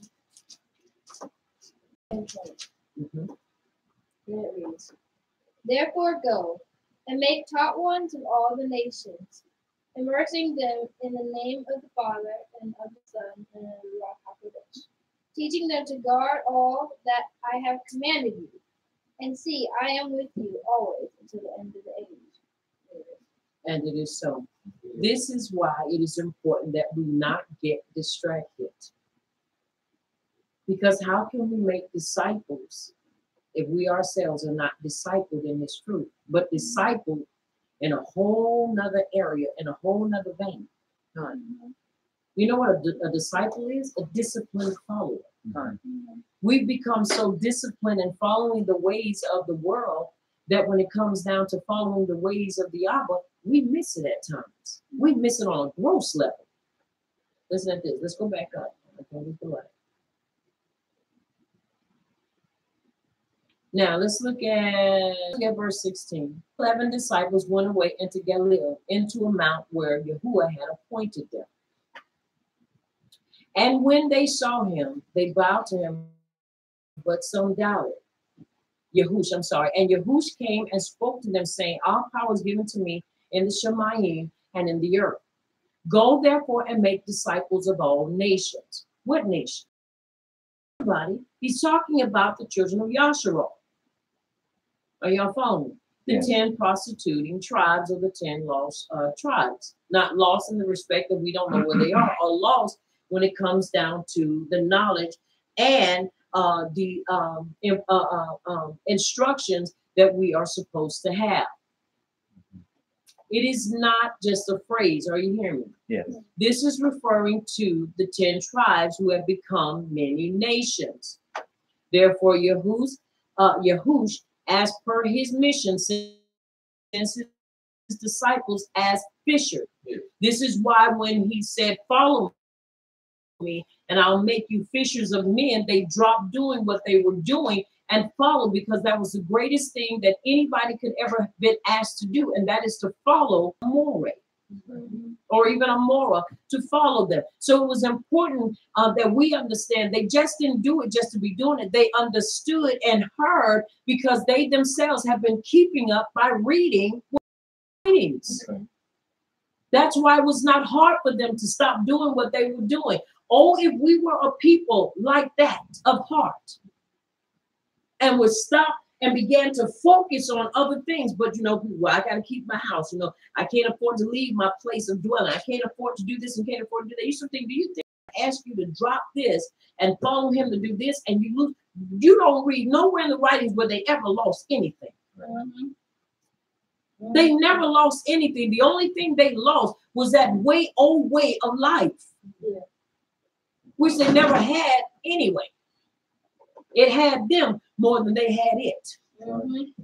and 20. Mm-hmm. And it reads, "Therefore go, and make taught ones of all the nations, immersing them in the name of the Father, and of the Son, and of the Ruach HaKodesh, teaching them to guard all that I have commanded you. And see, I am with you always until the end of the age." And it is so. This is why it is important that we not get distracted. Because how can we make disciples if we ourselves are not discipled in this truth, but discipled in a whole nother area, in a whole nother vein? You know what a disciple is? A disciplined follower. We've become so disciplined in following the ways of the world that when it comes down to following the ways of the Abba, we miss it at times. We miss it on a gross level. Listen at this. Let's go back up. Okay, let's go back. Now let's look at verse 16. 11 disciples went away into Galilee, into a mount where Yahuwah had appointed them. And when they saw him, they bowed to him, but some doubted. And Yahush came and spoke to them, saying, "All power is given to me in the Shemayim and in the earth. Go therefore and make disciples of all nations." What nation? Everybody. He's talking about the children of Yasharal. Are y'all following? The 10 prostituting tribes, or the 10 lost tribes. Not lost in the respect that we don't know where they are, or lost when it comes down to the knowledge and the instructions that we are supposed to have. It is not just a phrase. Are you hearing me? Yes. This is referring to the 10 tribes who have become many nations. Therefore, Yahush, as per his mission, sends his disciples as fishers. This is why when he said, "Follow me, and I'll make you fishers of men," they dropped doing what they were doing and followed, because that was the greatest thing that anybody could ever have been asked to do, and that is to follow a more, or even a mora, to follow them. So it was important that we understand they just didn't do it just to be doing it. They understood and heard because they themselves have been keeping up by reading writings. Okay. That's why it was not hard for them to stop doing what they were doing. Oh, if we were a people like that of heart and would stop and began to focus on other things. But, well, I got to keep my house. I can't afford to leave my place of dwelling. I can't afford to do this and can't afford to do that. You should think, do you think I ask you to drop this and follow him to do this, and you lose? You don't read nowhere in the writings where they ever lost anything. Mm-hmm. They never lost anything. The only thing they lost was that old way of life, which they never had anyway. It had them more than they had it. Mm-hmm.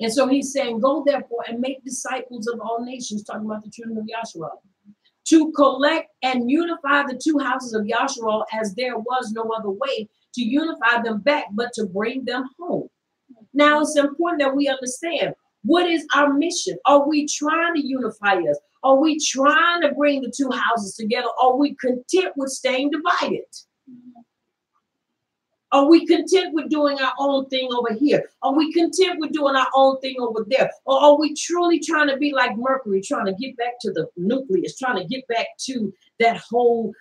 And so he's saying, go therefore and make disciples of all nations, talking about the children of Yasharal, to collect and unify the two houses of Yasharal, as there was no other way to unify them back but to bring them home. Now it's important that we understand, what is our mission? Are we trying to unify us? Are we trying to bring the two houses together? Are we content with staying divided? Are we content with doing our own thing over here? Are we content with doing our own thing over there? Or are we truly trying to be like Mercury, trying to get back to the nucleus, trying to get back to that whole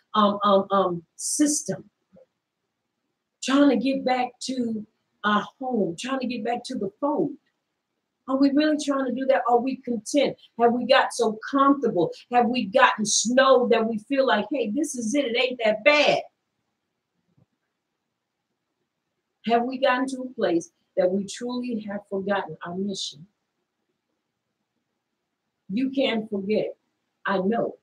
system, trying to get back to our home, trying to get back to the fold? Are we really trying to do that? Are we content? Have we got so comfortable? Have we gotten snowed that we feel like, hey, this is it. It ain't that bad. Have we gotten to a place that we truly have forgotten our mission? You can't forget. I know.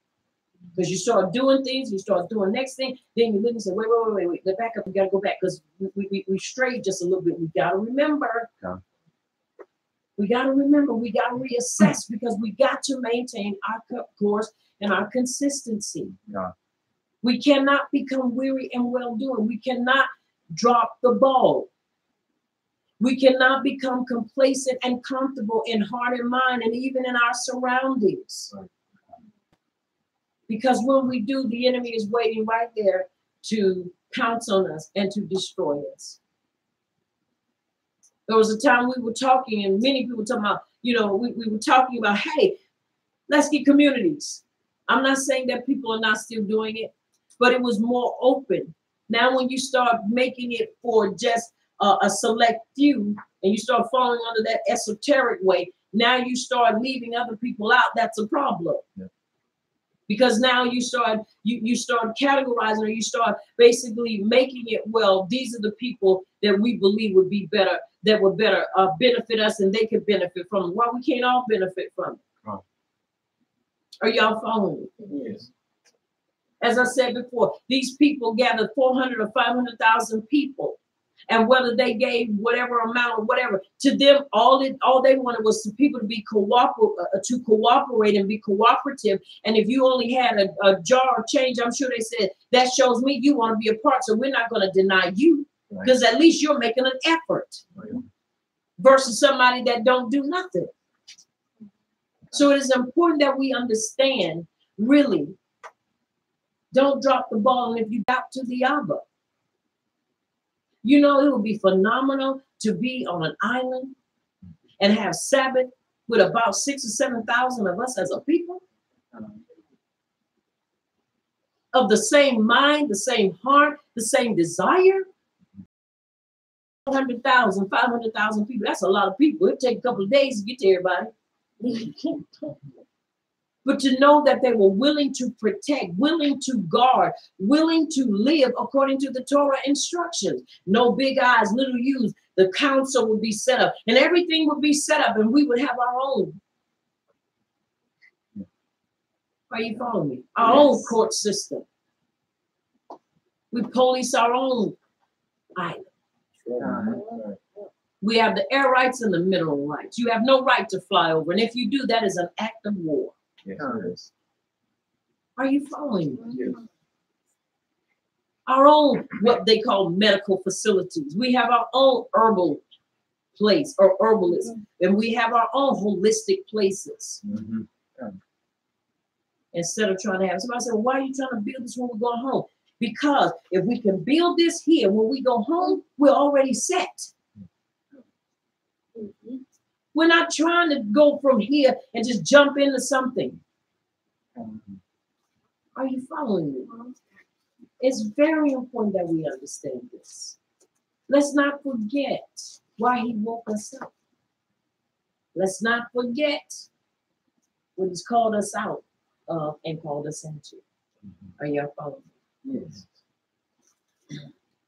Because you start doing things, you start doing next thing, then you look and say, wait, let's back up. We got to go back because we strayed just a little bit. We got to remember. Yeah. We got to remember. We got to reassess, because we got to maintain our course and our consistency. Yeah. We cannot become weary and well-doing. We cannot drop the ball. We cannot become complacent and comfortable in heart and mind and even in our surroundings. Right. Because when we do, the enemy is waiting right there to pounce on us and to destroy us. There was a time we were talking, and many people were talking about, we were talking about, hey, let's get communities. I'm not saying that people are not still doing it, but it was more open. Now, when you start making it for just a select few, and you start falling under that esoteric way, now you start leaving other people out. That's a problem. Yeah. Because now you start categorizing, or you start basically making it, well, these are the people that we believe would be better, that would better benefit us, and they could benefit from it. Why we can't all benefit from it? Oh. Are y'all following me? Yes. As I said before, these people gathered 400 or 500,000 people. And whether they gave whatever amount or whatever, to them, all they wanted was for people to be cooperate and be cooperative. And if you only had a jar of change, I'm sure they said, that shows me you want to be a part. So we're not going to deny you, because at least you're making an effort, versus somebody that don't do nothing. So it is important that we understand, really, don't drop the ball. And if you doubt to the Abba, it would be phenomenal to be on an island and have Sabbath with about 6,000 or 7,000 of us as a people, of the same mind, the same heart, the same desire. 400,000, 500,000 people. That's a lot of people. It'll take a couple of days to get to everybody. But to know that they were willing to protect, willing to guard, willing to live according to the Torah instructions. No big eyes, little U's. The council would be set up, and everything would be set up, and we would have our own. Are you following me? Our own court system. We police our own island. We have the air rights and the mineral rights. You have no right to fly over. And if you do, that is an act of war. Yes. Are you following me? Yes. Our own, what they call medical facilities. We have our own herbal place or herbalism. And we have our own holistic places. Mm-hmm. Instead of trying to have somebody say, well, why are you trying to build this when we're going home? Because if we can build this here, when we go home, we're already set. We're not trying to go from here and just jump into something. Are you following me? It's very important that we understand this. Let's not forget why he woke us up. Let's not forget what he's called us out of and called us into. Are y'all following me? Yes.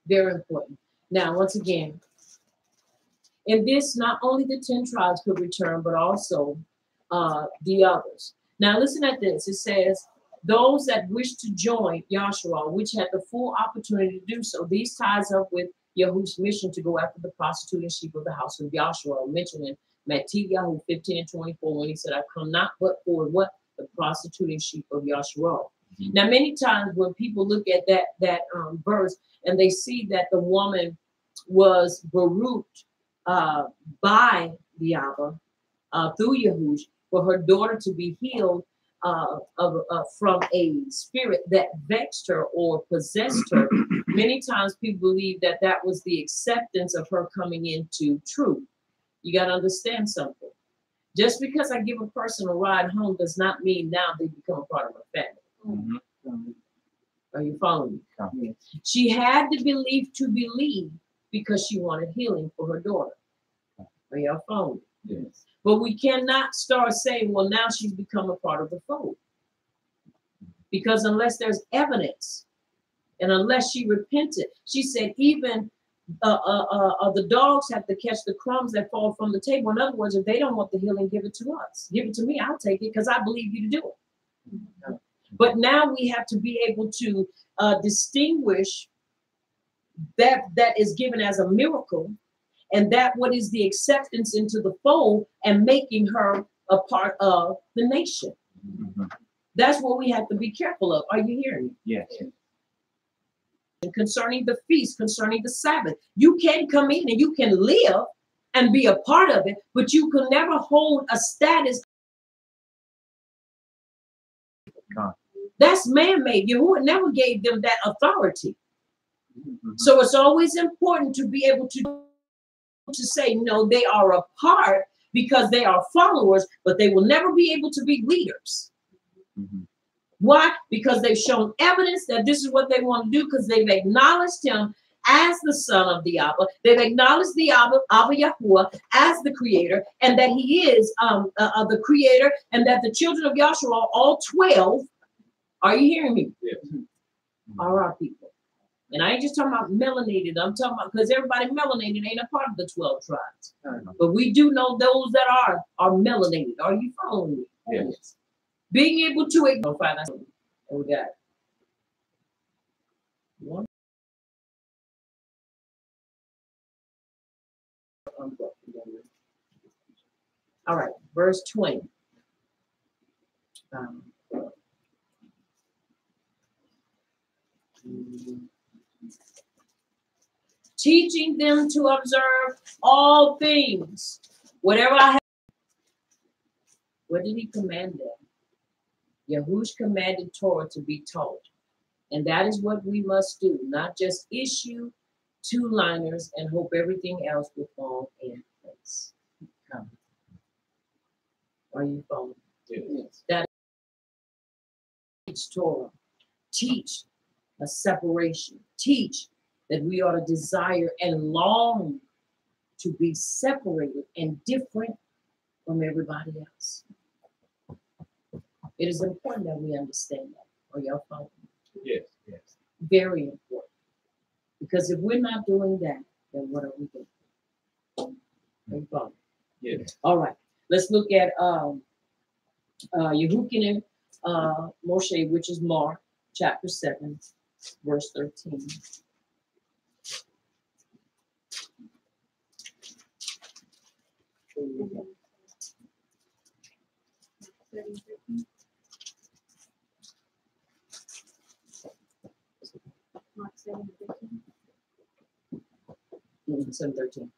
Very important. Now, once again, in this, not only the 10 tribes could return, but also the others. Now, listen at this. It says, those that wish to join Yahshua, which had the full opportunity to do so. These ties up with Yahu's mission to go after the prostitute and sheep of the house of Yahshua, mentioned in Matthew 15 and 24, when he said, I come not but for what? The prostitute and sheep of Yahshua. Now, many times when people look at that verse and they see that the woman was baruched by the Abba through Yahush for her daughter to be healed from a spirit that vexed her or possessed her. Many times people believe that that was the acceptance of her coming into truth. You got to understand something. Just because I give a person a ride home does not mean now they become a part of my family. Mm-hmm. Are you following me? Yes. She had to believe because she wanted healing for her daughter. Are y'all following me? Yes. But we cannot start saying, well, now she's become a part of the fold. Because unless there's evidence and unless she repented, she said, even the dogs have to catch the crumbs that fall from the table. In other words, if they don't want the healing, give it to us. Give it to me. I'll take it because I believe you to do it. Mm-hmm. But now we have to be able to distinguish that is given as a miracle and that what is the acceptance into the fold and making her a part of the nation. Mm-hmm. That's what we have to be careful of. Are you hearing me? Yes. And concerning the feast, concerning the Sabbath, you can come in and you can live and be a part of it, but you can never hold a status. That's man-made. Yahuwah never gave them that authority. Mm-hmm. So it's always important to be able to say, no, they are a part because they are followers, but they will never be able to be leaders. Mm-hmm. Why? Because they've shown evidence that this is what they want to do, because they've acknowledged him as the son of the Abba. They've acknowledged the Abba Yahuwah as the creator, and that he is the creator, and that the children of Yahshua, all 12, are you hearing me? Yes. Are our people. And I ain't just talking about melanated. I'm talking about, because everybody melanated ain't a part of the 12 tribes. But we do know those that are melanated. Are you following me? Yes. Being able to ignore. We got one. All right, verse 20. Teaching them to observe all things, whatever I have. What did he command them? Yahush commanded Torah to be taught. And that is what we must do, not just issue two-liners and hope everything else will fall in place. Are you following? Yes. That is Torah. Teach a separation. Teach that we ought to desire and long to be separated and different from everybody else. It is important that we understand that. Are y'all following? Yes. Yes. Very important. Because if we're not doing that, then what are we doing? Are you following? Yes. All right. Let's look at Yehukin and Moshe, which is Mark chapter 7. verse 13. Mark 7:13. 7:13.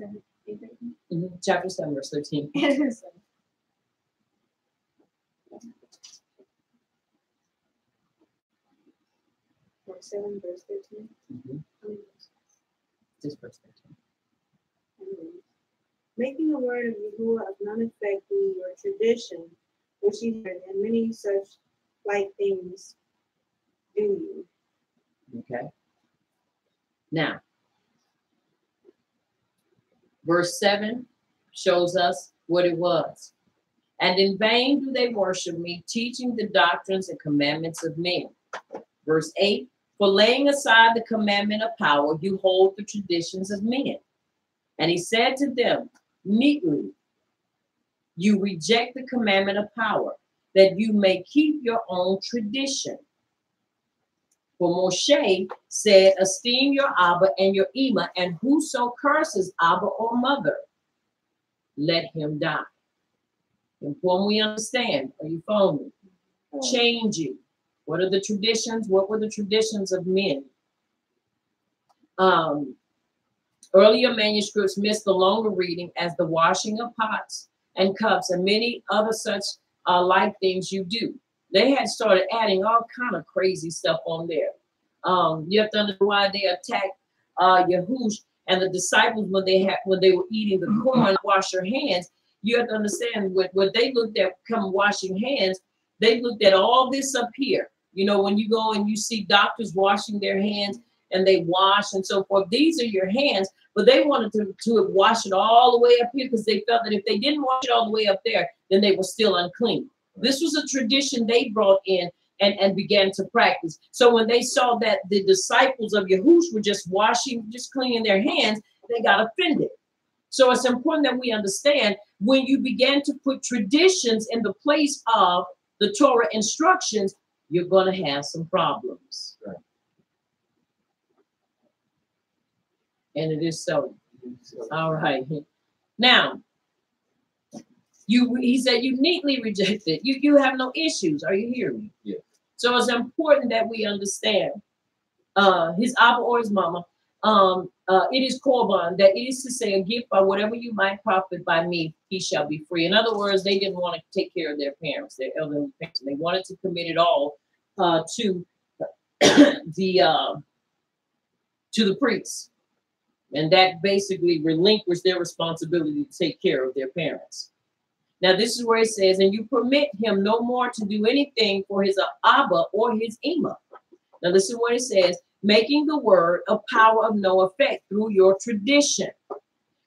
7:13. Chapter 7, verse 13. Mark 7, verse 13. Just verse 13. Making the word of Yahuwah of none effect through your tradition, which you heard, and many such like things do you. Okay. Now, verse 7 shows us what it was. And in vain do they worship me, teaching the doctrines and commandments of men. Verse 8, for laying aside the commandment of power, you hold the traditions of men. And he said to them, neatly, you reject the commandment of power, that you may keep your own tradition. For Moshe said, esteem your Abba and your Ema, and whoso curses Abba or mother, let him die. And when we understand, are you following me? Changing. What are the traditions? What were the traditions of men? Earlier manuscripts missed the longer reading as the washing of pots and cups and many other such like things you do. They had started adding all kind of crazy stuff on there. You have to understand why they attacked Yahush and the disciples when they were eating the corn, wash your hands. You have to understand what they looked at come washing hands, they looked at all this up here. You know, when you go and you see doctors washing their hands and they wash and so forth, these are your hands, but they wanted to wash it all the way up here because they felt that if they didn't wash it all the way up there, then they were still unclean. This was a tradition they brought in and began to practice. So when they saw that the disciples of Yahush were just cleaning their hands, they got offended. So it's important that we understand when you begin to put traditions in the place of the Torah instructions, you're going to have some problems. Right. And it is so. All right. Now, he said you neatly rejected. You have no issues. Are you hearing me? Yeah. So it's important that we understand his Abba or his mama. It is korban, that is to say, a gift by whatever you might profit by me, he shall be free. In other words, they didn't want to take care of their parents, their elderly parents. They wanted to commit it all to the priests, and that basically relinquished their responsibility to take care of their parents. Now, this is where it says, and you permit him no more to do anything for his Abba or his Ema. Now, listen what it says, making the word a power of no effect through your tradition,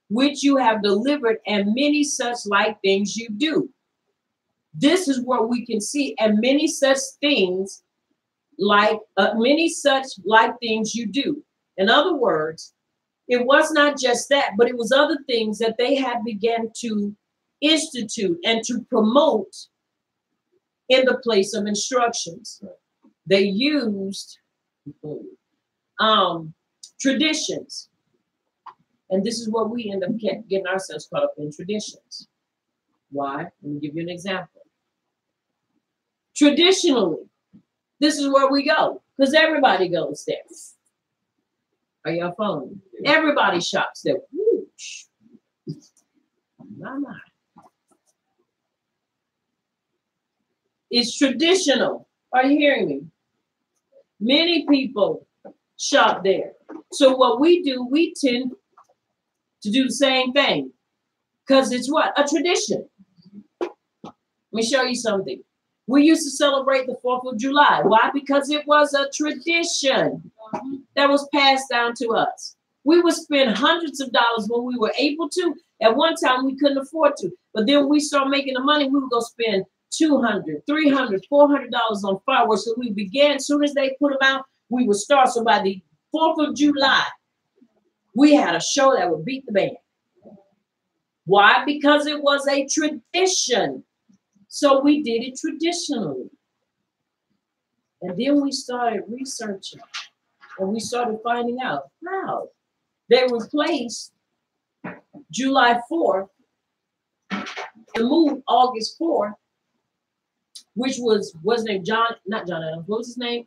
which you have delivered, and many such like things you do. This is what we can see, and many such things like things you do. In other words, it was not just that, but it was other things that they had begun to institute and to promote in the place of instructions. Right. They used traditions. And this is what we end up getting ourselves caught up in, traditions. Why? Let me give you an example. Traditionally, this is where we go, because everybody goes there. Are y'all following? Everybody shops there. Whoosh. My. It's traditional. Are you hearing me? Many people shop there. So what we do, we tend to do the same thing because it's what? A tradition. Let me show you something. We used to celebrate the 4th of July. Why? Because it was a tradition that was passed down to us. We would spend hundreds of dollars when we were able to. At one time, we couldn't afford to. But then we started making the money, we would go spend $200, $300, $400 on fireworks. So we began, as soon as they put them out, we would start. So by the 4th of July, we had a show that would beat the band. Why? Because it was a tradition. So we did it traditionally. And then we started researching and we started finding out how they replaced July 4th to move August 4th, which was name John, not John Adams, what was his name?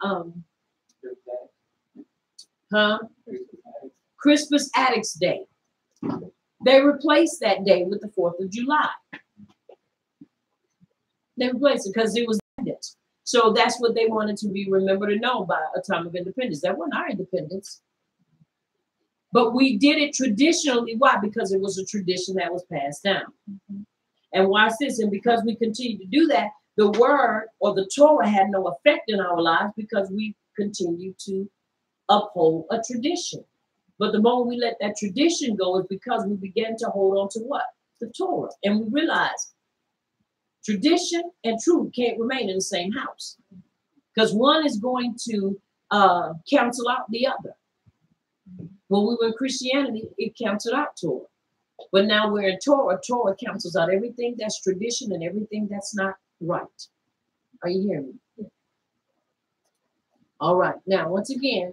Crispus Attucks Day. They replaced that day with the 4th of July. They replaced it because it was independence. So that's what they wanted to be remembered and known by a time of independence. That wasn't our independence. But we did it traditionally. Why? Because it was a tradition that was passed down. And watch this. And because we continue to do that, the word or the Torah had no effect in our lives because we continue to uphold a tradition. But the moment we let that tradition go is because we began to hold on to what? The Torah. And we realized tradition and truth can't remain in the same house because one is going to cancel out the other. When we were in Christianity, it canceled out Torah. But now we're in Torah. Torah cancels out everything that's tradition and everything that's not right. Are you hearing me? Yeah. All right. Now, once again,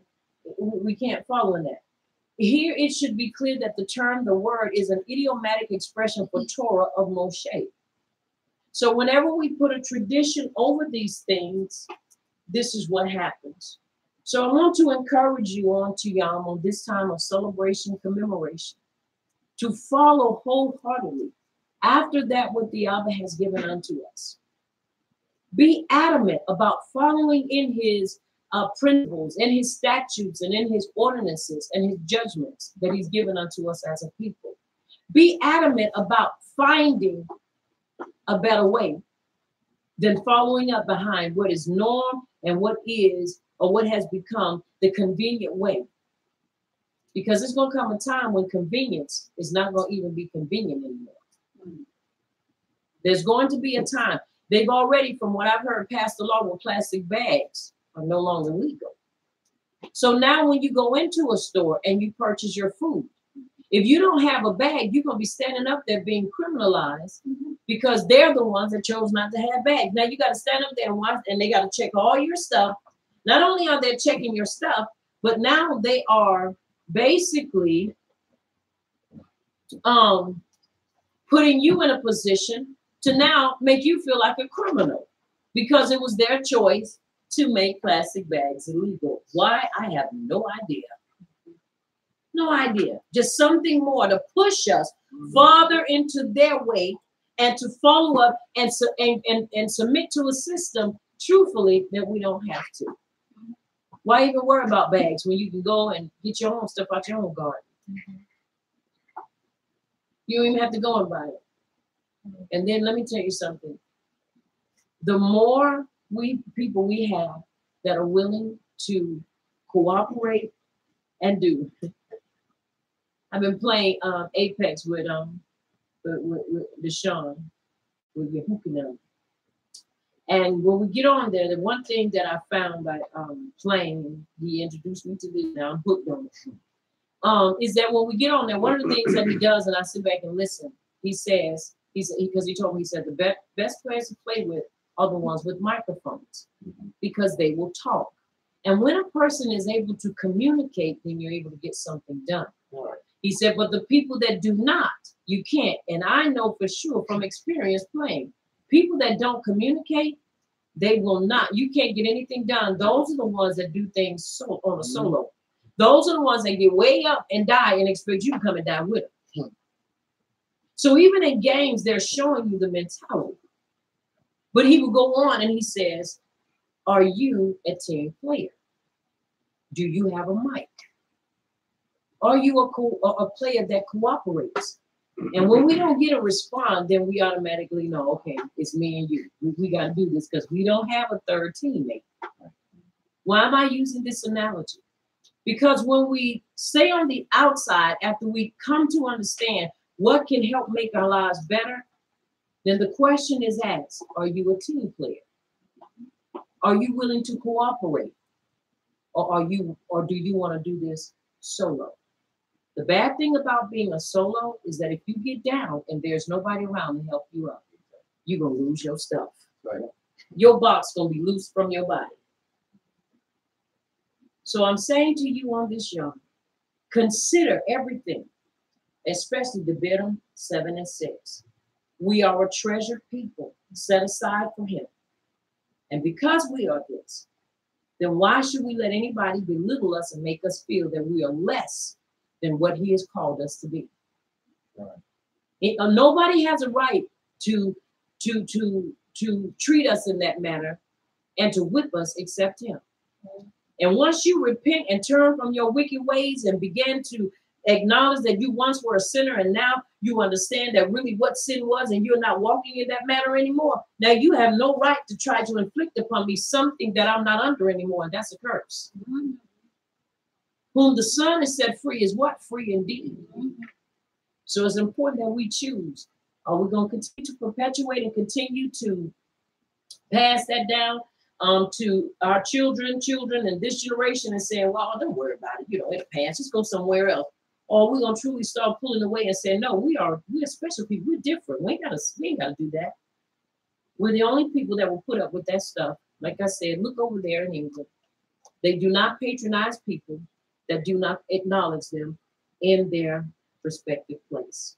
we can't follow in that. Here, it should be clear that the term, the word, is an idiomatic expression for Torah of Moshe. So whenever we put a tradition over these things, this is what happens. So I want to encourage you on to Yom on this time of celebration, commemoration, to follow wholeheartedly after that what the Abba has given unto us. Be adamant about following in his principles, in his statutes, and in his ordinances and his judgments that he's given unto us as a people. Be adamant about finding a better way than following up behind what is norm and what is or what has become the convenient way. Because it's going to come a time when convenience is not going to even be convenient anymore. There's going to be a time. They've already, from what I've heard, passed a law where plastic bags are no longer legal. So now when you go into a store and you purchase your food, if you don't have a bag, you're going to be standing up there being criminalized because they're the ones that chose not to have bags. Now you got to stand up there and watch, and they got to check all your stuff. Not only are they checking your stuff, but now they are basically putting you in a position to now make you feel like a criminal because it was their choice to make plastic bags illegal. Why? I have no idea. No idea. Just something more to push us farther into their way and to follow up and submit to a system, truthfully, that we don't have to. Why even worry about bags when you can go and get your own stuff out your own garden? You don't even have to go and buy it. And then let me tell you something. The more people we have that are willing to cooperate and do. I've been playing Apex with Deshaun, with Yehukanan. And when we get on there, the one thing that I found by playing, he introduced me to this, now I'm hooked on it, is that when we get on there, one of the things that he does, and I sit back and listen, he says, because he told me, he said, the best players to play with are the ones with microphones, because they will talk. And when a person is able to communicate, then you're able to get something done. Right. He said, but the people that do not, you can't. And I know for sure from experience playing, people that don't communicate, they will not. You can't get anything done. Those are the ones that do things on a solo. Those are the ones that get way up and die and expect you to come and die with them. So even in games, they're showing you the mentality. But he will go on and he says, are you a team player? Do you have a mic? Are you a player that cooperates? And when we don't get a response, then we automatically know, okay, it's me and you. We got to do this because we don't have a third teammate. Why am I using this analogy? Because when we stay on the outside, after we come to understand what can help make our lives better, then the question is asked, are you a team player? Are you willing to cooperate? Or do you want to do this solo? The bad thing about being a solo is that if you get down and there's nobody around to help you up, you're going to lose your stuff. Right. Your box going to be loose from your body. So I'm saying to you on this young, consider everything, especially the Deuteronomy 7 and 6. We are a treasured people set aside for him. And because we are this, then why should we let anybody belittle us and make us feel that we are less than what he has called us to be? Right. Nobody has a right to treat us in that manner and to whip us except him. And once you repent and turn from your wicked ways and begin to acknowledge that you once were a sinner and now you understand that really what sin was and you're not walking in that manner anymore, now you have no right to try to inflict upon me something that I'm not under anymore, and that's a curse. Mm-hmm. Whom the Son is set free is what? Free indeed. Mm-hmm. So it's important that we choose. Are we going to continue to perpetuate and continue to pass that down to our children, and this generation, and saying, well, don't worry about it. It'll pass. Just go somewhere else. Or we're going to truly start pulling away and saying, no, we're special people. We're different. We ain't got to do that. We're the only people that will put up with that stuff. Like I said, look over there in England. They do not patronize people that do not acknowledge them in their respective place.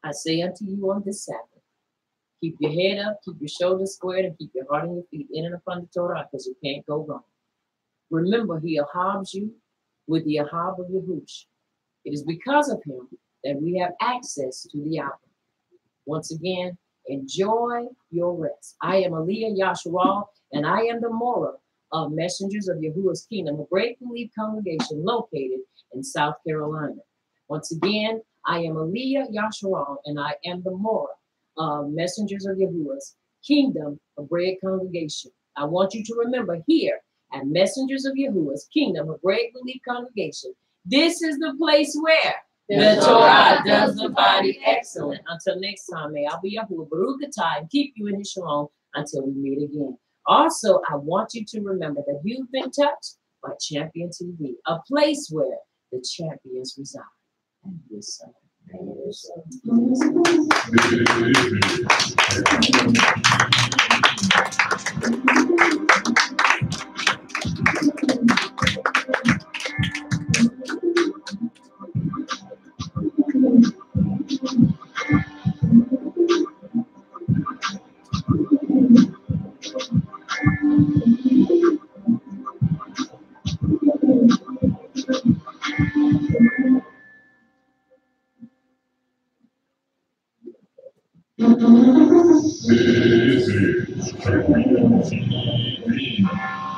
I say unto you on this Sabbath, keep your head up, keep your shoulders squared, and keep your heart and your feet in and upon the Torah, because you can't go wrong. Remember, he ahabs you with the ahab of Yahush. It is because of him that we have access to the hour. Once again, enjoy your rest. I am Aliyah Yasharal, and I am the Morah of Messengers of Yahuwah's Kingdom, a great belief congregation located in South Carolina. Once again, I am Aliyah Yasharal, and I am the Morah of Messengers of Yahuwah's Kingdom, a great congregation. I want you to remember here at Messengers of Yahuwah's Kingdom, a great belief congregation, this is the place where the Torah does the body excellent. Until next time, may I be Yahuwah Baruch Atah and keep you in his shalom until we meet again. Also, I want you to remember that you've been touched by Champion TV, a place where the champions reside. And yes, sir. This is Champion TV.